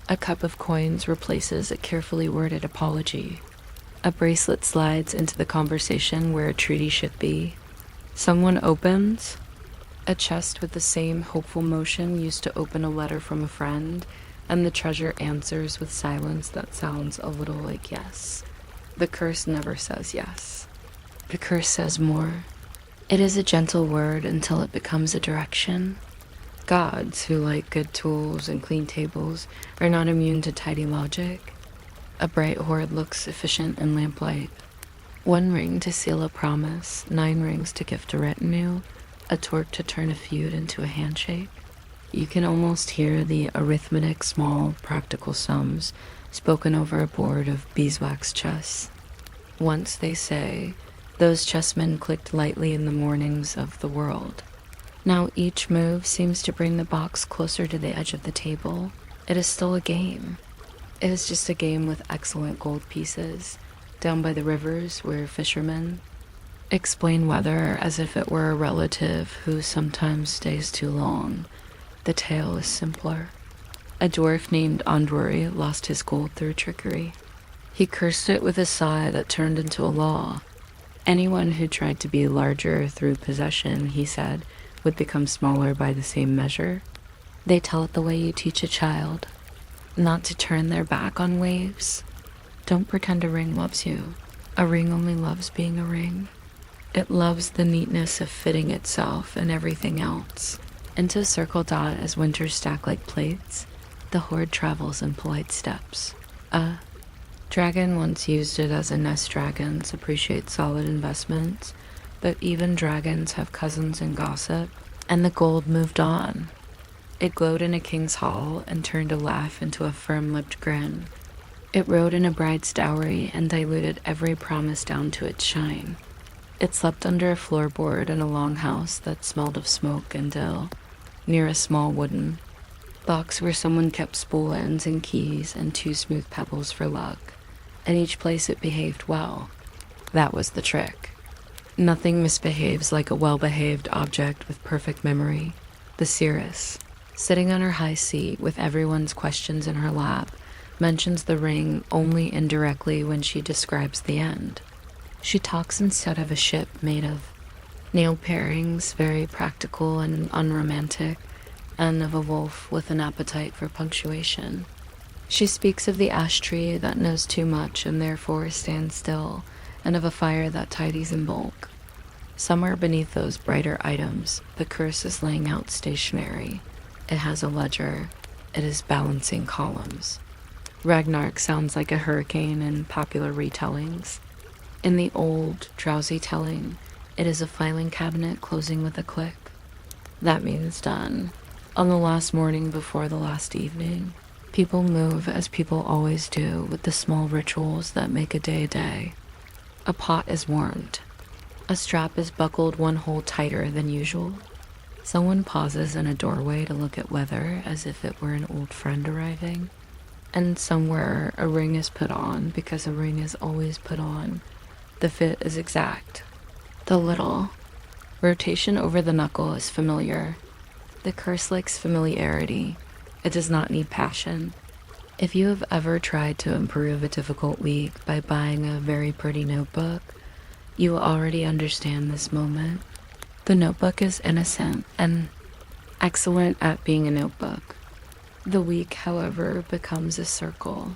A cup of coins replaces a carefully worded apology. A bracelet slides into the conversation where a treaty should be. Someone opens a chest with the same hopeful motion used to open a letter from a friend, and the treasure answers with silence that sounds a little like yes. The curse never says yes. The curse says more. It is a gentle word until it becomes a direction. Gods, who like good tools and clean tables, are not immune to tidy logic. A bright hoard looks efficient in lamplight. 1 ring to seal a promise, 9 rings to gift a retinue, a torque to turn a feud into a handshake. You can almost hear the arithmetic small, practical sums spoken over a board of beeswax chess. Once, they say, those chessmen clicked lightly in the mornings of the world. Now each move seems to bring the box closer to the edge of the table. It is still a game. It is just a game with excellent gold pieces, down by the rivers where fishermen explain weather as if it were a relative who sometimes stays too long. The tale is simpler. A dwarf named Andvari lost his gold through trickery. He cursed it with a sigh that turned into a law. Anyone who tried to be larger through possession, he said, would become smaller by the same measure. They tell it the way you teach a child, not to turn their back on waves. Don't pretend a ring loves you. A ring only loves being a ring. It loves the neatness of fitting itself and everything else. Into circle dot as winters stack like plates, the hoard travels in polite steps. A dragon once used it as a nest. Dragons appreciate solid investments, but even dragons have cousins in gossip, and the gold moved on. It glowed in a king's hall and turned a laugh into a firm-lipped grin. It rode in a bride's dowry and diluted every promise down to its shine. It slept under a floorboard in a longhouse that smelled of smoke and dill, near a small wooden box where someone kept spool ends and keys and 2 smooth pebbles for luck. At each place it behaved well. That was the trick. Nothing misbehaves like a well-behaved object with perfect memory. The seeress, sitting on her high seat with everyone's questions in her lap, mentions the ring only indirectly when she describes the end. She talks instead of a ship made of nail pairings, very practical and unromantic, and of a wolf with an appetite for punctuation. She speaks of the ash tree that knows too much and therefore stands still, and of a fire that tidies in bulk. Somewhere beneath those brighter items, the curse is laying out stationary. It has a ledger. It is balancing columns. Ragnarok sounds like a hurricane in popular retellings. In the old, drowsy telling, it is a filing cabinet closing with a click. That means done. On the last morning before the last evening, people move as people always do with the small rituals that make a day a day. A pot is warmed. A strap is buckled one hole tighter than usual. Someone pauses in a doorway to look at weather as if it were an old friend arriving. And somewhere a ring is put on because a ring is always put on. The fit is exact. The little rotation over the knuckle is familiar. The curse likes familiarity. It does not need passion. If you have ever tried to improve a difficult week by buying a very pretty notebook, you already understand this moment. The notebook is innocent and excellent at being a notebook. The week, however, becomes a circle.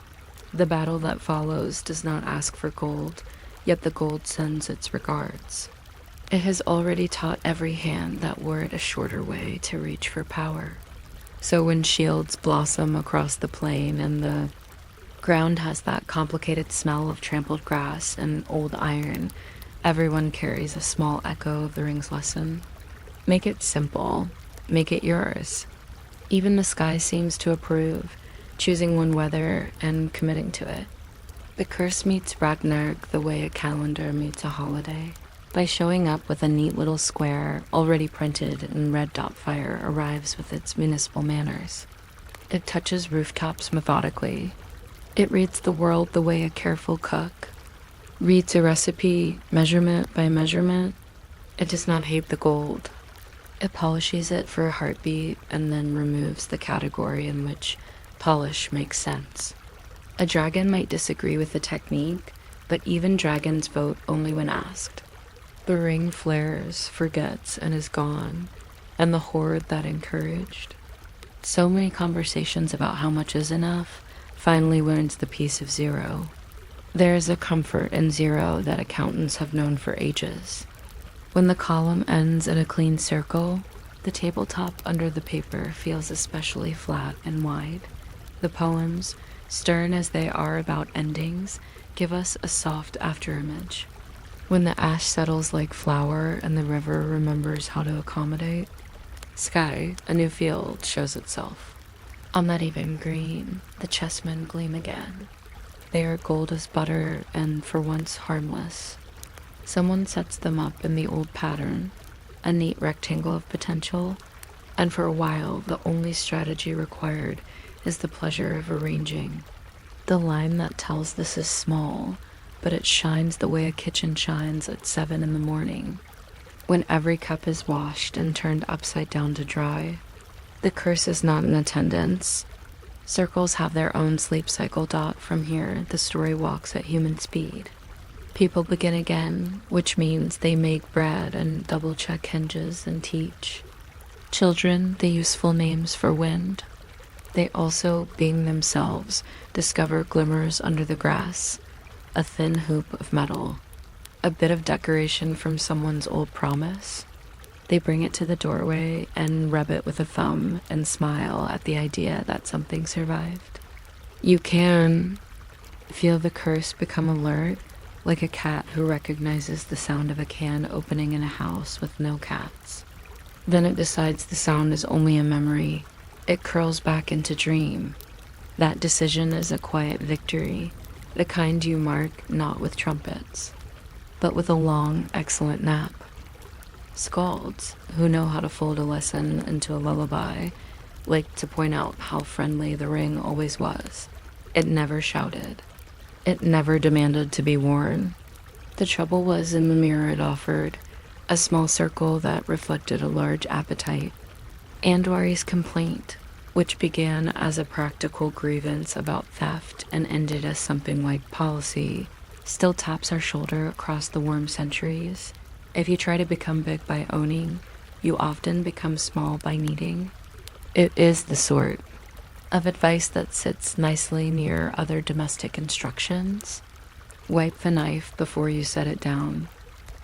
The battle that follows does not ask for gold, yet the gold sends its regards. It has already taught every hand that were it a shorter way to reach for power. So when shields blossom across the plain and the ground has that complicated smell of trampled grass and old iron, everyone carries a small echo of the ring's lesson. Make it simple. Make it yours. Even the sky seems to approve, choosing one weather and committing to it. The curse meets Ragnarok the way a calendar meets a holiday. By showing up with a neat little square, already printed in red dot fire, arrives with its municipal manners. It touches rooftops methodically. It reads the world the way a careful cook reads a recipe measurement by measurement. It does not hate the gold. It polishes it for a heartbeat and then removes the category in which polish makes sense. A dragon might disagree with the technique, but even dragons vote only when asked. The ring flares, forgets, and is gone, and the hoard that encouraged. So many conversations about how much is enough finally learns the piece of zero. There is a comfort in zero that accountants have known for ages. When the column ends in a clean circle, the tabletop under the paper feels especially flat and wide. The poems, stern as they are about endings, give us a soft afterimage. When the ash settles like flour and the river remembers how to accommodate, sky, a new field, shows itself. On that even green, the chessmen gleam again. They are gold as butter and for once harmless. Someone sets them up in the old pattern, a neat rectangle of potential, and for a while the only strategy required is the pleasure of arranging. The line that tells this is small, but it shines the way a kitchen shines at 7 in the morning, when every cup is washed and turned upside down to dry. The curse is not in attendance. Circles have their own sleep cycle. From here, the story walks at human speed. People begin again, which means they make bread and double-check hinges and teach. Children, the useful names for wind. They also, being themselves, discover glimmers under the grass. A thin hoop of metal, a bit of decoration from someone's old promise. They bring it to the doorway and rub it with a thumb and smile at the idea that something survived. You can feel the curse become alert, like a cat who recognizes the sound of a can opening in a house with no cats. Then it decides the sound is only a memory. It curls back into dream. That decision is a quiet victory. The kind you mark not with trumpets, but with a long, excellent nap. Skalds, who know how to fold a lesson into a lullaby, like to point out how friendly the ring always was. It never shouted. It never demanded to be worn. The trouble was in the mirror it offered, a small circle that reflected a large appetite. Andvari's complaint, which began as a practical grievance about theft and ended as something like policy, still taps our shoulder across the warm centuries. If you try to become big by owning, you often become small by needing. It is the sort of advice that sits nicely near other domestic instructions. Wipe the knife before you set it down.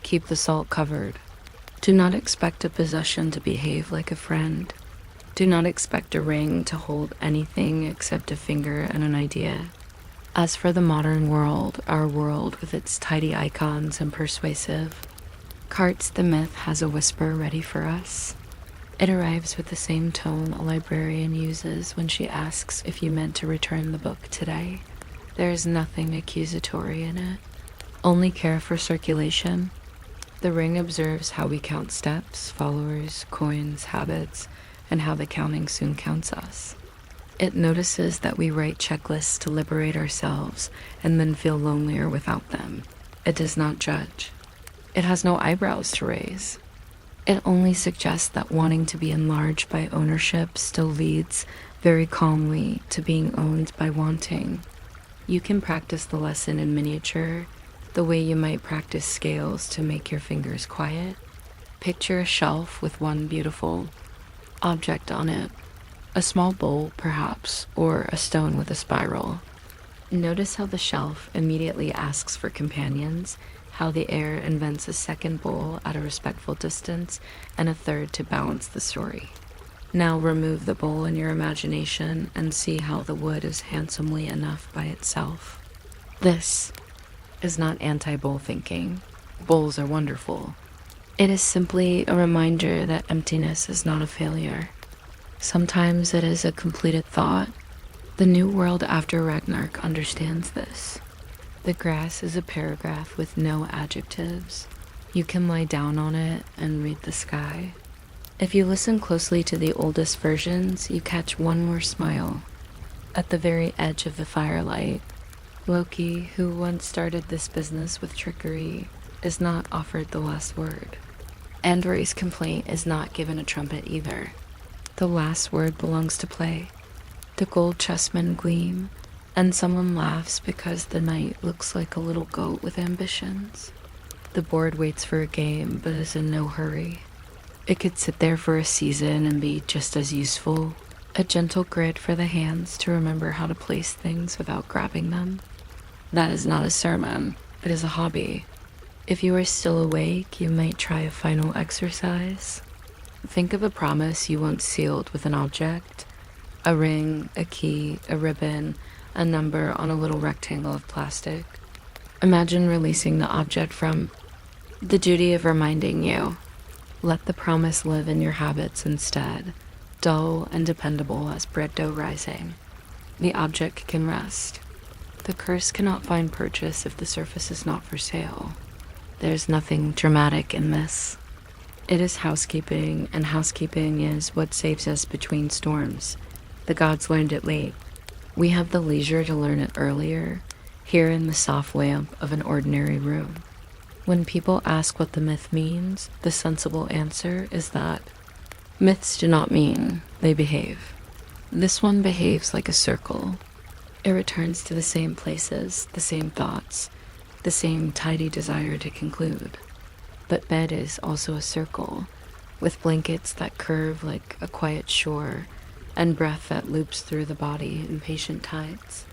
Keep the salt covered. Do not expect a possession to behave like a friend. Do not expect a ring to hold anything except a finger and an idea. As for the modern world, our world with its tidy icons and persuasive, Carts the myth has a whisper ready for us. It arrives with the same tone a librarian uses when she asks if you meant to return the book today. There is nothing accusatory in it, only care for circulation. The ring observes how we count steps, followers, coins, habits, and how the counting soon counts us. It notices that we write checklists to liberate ourselves and then feel lonelier without them. It does not judge. It has no eyebrows to raise. It only suggests that wanting to be enlarged by ownership still leads very calmly to being owned by wanting. You can practice the lesson in miniature, the way you might practice scales to make your fingers quiet. Picture a shelf with one beautiful object on it. A small bowl, perhaps, or a stone with a spiral. Notice how the shelf immediately asks for companions, how the air invents a second bowl at a respectful distance and a third to balance the story. Now remove the bowl in your imagination and see how the wood is handsomely enough by itself. This is not anti-bowl thinking. Bowls are wonderful. It is simply a reminder that emptiness is not a failure. Sometimes it is a completed thought. The new world after Ragnarok understands this. The grass is a paragraph with no adjectives. You can lie down on it and read the sky. If you listen closely to the oldest versions, you catch one more smile. At the very edge of the firelight, Loki, who once started this business with trickery, is not offered the last word. Andvari's complaint is not given a trumpet either. The last word belongs to play. The gold chessmen gleam, and someone laughs because the knight looks like a little goat with ambitions. The board waits for a game, but is in no hurry. It could sit there for a season and be just as useful. A gentle grid for the hands to remember how to place things without grabbing them. That is not a sermon, it is a hobby. If you are still awake, you might try a final exercise. Think of a promise you once sealed with an object. A ring, a key, a ribbon, a number on a little rectangle of plastic. Imagine releasing the object from the duty of reminding you. Let the promise live in your habits instead, dull and dependable as bread dough rising. The object can rest. The curse cannot find purchase if the surface is not for sale. There's nothing dramatic in this. It is housekeeping, and housekeeping is what saves us between storms. The gods learned it late. We have the leisure to learn it earlier, here in the soft lamp of an ordinary room. When people ask what the myth means, the sensible answer is that myths do not mean, they behave. This one behaves like a circle. It returns to the same places, the same thoughts, the same tidy desire to conclude. But bed is also a circle, with blankets that curve like a quiet shore, and breath that loops through the body in patient tides.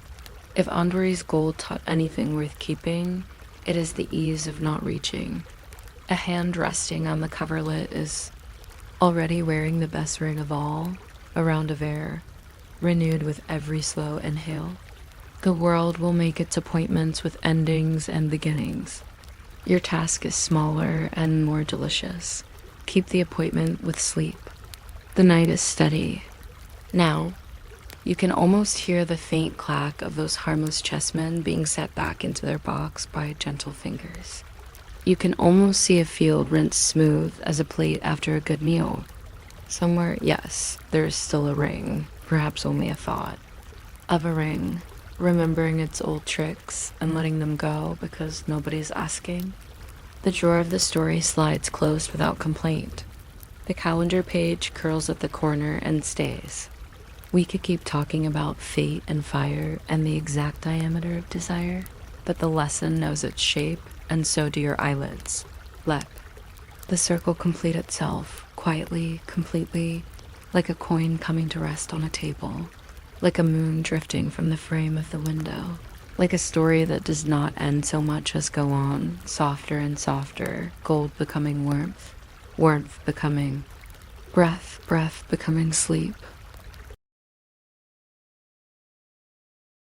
If Andvari's gold taught anything worth keeping, it is the ease of not reaching. A hand resting on the coverlet is already wearing the best ring of all, a round of air, renewed with every slow inhale. The world will make its appointments with endings and beginnings. Your task is smaller and more delicious. Keep the appointment with sleep. The night is steady. Now, you can almost hear the faint clack of those harmless chessmen being set back into their box by gentle fingers. You can almost see a field rinsed smooth as a plate after a good meal. Somewhere, yes, there is still a ring, perhaps only a thought, of a ring, remembering its old tricks and letting them go because nobody's asking. The drawer of the story slides closed without complaint. The calendar page curls at the corner and stays. We could keep talking about fate and fire and the exact diameter of desire, but the lesson knows its shape, and so do your eyelids. Let the circle complete itself, quietly, completely, like a coin coming to rest on a table, like a moon drifting from the frame of the window, like a story that does not end so much as go on, softer and softer, gold becoming warmth, warmth becoming breath, breath becoming sleep.